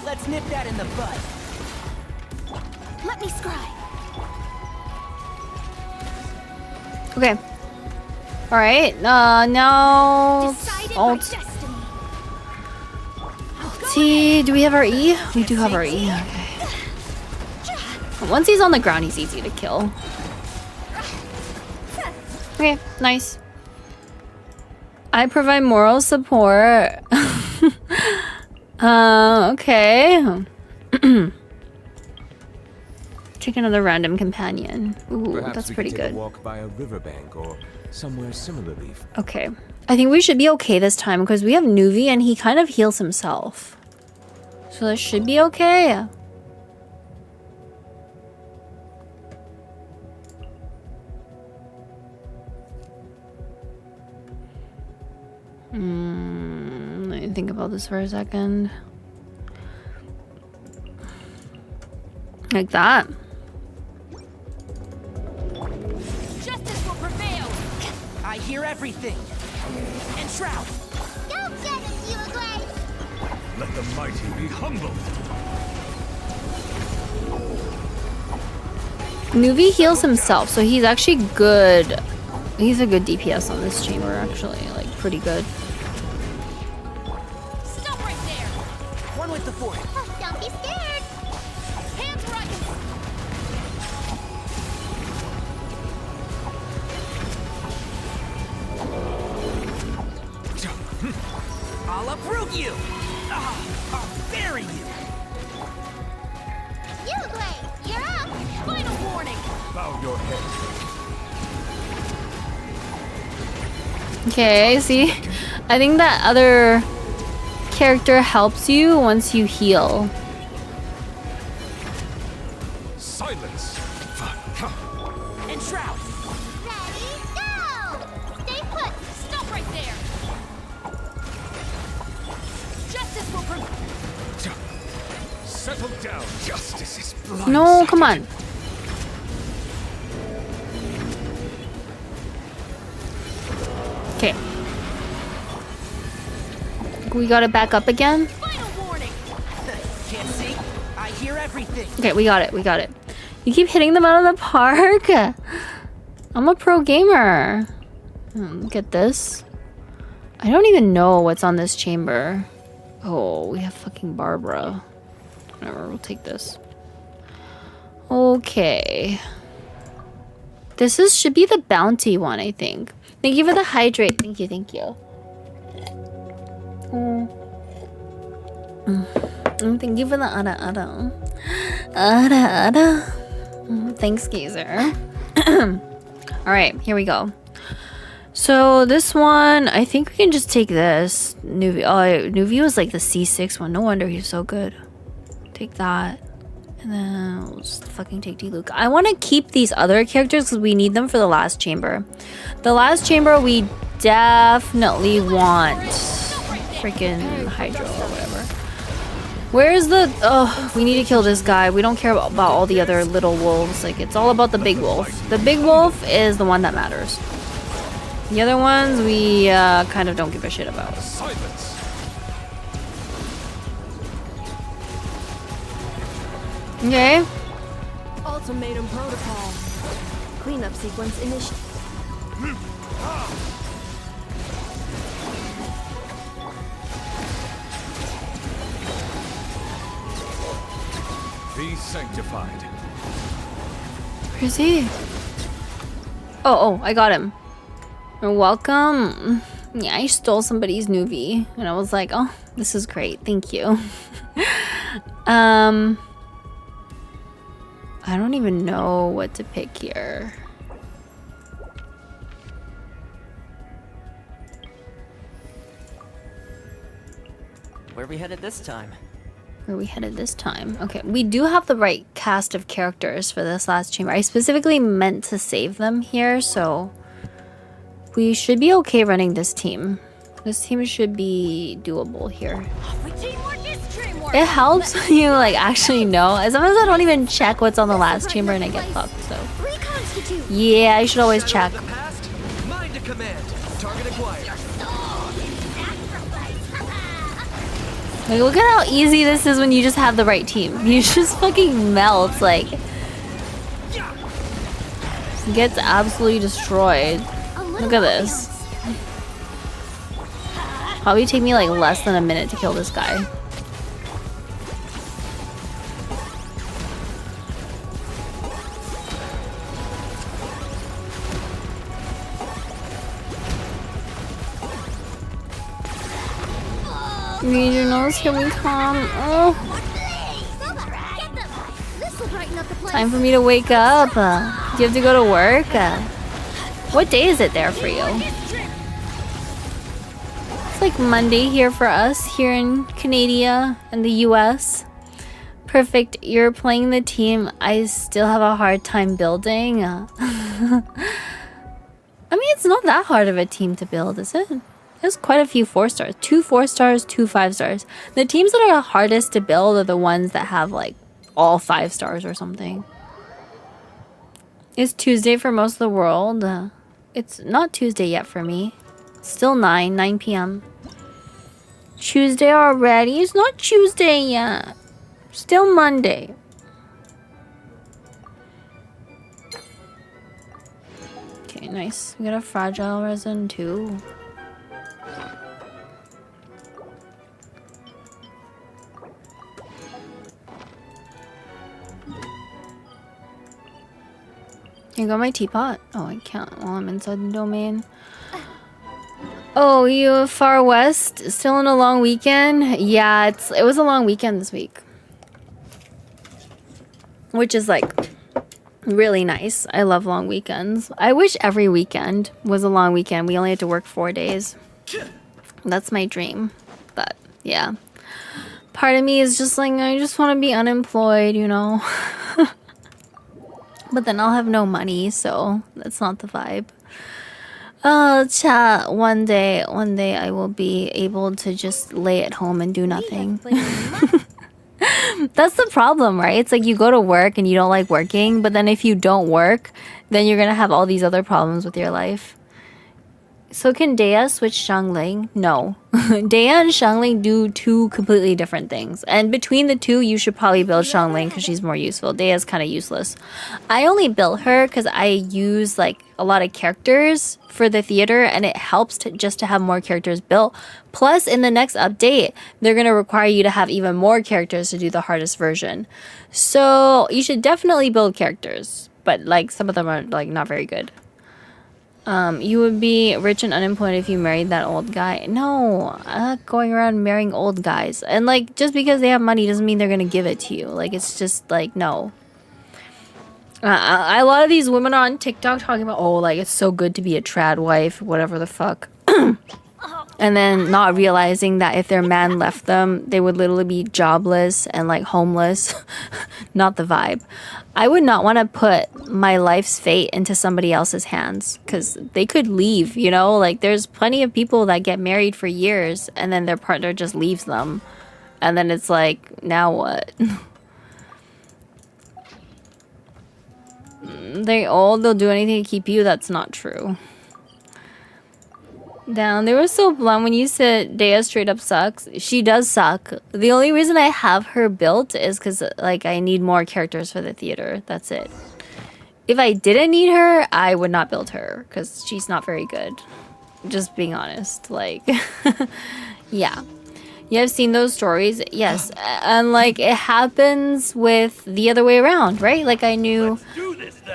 Let's nip that in the bud. Let me scry. Okay. Alright, now... Decided by Alt destiny. T. Do we have our E? We do have our E. Okay. Once he's on the ground, he's easy to kill. Okay, nice. I provide moral support. Okay. Take another random companion. Ooh, Perhaps that's we pretty could take good. a walk by a riverbank or somewhere similarly. Okay. I think we should be okay this time because we have Nuvi and he kind of heals himself. So this should be okay. Let me think about this for a second. Like that. Justice will prevail. I hear everything. And shroud. Go get it, you Grace. Let the mighty be humbled. Nuvi heals himself, so he's actually good. He's a good DPS on this chamber, actually. Like, pretty good. Stop right there. One with the force. Don't be scared. Hands where I can. I'll uproot you. I'll bury you. You Grace, you're up. Final warning. Bow your head. Okay, see? I think that other character helps you once you heal. Silence. And shroud. Ready, go. Stay put. Stop right there. Justice will prevail. Settle down. Justice is blind. No, come on. Okay. We got it back up again. Final warning. Can't see. I hear everything. Okay, we got it. We got it. You keep hitting them out of the park. I'm a pro gamer. Get this. I don't even know what's on this chamber. Oh, we have fucking Barbara. Whatever, we'll take this. Okay. Should be the bounty one, I think. Thank you for the hydrate. Thank you, thank you. Thank you for the ada. Thanks, Gazer. Alright, here we go. So this one, I think we can just take this. Nuvi was like the C6 one. No wonder he's so good. Take that. And then we'll just fucking take D-Luke. I want to keep these other characters because we need them for the last chamber. The last chamber, we definitely want freaking Hydro or whatever. Where's the... Oh, we need to kill this guy. We don't care about all the other little wolves. Like, it's all about the big wolf. The big wolf is the one that matters. The other ones, we kind of don't give a shit about. Okay. Ultimatum protocol. Cleanup sequence initiated. Be sanctified. Where is he? Oh, I got him. You're welcome. Yeah, I stole somebody's Nuvi. And I was like, oh, this is great. Thank you. I don't even know what to pick here. Where are we headed this time? Where are we headed this time? Okay, we do have the right cast of characters for this last chamber. I specifically meant to save them here, so we should be okay running this team. This team should be doable here. It helps when you like actually know. Sometimes I don't even check what's on the last chamber and I get fucked, so. Yeah, I should always check. Mind to command. Target acquired. Like, look at how easy this is when you just have the right team. You just fucking melt, like. Gets absolutely destroyed. Look at this. Probably take me like less than a minute to kill this guy. Regionals, here we come. Oh. Time for me to wake up. Do you have to go to work? What day is it there for you? It's like Monday here for us, here in Canada and the US. Perfect. You're playing the team I still have a hard time building. I mean, it's not that hard of a team to build, is it? There's quite a few 4 stars. 2 4 stars, 2 5 stars. The teams that are hardest to build are the ones that have like all 5 stars or something. It's Tuesday for most of the world. It's not Tuesday yet for me. Still 9 p.m. Tuesday already? It's not Tuesday yet. Still Monday. Okay, nice. We got a fragile resin too. You got my teapot? Oh, I can't while I'm inside the domain. Oh, you far west? Still in a long weekend? Yeah, it was a long weekend this week. Which is like really nice. I love long weekends. I wish every weekend was a long weekend. We only had to work 4 days. That's my dream. But yeah. Part of me is just like, I just want to be unemployed, you know? But then I'll have no money, so that's not the vibe. Oh, chat. One day I will be able to just lay at home and do nothing. That's the problem, right? It's like you go to work and you don't like working, but then if you don't work, then you're gonna have all these other problems with your life. So can Dea switch Xiangling? No. Dea and Xiangling do two completely different things. And between the two, you should probably build Xiangling because she's more useful. Dea's kind of useless. I only built her because I use like a lot of characters for the theater and it helps just to have more characters built. Plus, in the next update, they're going to require you to have even more characters to do the hardest version. So you should definitely build characters. But like some of them are like not very good. You would be rich and unemployed if you married that old guy. No, I'm not going around marrying old guys. And like, just because they have money doesn't mean they're gonna give it to you. Like, it's just like, no. A lot of these women are on TikTok talking about, oh, like, it's so good to be a trad wife, whatever the fuck. And then not realizing that if their man left them, they would literally be jobless and like homeless. Not the vibe. I would not want to put my life's fate into somebody else's hands because they could leave, you know? Like there's plenty of people that get married for years and then their partner just leaves them. And then it's like, now what? They'll do anything to keep you. That's not true. Down. They were so blunt when you said Dea straight up sucks. She does suck. The only reason I have her built is because like I need more characters for the theater. That's it. If I didn't need her, I would not build her because she's not very good. Just being honest. Like, yeah. You have seen those stories? Yes. And like it happens with the other way around, right? Like I know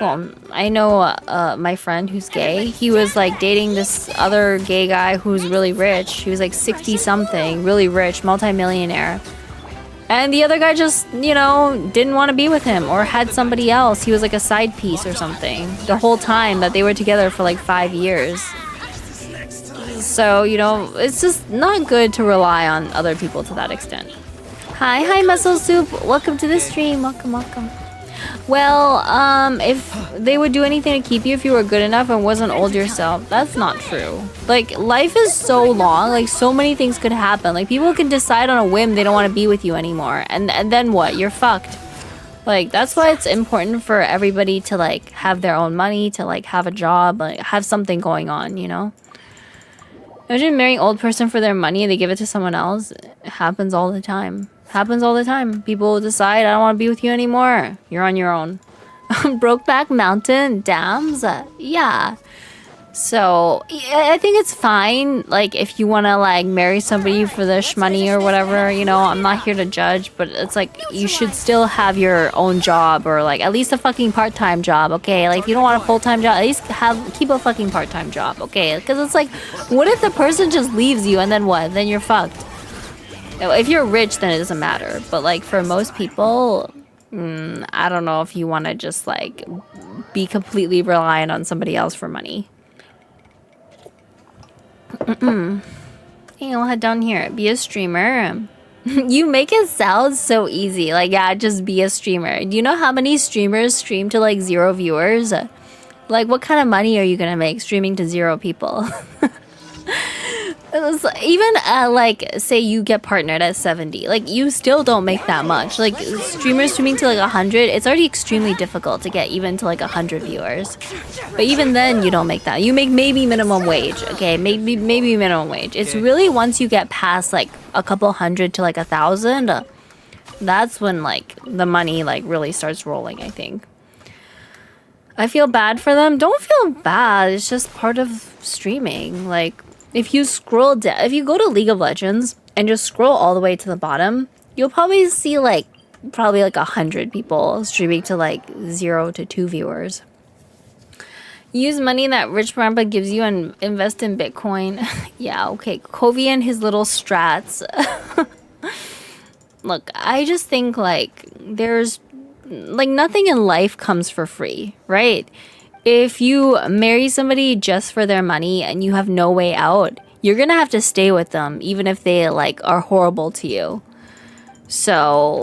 my friend who's gay. He was like dating this other gay guy who's really rich. He was like 60 something, really rich, multimillionaire. And the other guy just, you know, didn't want to be with him or had somebody else. He was like a side piece or something the whole time that they were together for like 5 years. So, you know, it's just not good to rely on other people to that extent. Hi, Muscle Soup. Welcome to the stream. Welcome. Well, if they would do anything to keep you if you were good enough and wasn't old yourself, that's not true. Like, life is so long. Like, so many things could happen. Like, people can decide on a whim they don't want to be with you anymore. And then what? You're fucked. Like, that's why it's important for everybody to, like, have their own money, to, like, have a job, like, have something going on, you know? Imagine marrying an old person for their money and they give it to someone else. It happens all the time. People decide, I don't want to be with you anymore. You're on your own. Brokeback Mountain dams? Yeah. So, I think it's fine, like, if you want to, like, marry somebody for the shmoney or whatever, you know, I'm not here to judge, but it's like, you should still have your own job, or, like, at least a fucking part-time job, okay? Like, if you don't want a full-time job, at least keep a fucking part-time job, okay? Because it's like, what if the person just leaves you, and then what? Then you're fucked. If you're rich, then it doesn't matter, but, like, for most people, I don't know if you want to just, like, be completely reliant on somebody else for money. Hey, I'll head down here. Be a streamer. You make it sound so easy. Like, yeah, just be a streamer. Do you know how many streamers stream to, like, 0 viewers? Like, what kind of money are you gonna make streaming to 0 people? Even, like, say you get partnered at 70. Like, you still don't make that much. Like, streamers streaming to, like, 100, it's already extremely difficult to get even to, like, 100 viewers. But even then, you don't make that. You make maybe minimum wage, okay? Maybe minimum wage. It's really once you get past, like, a couple hundred to, like, 1,000, that's when, like, the money, like, really starts rolling, I think. I feel bad for them. Don't feel bad. It's just part of streaming. Like, if you scroll down, if you go to League of Legends and just scroll all the way to the bottom, you'll probably see like 100 people streaming to like 0 to 2 viewers. Use money that Rich Grandpa gives you and invest in Bitcoin. Yeah, okay. Covey and his little strats. Look, I just think like there's like nothing in life comes for free, right? If you marry somebody just for their money and you have no way out, you're gonna have to stay with them even if they like are horrible to you. So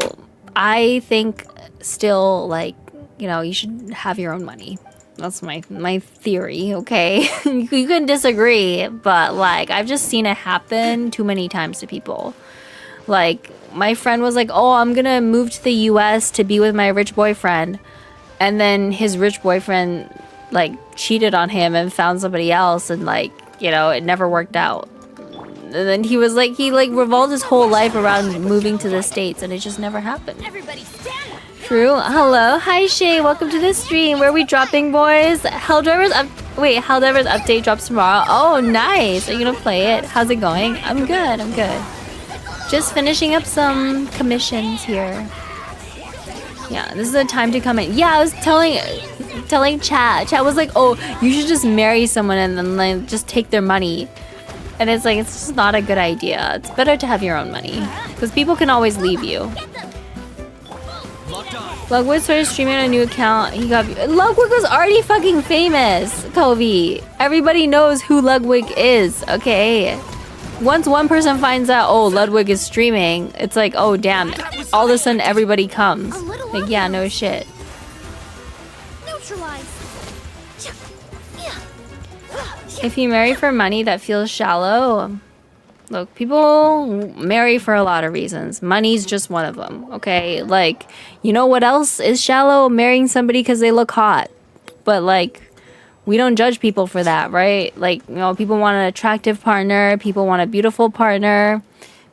I think still like, you know, you should have your own money. That's my theory, okay? You can disagree, but like I've just seen it happen too many times to people. Like my friend was like, oh, I'm gonna move to the US to be with my rich boyfriend. And then his rich boyfriend like cheated on him and found somebody else, and like you know, it never worked out. And then he was like, he like revolved his whole life around moving to the States, and it just never happened. Everybody stand up. True. Hello. Hi, Shay. Welcome to the stream. Where are we dropping, boys? Helldivers update drops tomorrow. Oh, nice. Are you gonna play it? How's it going? I'm good. I'm good. Just finishing up some commissions here. Yeah, this is the time to come in. Yeah, I was telling Chat. Chat was like, oh, you should just marry someone and then like just take their money. And it's like, it's just not a good idea. It's better to have your own money. Because people can always leave you. Ludwig started streaming on a new account. Ludwig was already fucking famous, Kobe. Everybody knows who Ludwig is, okay? Once one person finds out, oh, Ludwig is streaming, it's like, oh, damn. All of a sudden, everybody comes. Like, yeah, no shit. Neutralize. If you marry for money, that feels shallow. Look, people marry for a lot of reasons. Money's just one of them, okay? Like, you know what else is shallow? Marrying somebody because they look hot. But, like, we don't judge people for that, right? Like, you know, people want an attractive partner. People want a beautiful partner.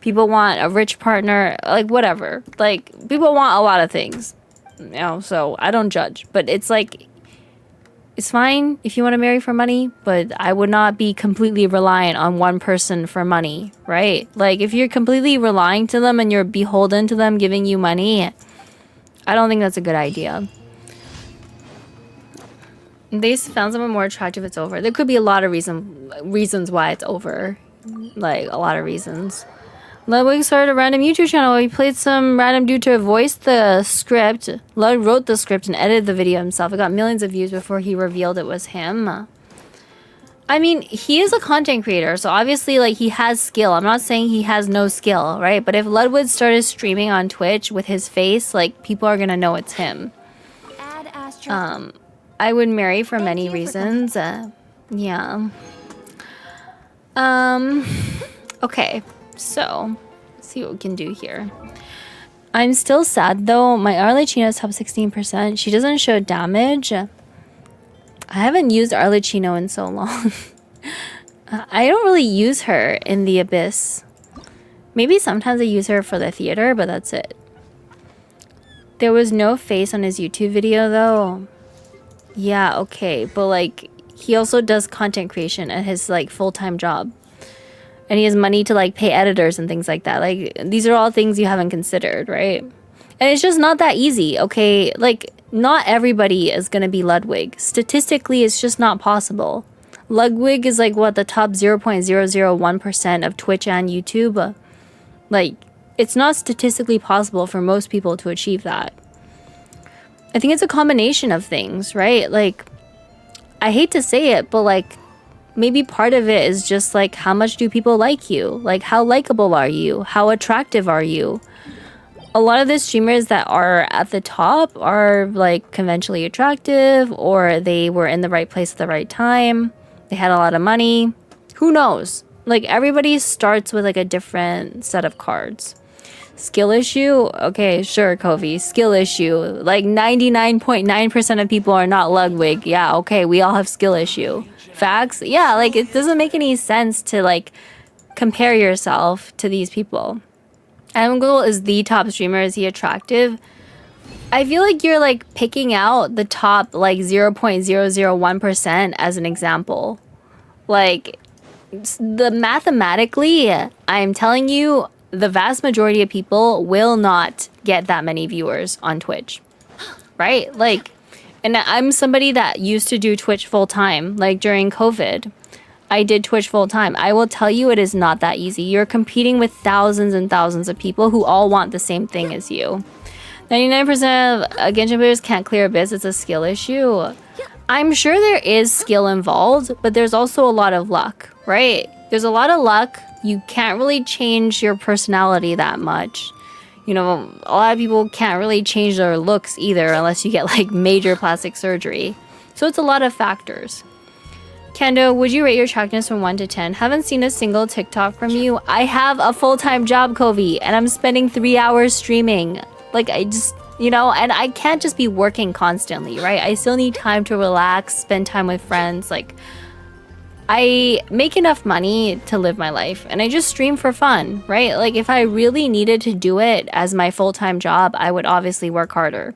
People want a rich partner. Like, whatever. Like, people want a lot of things. You know, so I don't judge. But it's like, it's fine if you want to marry for money, but I would not be completely reliant on one person for money, right? Like, if you're completely relying to them and you're beholden to them giving you money, I don't think that's a good idea. They found someone more attractive, it's over. There could be a lot of reasons why it's over. Like, a lot of reasons. Ludwig started a random YouTube channel. He played some random dude to voice the script. Lud wrote the script and edited the video himself. It got millions of views before he revealed it was him. I mean, he is a content creator, so obviously, like, he has skill. I'm not saying he has no skill, right? But if Ludwig started streaming on Twitch with his face, like, people are gonna know it's him. I would marry for many reasons. Yeah. Okay. So, let's see what we can do here. I'm still sad though. My Arlecchino is top 16%. She doesn't show damage. I haven't used Arlecchino in so long. I don't really use her in the Abyss. Maybe sometimes I use her for the theater, but that's it. There was no face on his YouTube video though. Yeah, okay. But like, he also does content creation at his like full-time job. And he has money to like pay editors and things like that. Like, these are all things you haven't considered, right? And it's just not that easy, okay? Like, not everybody is gonna be Ludwig. Statistically, it's just not possible. Ludwig is like, what, the top 0.001% of Twitch and YouTube? Like, it's not statistically possible for most people to achieve that. I think it's a combination of things, right? Like, I hate to say it, but like, maybe part of it is just like, how much do people like you? Like, how likable are you? How attractive are you? A lot of the streamers that are at the top are like conventionally attractive, or they were in the right place at the right time. They had a lot of money. Who knows? Like, everybody starts with like a different set of cards. Skill issue? Okay, sure, Kofi. Skill issue. Like 99.9% of people are not Ludwig. Yeah, okay, we all have skill issue. Facts? Yeah, like, it doesn't make any sense to like compare yourself to these people. Amgul is the top streamer. Is he attractive? I feel like you're like picking out the top like 0.001% as an example. Like, the mathematically, I'm telling you, the vast majority of people will not get that many viewers on Twitch, right? Like, and I'm somebody that used to do Twitch full time, like during COVID. I did Twitch full time. I will tell you, it is not that easy. You're competing with thousands and thousands of people who all want the same thing as you. 99% of Genshin players can't clear Abyss. It's a skill issue. I'm sure there is skill involved, but there's also a lot of luck, right? There's a lot of luck. You can't really change your personality that much. You know, a lot of people can't really change their looks either unless you get like major plastic surgery. So it's a lot of factors. Kendo, would you rate your attractiveness from 1 to 10? Haven't seen a single TikTok from you. I have a full-time job, Kovi, and I'm spending 3 hours streaming. Like, I just, you know, and I can't just be working constantly, right? I still need time to relax, spend time with friends. Like, I make enough money to live my life and I just stream for fun, right? Like if I really needed to do it as my full-time job, I would obviously work harder.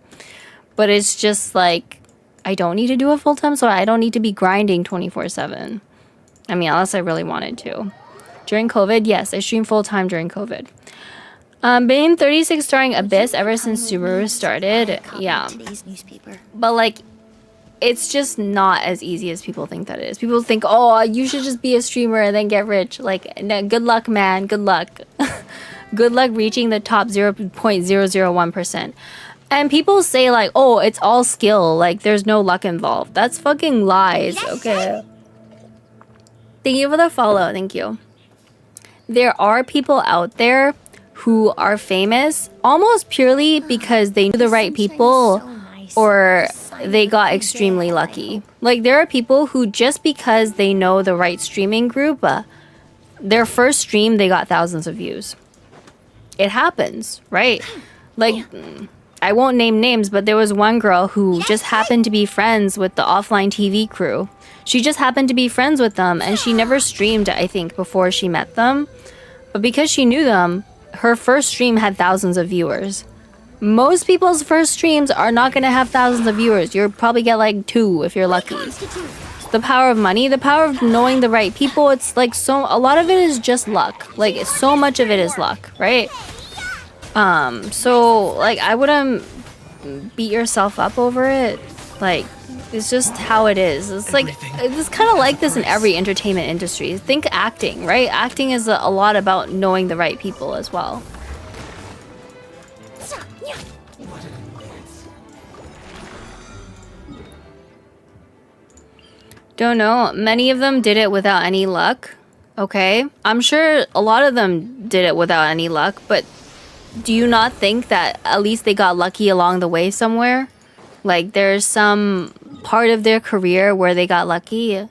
But it's just like, I don't need to do it full-time, so I don't need to be grinding 24/7. I mean, unless I really wanted to. During COVID, yes, I streamed full-time during COVID. Been 36 starring Abyss ever since Subaru started. Yeah. Today's newspaper. But like, it's just not as easy as people think that it is. People think, oh, you should just be a streamer and then get rich. Like, no, good luck, man. Good luck. Good luck reaching the top 0.001%. And people say like, oh, it's all skill. Like, there's no luck involved. That's fucking lies. Okay. Thank you for the follow. Thank you. There are people out there who are famous almost purely because they knew the right people or they got extremely lucky. Like there are people who just because they know the right streaming group, their first stream they got thousands of views. It happens, right? Like I won't name names, but there was one girl who just happened to be friends with the offline TV crew. She just happened to be friends with them and she never streamed, I think, before she met them. But because she knew them, her first stream had thousands of viewers. Most people's first streams are not going to have thousands of viewers. You'll probably get like 2 if you're lucky. The power of money, the power of knowing the right people, it's like a lot of it is just luck. Like so much of it is luck, right? So like I wouldn't beat yourself up over it. Like it's just how it is. It's like it's kind of like this in every entertainment industry. Think acting, right? Acting is a lot about knowing the right people as well. Don't know. Many of them did it without any luck. Okay. I'm sure a lot of them did it without any luck, but do you not think that at least they got lucky along the way somewhere? Like there's some part of their career where they got lucky?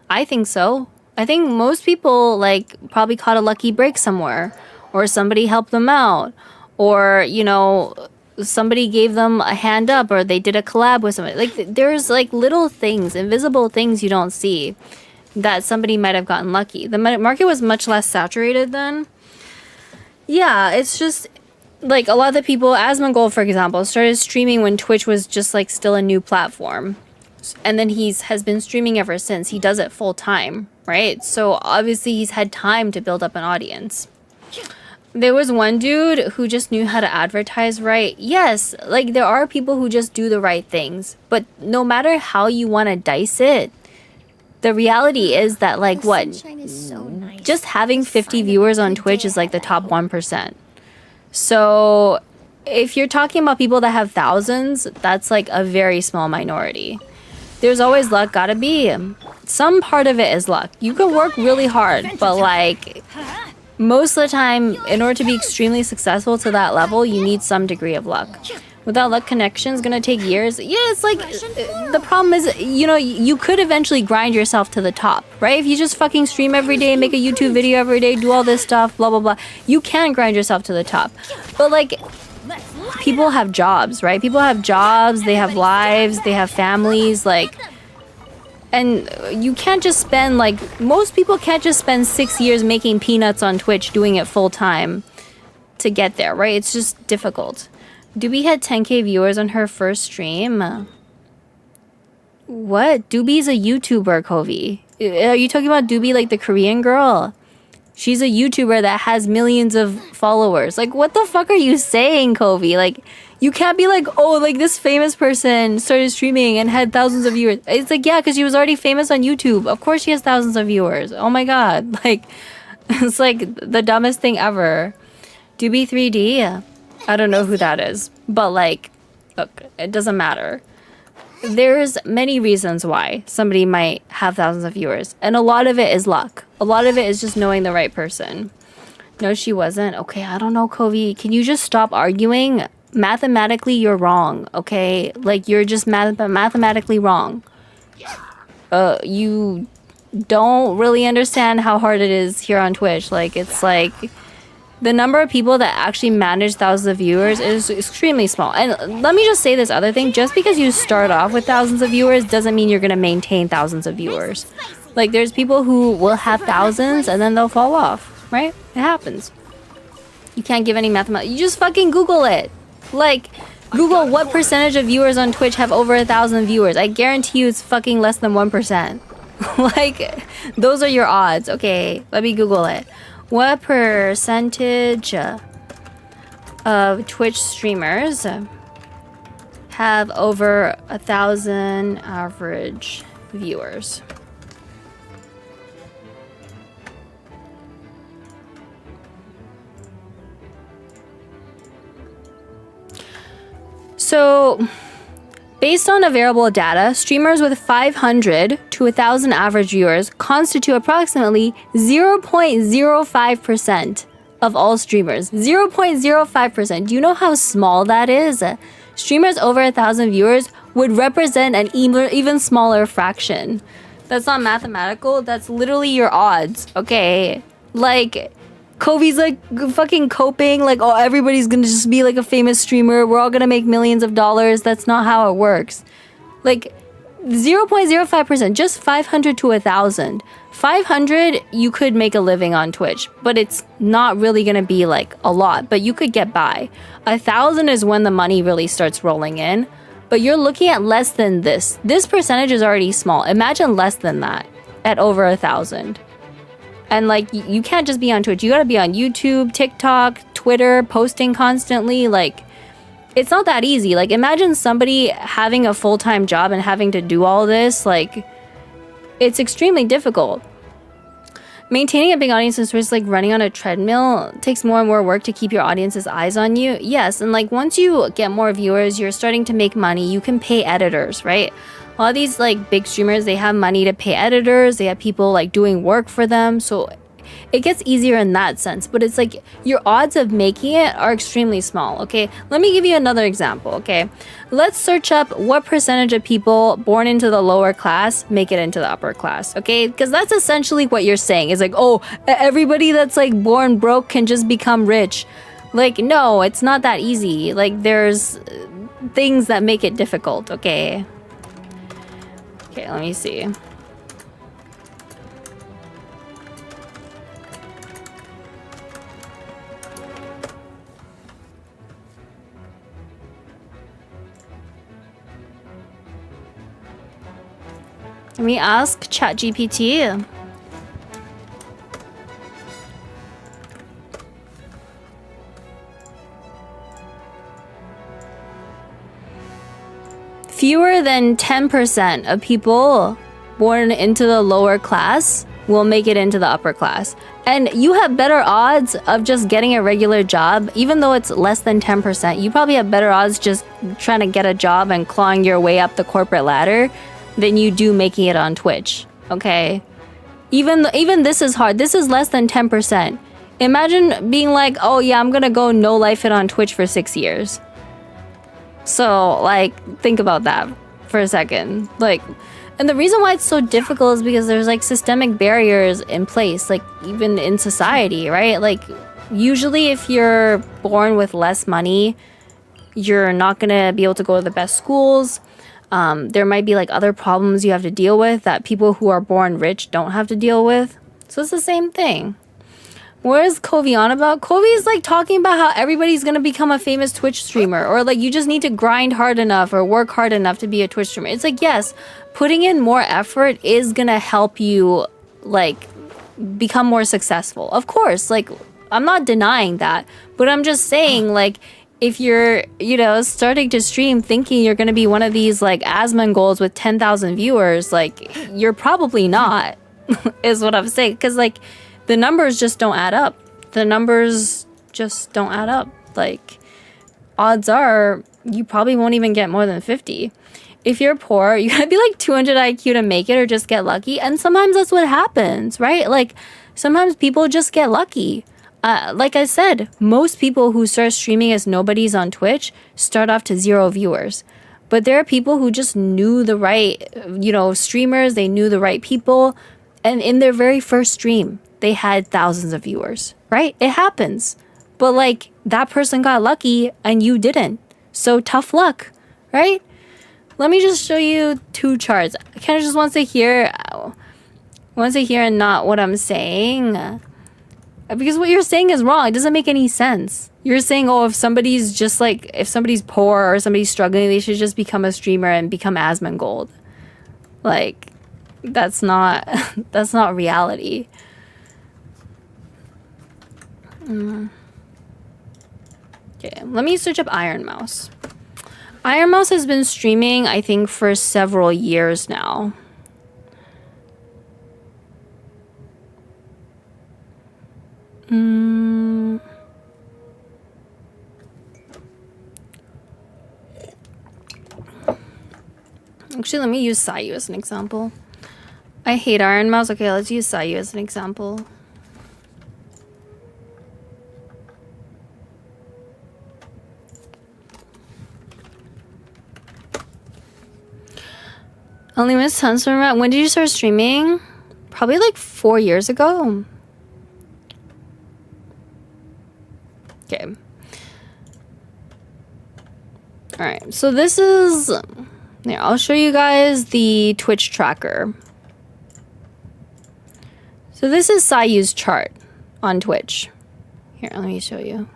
I think so. I think most people like probably caught a lucky break somewhere or somebody helped them out or, you know, somebody gave them a hand up or they did a collab with somebody. Like there's like little things, invisible things you don't see that somebody might have gotten lucky. The market was much less saturated then. Yeah, it's just like a lot of the people, Asmongold for example, started streaming when Twitch was just like still a new platform. And then has been streaming ever since. He does it full time, right? So obviously he's had time to build up an audience. There was one dude who just knew how to advertise right. Yes, like there are people who just do the right things. But no matter how you want to dice it, the reality is that like what? Just having 50 viewers on Twitch is like the top 1%. So if you're talking about people that have thousands, that's like a very small minority. There's always luck, gotta be. Some part of it is luck. You can work really hard, but like most of the time, in order to be extremely successful to that level, you need some degree of luck. Without luck, connection's gonna take years. Yeah, it's like, the problem is, you know, you could eventually grind yourself to the top, right? If you just fucking stream every day, make a YouTube video every day, do all this stuff, blah, blah, blah, you can grind yourself to the top. But like, people have jobs, right? People have jobs, they have lives, they have families, like, and you can't just spend, like, most people can't just spend 6 years making peanuts on Twitch doing it full time to get there, right? It's just difficult. Doobie had 10k viewers on her first stream. What? Doobie's a YouTuber, Kovi. Are you talking about Doobie, like the Korean girl? She's a YouTuber that has millions of followers. Like, what the fuck are you saying, Kovi? Like, you can't be like, oh, like this famous person started streaming and had thousands of viewers. It's like, yeah, because she was already famous on YouTube. Of course she has thousands of viewers. Oh my god. Like, it's like the dumbest thing ever. Doobie 3D? I don't know who that is. But like, look, it doesn't matter. There's many reasons why somebody might have thousands of viewers. And a lot of it is luck. A lot of it is just knowing the right person. No, she wasn't. Okay, I don't know, Kovi. Can you just stop arguing? Mathematically, you're wrong, okay? Like, you're just mathematically wrong. You don't really understand how hard it is here on Twitch. Like, it's like the number of people that actually manage thousands of viewers is extremely small. And let me just say this other thing. Just because you start off with thousands of viewers doesn't mean you're going to maintain thousands of viewers. Like there's people who will have thousands and then they'll fall off, right? It happens. You can't give any mathematics. You just fucking Google it. Like, Google what percentage of viewers on Twitch have over 1,000 viewers. I guarantee you it's fucking less than 1%. Like, those are your odds. Okay, let me Google it. What percentage of Twitch streamers have over 1,000 average viewers? So, based on available data, streamers with 500 to 1,000 average viewers constitute approximately 0.05% of all streamers. 0.05%. Do you know how small that is? Streamers over 1,000 viewers would represent an even smaller fraction. That's not mathematical. That's literally your odds. Okay. Like, Kobe's like fucking coping, like, oh, everybody's gonna just be like a famous streamer. We're all gonna make millions of dollars. That's not how it works. Like, 0.05%, just 500 to 1,000. 500, you could make a living on Twitch, but it's not really gonna be like a lot, but you could get by. 1,000 is when the money really starts rolling in, but you're looking at less than this. This percentage is already small. Imagine less than that at over 1,000. And like, you can't just be on Twitch. You gotta be on YouTube, TikTok, Twitter, posting constantly. Like, it's not that easy. Like, imagine somebody having a full-time job and having to do all this. Like, it's extremely difficult. Maintaining a big audience in Twitch is like running on a treadmill. It takes more and more work to keep your audience's eyes on you. Yes, and like, once you get more viewers, you're starting to make money. You can pay editors, right? A lot of these like big streamers, they have money to pay editors. They have people like doing work for them. So it gets easier in that sense. But it's like your odds of making it are extremely small. Okay, let me give you another example. Okay, let's search up what percentage of people born into the lower class make it into the upper class. Okay, because that's essentially what you're saying. Is like, oh, everybody that's like born broke can just become rich. Like, no, it's not that easy. Like, there's things that make it difficult. Okay. Okay, let me see. Let me ask ChatGPT. Fewer than 10% of people born into the lower class will make it into the upper class. And you have better odds of just getting a regular job, even though it's less than 10%. You probably have better odds just trying to get a job and clawing your way up the corporate ladder than you do making it on Twitch. Okay? Even this is hard. This is less than 10%. Imagine being like, oh yeah, I'm gonna go no life it on Twitch for 6 years. So, like, think about that for a second. Like, and the reason why it's so difficult is because there's, like, systemic barriers in place, like, even in society, right? Like, usually if you're born with less money, you're not gonna be able to go to the best schools. There might be, like, other problems you have to deal with that people who are born rich don't have to deal with. So it's the same thing. What is Covey on about? Covey's like talking about how everybody's gonna become a famous Twitch streamer, or like you just need to grind hard enough or work hard enough to be a Twitch streamer. It's like, yes, putting in more effort is gonna help you like become more successful. Of course, like, I'm not denying that, but I'm just saying, like, if you're, you know, starting to stream thinking you're gonna be one of these like Asmongols with 10,000 viewers, like, you're probably not, is what I'm saying. Because like, the numbers just don't add up. The numbers just don't add up. Like, odds are you probably won't even get more than 50. If you're poor, you gotta be like 200 IQ to make it or just get lucky. And sometimes that's what happens, right? Like, sometimes people just get lucky. Like I said, most people who start streaming as nobodies on Twitch start off to 0 viewers. But there are people who just knew the right, you know, streamers. They knew the right people. And in their very first stream, they had thousands of viewers, right? It happens. But like, that person got lucky and you didn't. So tough luck, right? Let me just show you 2 charts. I kind of just want to hear Want to hear and not what I'm saying? Because what you're saying is wrong. It doesn't make any sense. You're saying, oh, if somebody's just like, if somebody's poor or somebody's struggling, they should just become a streamer and become Asmongold. Like, that's not, that's not reality. Okay, let me search up Iron Mouse. Iron Mouse has been streaming, I think, for several years now. Actually, let me use Sayu as an example. I hate Iron Mouse. Okay, let's use Sayu as an example. Only Miss Sunset. When did you start streaming? Probably like 4 years ago. Okay. Alright, so this is... Here, I'll show you guys the Twitch tracker. So this is Sayu's chart on Twitch. Here, let me show you.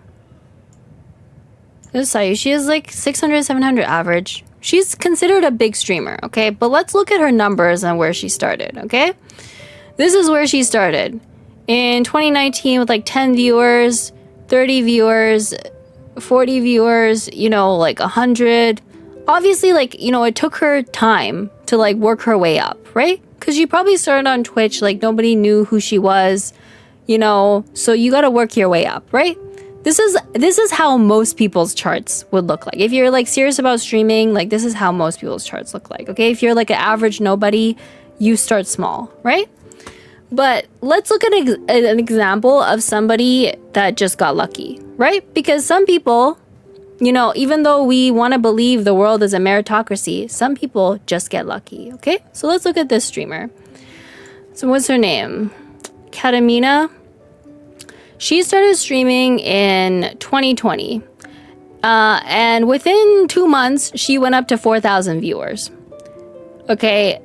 This is Sayu. She has like 600, 700 average. She's considered a big streamer, okay? But let's look at her numbers and where she started, okay? This is where she started. In 2019 with like 10 viewers, 30 viewers, 40 viewers, you know, like 100. Obviously, like, you know, it took her time to like work her way up, right? Because she probably started on Twitch, like nobody knew who she was, you know, so you got to work your way up, right? This is how most people's charts would look like. If you're like serious about streaming, like this is how most people's charts look like, okay? If you're like an average nobody, you start small, right? But let's look at an example of somebody that just got lucky, right? Because some people, you know, even though we want to believe the world is a meritocracy, some people just get lucky, okay? So let's look at this streamer. So what's her name? Katamina. She started streaming in 2020. And within 2 months, she went up to 4,000 viewers. Okay.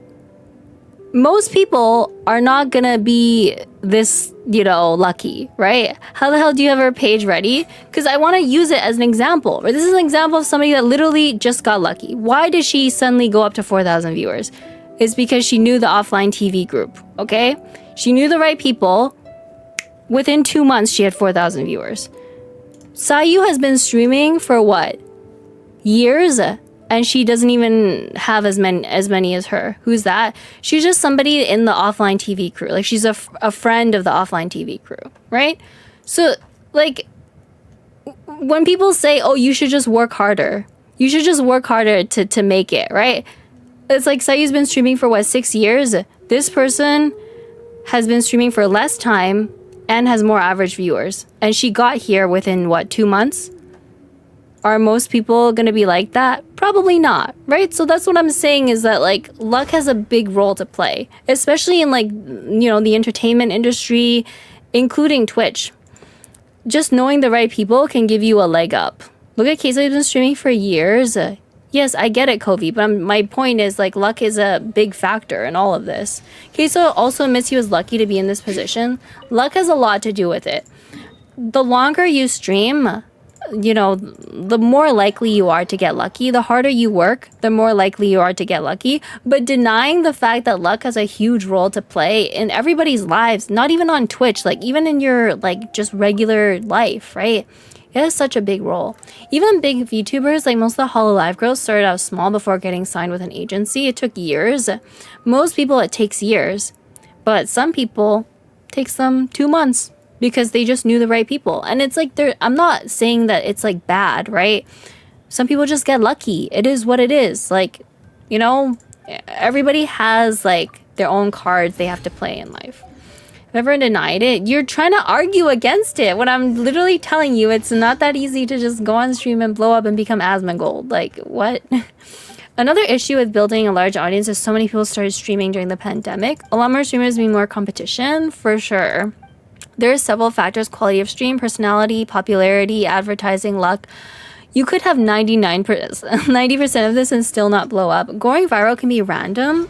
Most people are not gonna be this, you know, lucky, right? How the hell do you have her page ready? Because I want to use it as an example. Right? This is an example of somebody that literally just got lucky. Why did she suddenly go up to 4,000 viewers? It's because she knew the offline TV group, okay? She knew the right people. Within 2 months, she had 4,000 viewers. Sayu has been streaming for what? Years? And she doesn't even have as many as her. Who's that? She's just somebody in the offline TV crew. Like, she's a friend of the offline TV crew, right? So, like, when people say, oh, you should just work harder. You should just work harder to make it, right? It's like Sayu's been streaming for, what, 6 years? This person has been streaming for less time and has more average viewers. And she got here within, what, 2 months? Are most people gonna be like that? Probably not, right? So that's what I'm saying is that, like, luck has a big role to play, especially in, like, you know, the entertainment industry, including Twitch. Just knowing the right people can give you a leg up. Look at Queso, he's been streaming for years. Yes, I get it, Kovi, but my point is, like, luck is a big factor in all of this. Queso also admits he was lucky to be in this position. Luck has a lot to do with it. The longer you stream, you know, the more likely you are to get lucky. The harder you work, the more likely you are to get lucky. But denying the fact that luck has a huge role to play in everybody's lives, not even on Twitch, like even in your like just regular life, right? It has such a big role. Even big VTubers, like most of the Hololive girls, started out small before getting signed with an agency. It took years. Most people, it takes years. But some people, it takes them 2 months. Because they just knew the right people. And it's like, I'm not saying that it's like bad, right? Some people just get lucky. It is what it is. Like, you know, everybody has like their own cards they have to play in life. If ever denied it, you're trying to argue against it. When I'm literally telling you, it's not that easy to just go on stream and blow up and become Asmongold. Like, what? Another issue with building a large audience is so many people started streaming during the pandemic. A lot more streamers mean more competition, for sure. There are several factors: quality of stream, personality, popularity, advertising, luck. You could have 90% of this and still not blow up. Going viral can be random.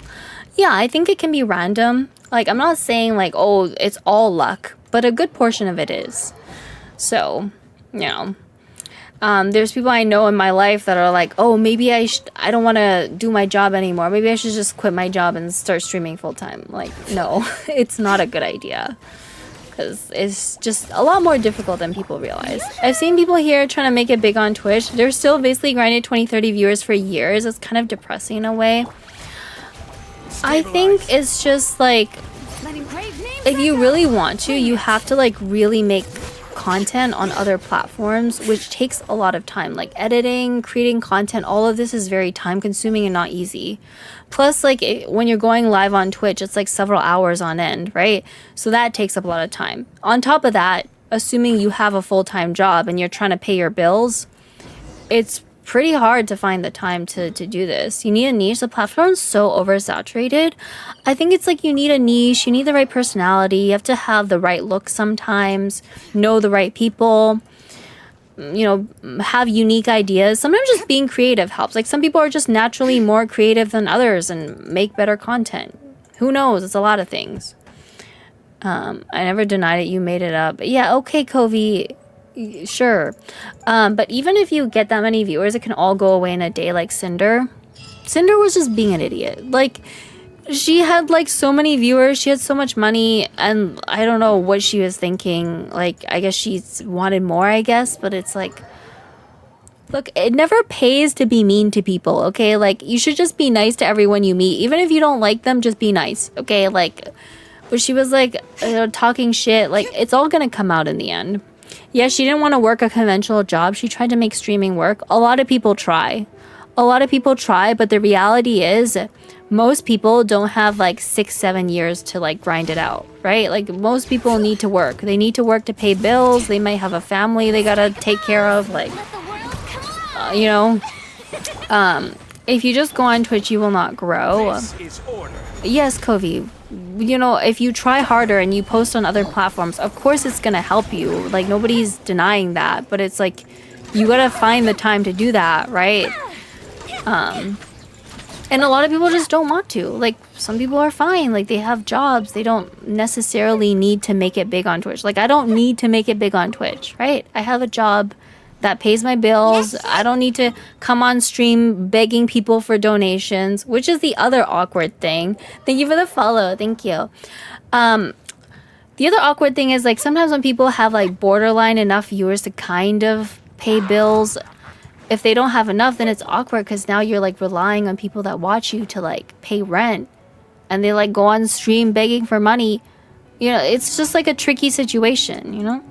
Yeah, I think it can be random. Like, I'm not saying like, oh, it's all luck, but a good portion of it is. So, you know, there's people I know in my life that are like, oh, maybe I don't want to do my job anymore. Maybe I should just quit my job and start streaming full time. Like, no, it's not a good idea. Because it's just a lot more difficult than people realize. I've seen people here trying to make it big on Twitch. They're still basically grinding 20, 30 viewers for years. It's kind of depressing in a way. I think it's just like, if you really want to, you have to like really make content on other platforms, which takes a lot of time. Like editing, creating content, all of this is very time consuming and not easy. Plus, like when you're going live on Twitch, it's like several hours on end, right? So that takes up a lot of time. On top of that, assuming you have a full-time job and you're trying to pay your bills, it's pretty hard to find the time to do this. You need a niche. The platform's so oversaturated. I think it's like you need a niche, you need the right personality, you have to have the right look sometimes, know the right people, you know, have unique ideas. Sometimes just being creative helps. Like some people are just naturally more creative than others and make better content. Who knows? It's a lot of things. I never denied it. You made it up. Yeah, okay, Covey. Sure. But even if you get that many viewers, it can all go away in a day, like Cinder. Cinder was just being an idiot. Like, she had like so many viewers, she had so much money, and I don't know what she was thinking. Like, I guess she wanted more, I guess, but it's like, look, it never pays to be mean to people, okay? Like, you should just be nice to everyone you meet. Even if you don't like them, just be nice, okay? Like, but she was like, talking shit. Like, it's all gonna come out in the end. Yeah, she didn't want to work a conventional job. She tried to make streaming work. A lot of people try. A lot of people try, but the reality is most people don't have like 6-7 years to like grind it out, right? Like most people need to work. They need to work to pay bills. They might have a family they gotta take care of. Like, you know, if you just go on Twitch, you will not grow. Yes, Covey. You know, if you try harder and you post on other platforms, of course it's gonna help you. Like, nobody's denying that, but it's like, you gotta find the time to do that, right? And a lot of people just don't want to. Like, some people are fine. Like, they have jobs. They don't necessarily need to make it big on Twitch. Like, I don't need to make it big on Twitch, right? I have a job that pays my bills. I don't need to come on stream begging people for donations, which is the other awkward thing. Thank you for the follow. Thank you. The other awkward thing is, like, sometimes when people have, like, borderline enough viewers to kind of pay bills, if they don't have enough, then it's awkward because now you're, like, relying on people that watch you to, like, pay rent. And they, like, go on stream begging for money. You know, it's just, like, a tricky situation, you know?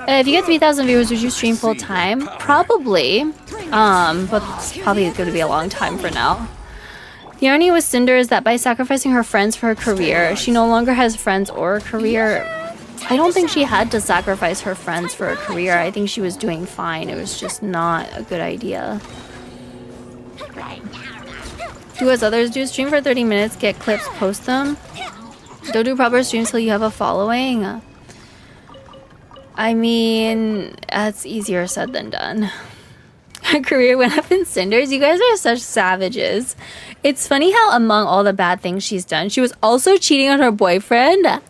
If you get 3,000 viewers, would you stream full time? Probably. But it's probably going to be a long time for now. The irony with Cinder is that by sacrificing her friends for her career, she no longer has friends or a career. I don't think she had to sacrifice her friends for a career. I think she was doing fine. It was just not a good idea. Do as others do. Stream for 30 minutes, get clips, post them. Don't do proper streams till you have a following. I mean, that's easier said than done. Her career went up in cinders. You guys are such savages. It's funny how among all the bad things she's done, she was also cheating on her boyfriend.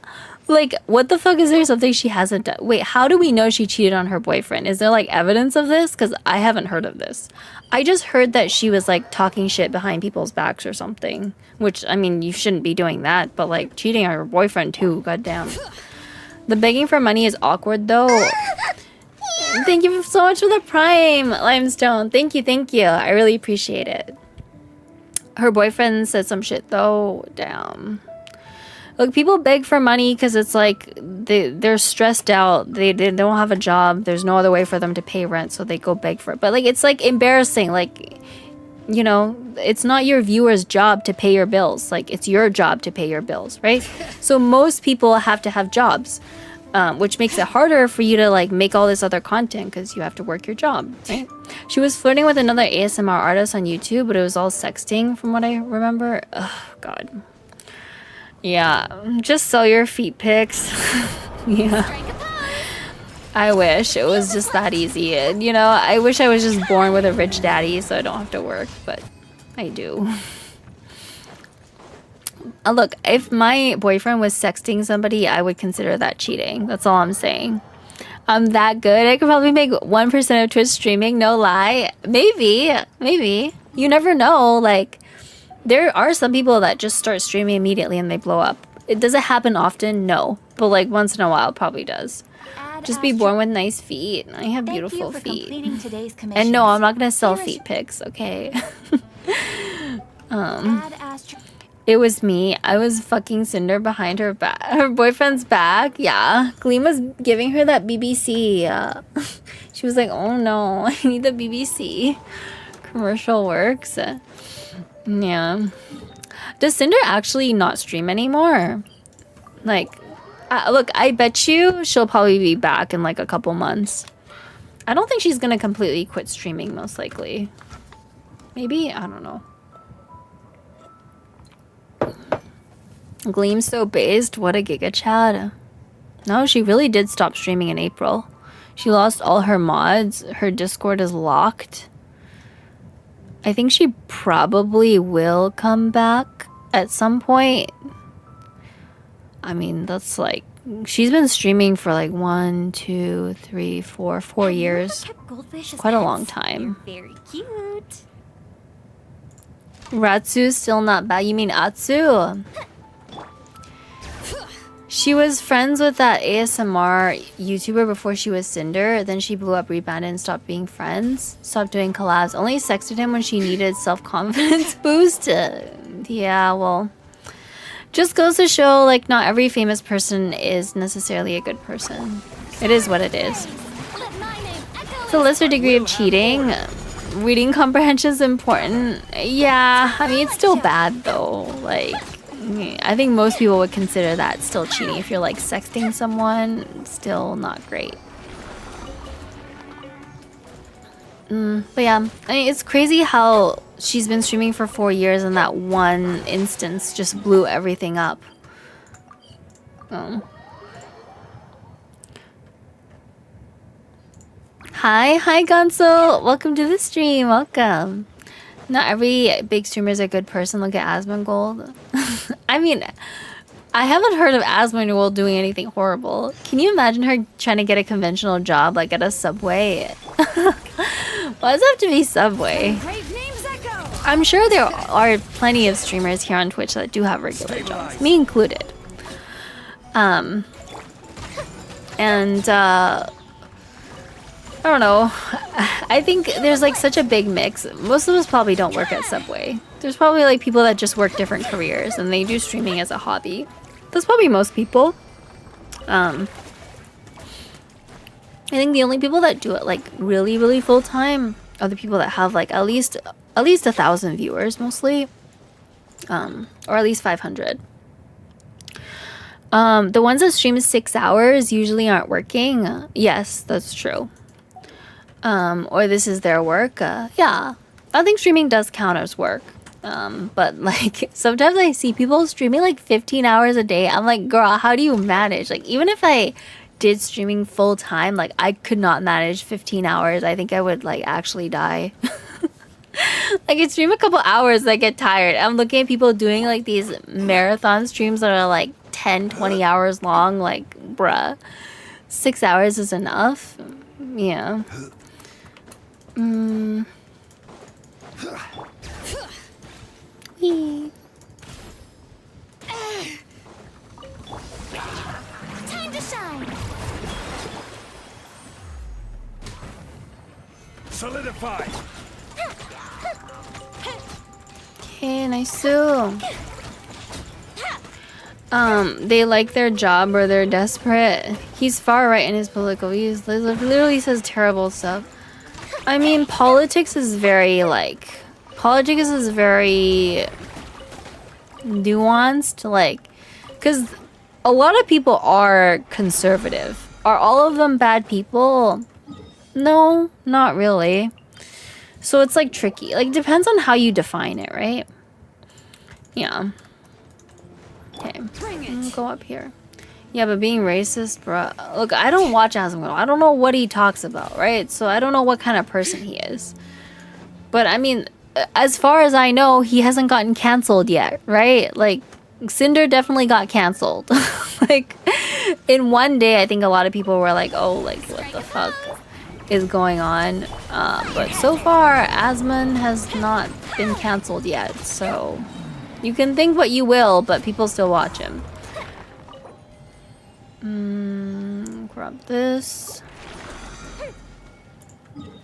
Like, what the fuck, is there something she hasn't done? Wait, how do we know she cheated on her boyfriend? Is there, like, evidence of this? Because I haven't heard of this. I just heard that she was, like, talking shit behind people's backs or something. Which, I mean, you shouldn't be doing that. But, like, cheating on her boyfriend, too. Goddamn. The begging for money is awkward, though. Thank you so much for the Prime, Limestone. Thank you. I really appreciate it. Her boyfriend said some shit, though. Damn. Look, people beg for money because it's like they're stressed out. They don't have a job. There's no other way for them to pay rent, so they go beg for it. But, like, it's, like, embarrassing. Like, you know, it's not your viewer's job to pay your bills. Like, it's your job to pay your bills, right? So most people have to have jobs, which makes it harder for you to, like, make all this other content because you have to work your job, right? She was flirting with another ASMR artist on YouTube, but it was all sexting from what I remember. Ugh, God. Yeah, just sell your feet pics. Yeah. I wish it was just that easy. And, you know, I wish I was just born with a rich daddy so I don't have to work, but I do. Look, if my boyfriend was sexting somebody, I would consider that cheating. That's all I'm saying. I'm that good. I could probably make 1% of Twitch streaming, no lie. Maybe. You never know. Like, there are some people that just start streaming immediately and they blow up. Does it happen often? No. But like once in a while, it probably does. Just be born with nice feet. I have beautiful feet. And no, I'm not gonna sell feet pics, okay? It was me. I was fucking Cinder behind her back, her boyfriend's back. Yeah, Gleam was giving her that BBC. She was like, "Oh no, I need the BBC." Commercial works. Yeah. Does Cinder actually not stream anymore? Like, look, I bet you she'll probably be back in like a couple months. I don't think she's gonna completely quit streaming, most likely. Maybe? I don't know. Gleam so based. What a giga chad. No, she really did stop streaming in April. She lost all her mods. Her Discord is locked. I think she probably will come back at some point. I mean, that's like... She's been streaming for like 1, 2, 3, 4 years. Quite a long time. Very cute. Ratsu's still not bad. You mean Atsu? She was friends with that ASMR YouTuber before she was Cinder. Then she blew up, rebounded, and stopped being friends. Stopped doing collabs. Only sexted him when she needed self-confidence boost. Yeah, well... Just goes to show, like, not every famous person is necessarily a good person. It is what it is. It's a lesser degree of cheating. Reading comprehension is important. Yeah, I mean, it's still bad, though. Like... I think most people would consider that still cheating. If you're like sexting someone, still not great. But yeah, I mean, it's crazy how she's been streaming for 4 years and that one instance just blew everything up. Hi Gonzo, welcome to the stream. Welcome. Not every big streamer is a good person. Look at Asmongold. I mean, I haven't heard of Asmongold doing anything horrible. Can you imagine her trying to get a conventional job, like at a Subway? Why does it have to be Subway? I'm sure there are plenty of streamers here on Twitch that do have regular jobs, me included. I don't know. I think there's like such a big mix. Most of us probably don't work at Subway. There's probably like people that just work different careers and they do streaming as a hobby. That's probably most people. I think the only people that do it like really full time are the people that have like at least 1,000 viewers mostly, or at least 500. The ones that stream 6 hours usually aren't working. Yes, that's true. Or this is their work. Yeah, I think streaming does count as work. But like sometimes I see people streaming like 15 hours a day. I'm like, girl, how do you manage? Like, even if I did streaming full time, like I could not manage 15 hours. I think I would like actually die. I could stream a couple hours, I get tired. I'm looking at people doing like these marathon streams that are like 10, 20 hours long. Like, bruh, 6 hours is enough. Yeah. Wee. Time to shine. Solidify. Okay, nice. They like their job or they're desperate. He's far right in his political views. Literally says terrible stuff. I mean, politics is very nuanced, like, because a lot of people are conservative. Are all of them bad people? No, not really. So it's like tricky. Like, depends on how you define it, right? Yeah. Okay, go up here. Yeah, but being racist, bro. Look, I don't watch Asmongold. I don't know what he talks about, right? So I don't know what kind of person he is. But I mean, as far as I know, he hasn't gotten canceled yet, right? Like, Cinder definitely got canceled. Like, in one day, I think a lot of people were like, oh, like, what the fuck is going on? But so far, Asmon has not been canceled yet, so you can think what you will, but people still watch him. Grab this.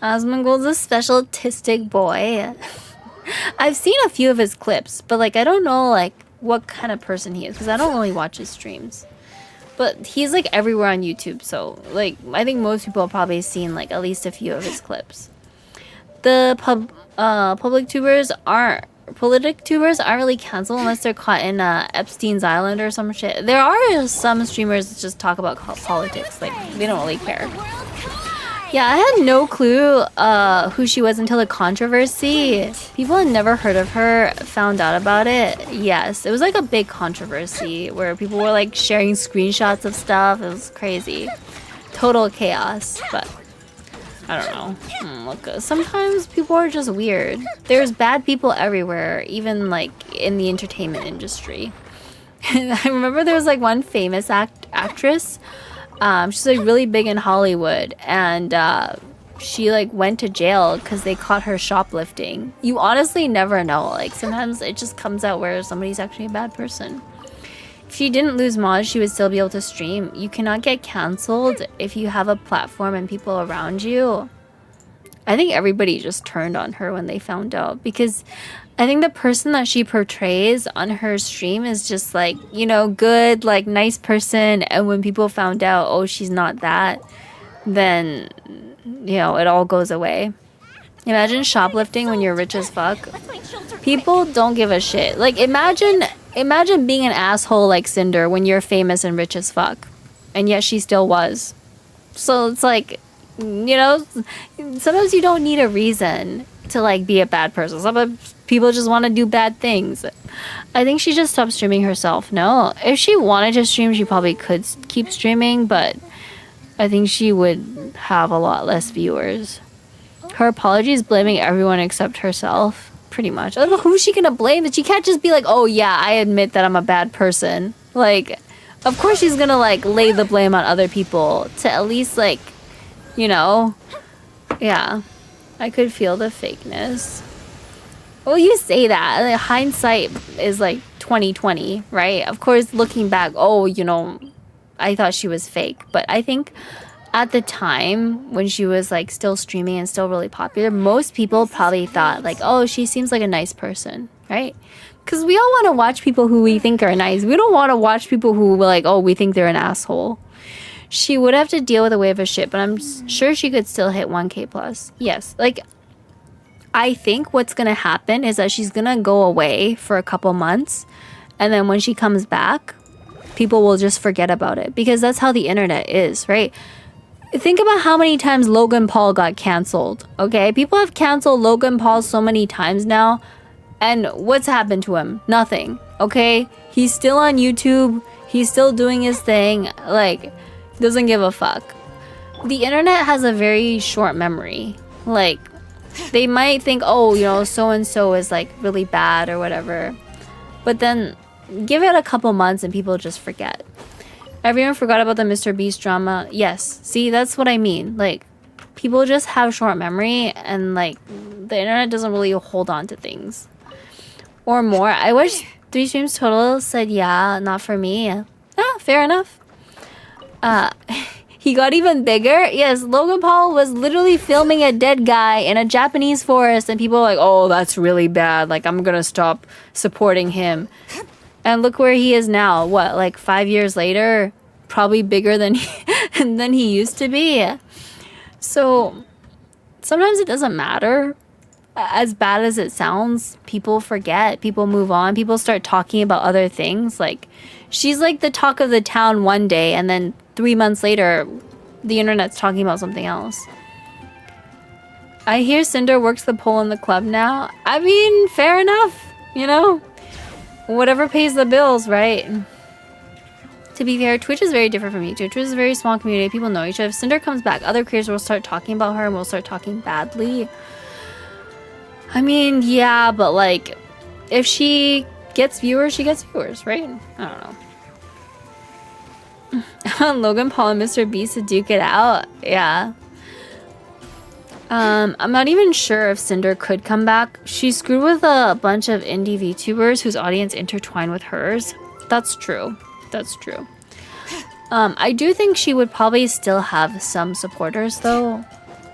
Asmongold's a special autistic boy. I've seen a few of his clips, but like I don't know like what kind of person he is because I don't really watch his streams. But he's like everywhere on YouTube, so like I think most people have probably seen like at least a few of his clips. The politic tubers aren't really canceled unless they're caught in Epstein's Island or some shit. There are some streamers that just talk about politics, like they don't really care. Yeah, I had no clue who she was until the controversy. People had never heard of her, found out about it. Yes, it was like a big controversy where people were like sharing screenshots of stuff. It was crazy. Total chaos, but I don't know. Look, sometimes people are just weird. There's bad people everywhere, even like in the entertainment industry. I remember there was like one famous actress. She's like really big in Hollywood, and she like went to jail because they caught her shoplifting. You honestly never know. Like sometimes it just comes out where somebody's actually a bad person. If she didn't lose mods, she would still be able to stream. You cannot get canceled if you have a platform and people around you. I think everybody just turned on her when they found out because I think the person that she portrays on her stream is just like, you know, good, like nice person. And when people found out, oh, she's not that, then, you know, it all goes away. Imagine shoplifting when you're rich as fuck. People don't give a shit. Like, imagine being an asshole like Cinder when you're famous and rich as fuck. And yet she still was. So it's like, you know, sometimes you don't need a reason to like be a bad person. Some people just want to do bad things. I think she just stopped streaming herself. No, if she wanted to stream, she probably could keep streaming, but I think she would have a lot less viewers. Her apology is blaming everyone except herself, pretty much. I don't know who's she gonna blame, but she can't just be like, oh yeah, I admit that I'm a bad person. Like, of course she's gonna like lay the blame on other people to at least like, you know, yeah. I could feel the fakeness. Well, you say that. Like, hindsight is like 2020, right? Of course, looking back, oh, you know, I thought she was fake. But I think at the time when she was like still streaming and still really popular, most people probably thought like, oh, she seems like a nice person, right? Because we all want to watch people who we think are nice. We don't want to watch people who like, oh, we think they're an asshole. She would have to deal with a wave of shit, but I'm sure she could still hit 1K plus. Yes, like, I think what's gonna happen is that she's gonna go away for a couple months, and then when she comes back, people will just forget about it, because that's how the internet is, right? Think about how many times Logan Paul got canceled, okay? People have canceled Logan Paul so many times now, and what's happened to him? Nothing, okay? He's still on YouTube, he's still doing his thing, like, doesn't give a fuck. The internet has a very short memory. Like, they might think, oh, you know, so-and-so is like really bad or whatever. But then give it a couple months and people just forget. Everyone forgot about the Mr. Beast drama. Yes, see, that's what I mean. Like, people just have short memory and like the internet doesn't really hold on to things. Or more. I wish 3 streams total said yeah, not for me. Ah, fair enough. He got even bigger. Yes, Logan Paul was literally filming a dead guy in a Japanese forest and people were like, oh, that's really bad. Like, I'm gonna stop supporting him. And look where he is now. What, like 5 years later? Probably bigger than he used to be. So sometimes it doesn't matter. As bad as it sounds, people forget. People move on. People start talking about other things. Like, she's like the talk of the town one day, and then 3 months later, the internet's talking about something else. I hear Cinder works the pole in the club now. I mean, fair enough, you know? Whatever pays the bills, right? To be fair, Twitch is very different from YouTube. Twitch is a very small community. People know each other. If Cinder comes back, other creators will start talking about her and will start talking badly. I mean, yeah, but like, if she gets viewers, she gets viewers, right? I don't know. Logan Paul and Mr. Beast to duke it out. Yeah. I'm not even sure if Cinder could come back. She screwed with a bunch of indie VTubers whose audience intertwined with hers. That's true. That's true. I do think she would probably still have some supporters though.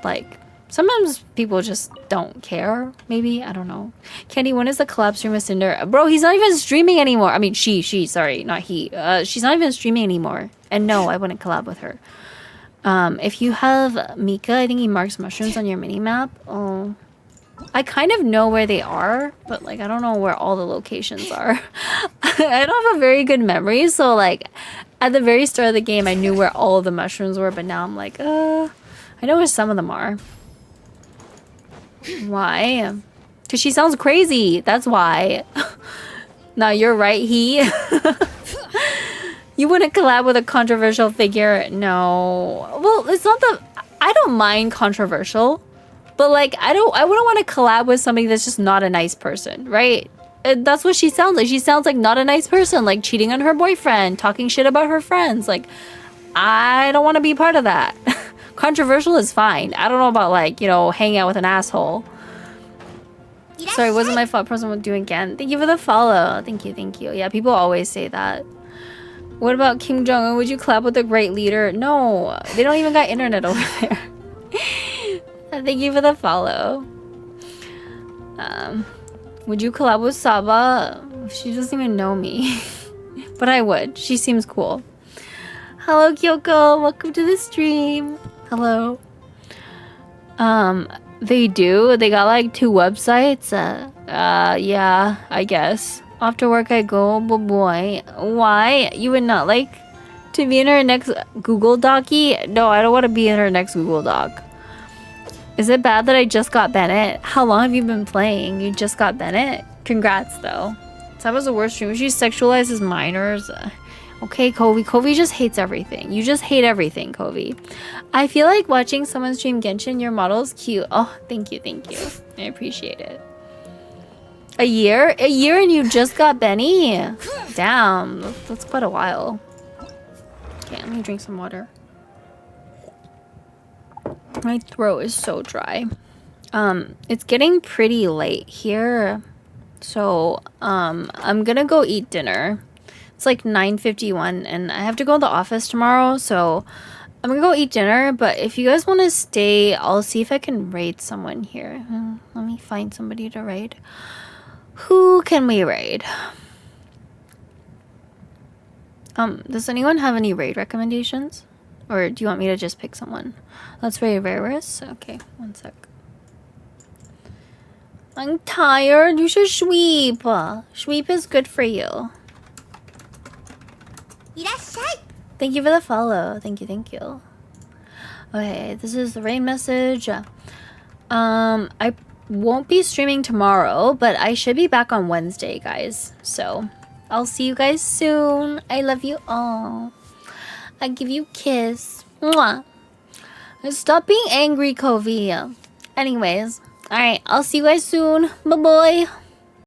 Like, sometimes people just don't care, maybe. I don't know. Candy, when is the collab stream with Cinder? Bro, he's not even streaming anymore. I mean, she, sorry, not he. She's not even streaming anymore. And no, I wouldn't collab with her. If you have Mika, I think he marks mushrooms on your mini-map. Oh, I kind of know where they are, but like, I don't know where all the locations are. I don't have a very good memory, so like, at the very start of the game, I knew where all of the mushrooms were, but now I'm like, I know where some of them are. Why? Because she sounds crazy. That's why. No, you're right, he. You wouldn't collab with a controversial figure? No. Well, it's not the... I don't mind controversial. But like, I wouldn't want to collab with somebody that's just not a nice person, right? And that's what she sounds like. She sounds like not a nice person. Like cheating on her boyfriend. Talking shit about her friends. Like, I don't want to be part of that. Controversial is fine. I don't know about like, you know, hanging out with an asshole. Sorry, wasn't my fault. Person would do again. Thank you for the follow. Thank you, thank you. Yeah, people always say that. What about Kim Jong-un? Would you collab with a great leader? No, they don't even got internet over there. Thank you for the follow. Would you collab with Saba? She doesn't even know me. But I would. She seems cool. Hello, Kyoko. Welcome to the stream. Hello. They do. They got like 2 websites. Yeah, I guess. After work I go, but boy. Why? You would not like to be in her next Google Docy? No, I don't want to be in her next Google Doc. Is it bad that I just got Bennett? How long have you been playing? You just got Bennett? Congrats, though. That was the worst stream. She sexualizes minors. Okay, Kobe. Kobe just hates everything. You just hate everything, Kobe. I feel like watching someone stream Genshin. Your model's cute. Oh, thank you, thank you. I appreciate it. A year? A year and you just got Benny? Damn, that's quite a while. Okay, let me drink some water. My throat is so dry. It's getting pretty late here. So, I'm gonna go eat dinner. It's like 9:51 and I have to go to the office tomorrow, so I'm gonna go eat dinner, but if you guys want to stay, I'll see if I can raid someone here. Let me find somebody to raid. Who can we raid? Does anyone have any raid recommendations? Or do you want me to just pick someone? Let's raid Varus. Okay, one sec. I'm tired. You should sweep. Sweep is good for you. Thank you for the follow. Thank you, thank you. Okay, this is the raid message. I won't be streaming tomorrow, but I should be back on Wednesday, guys. So, I'll see you guys soon. I love you all. I give you a kiss. Mwah. Stop being angry, Kobe. Anyways, alright, I'll see you guys soon. Bye-bye.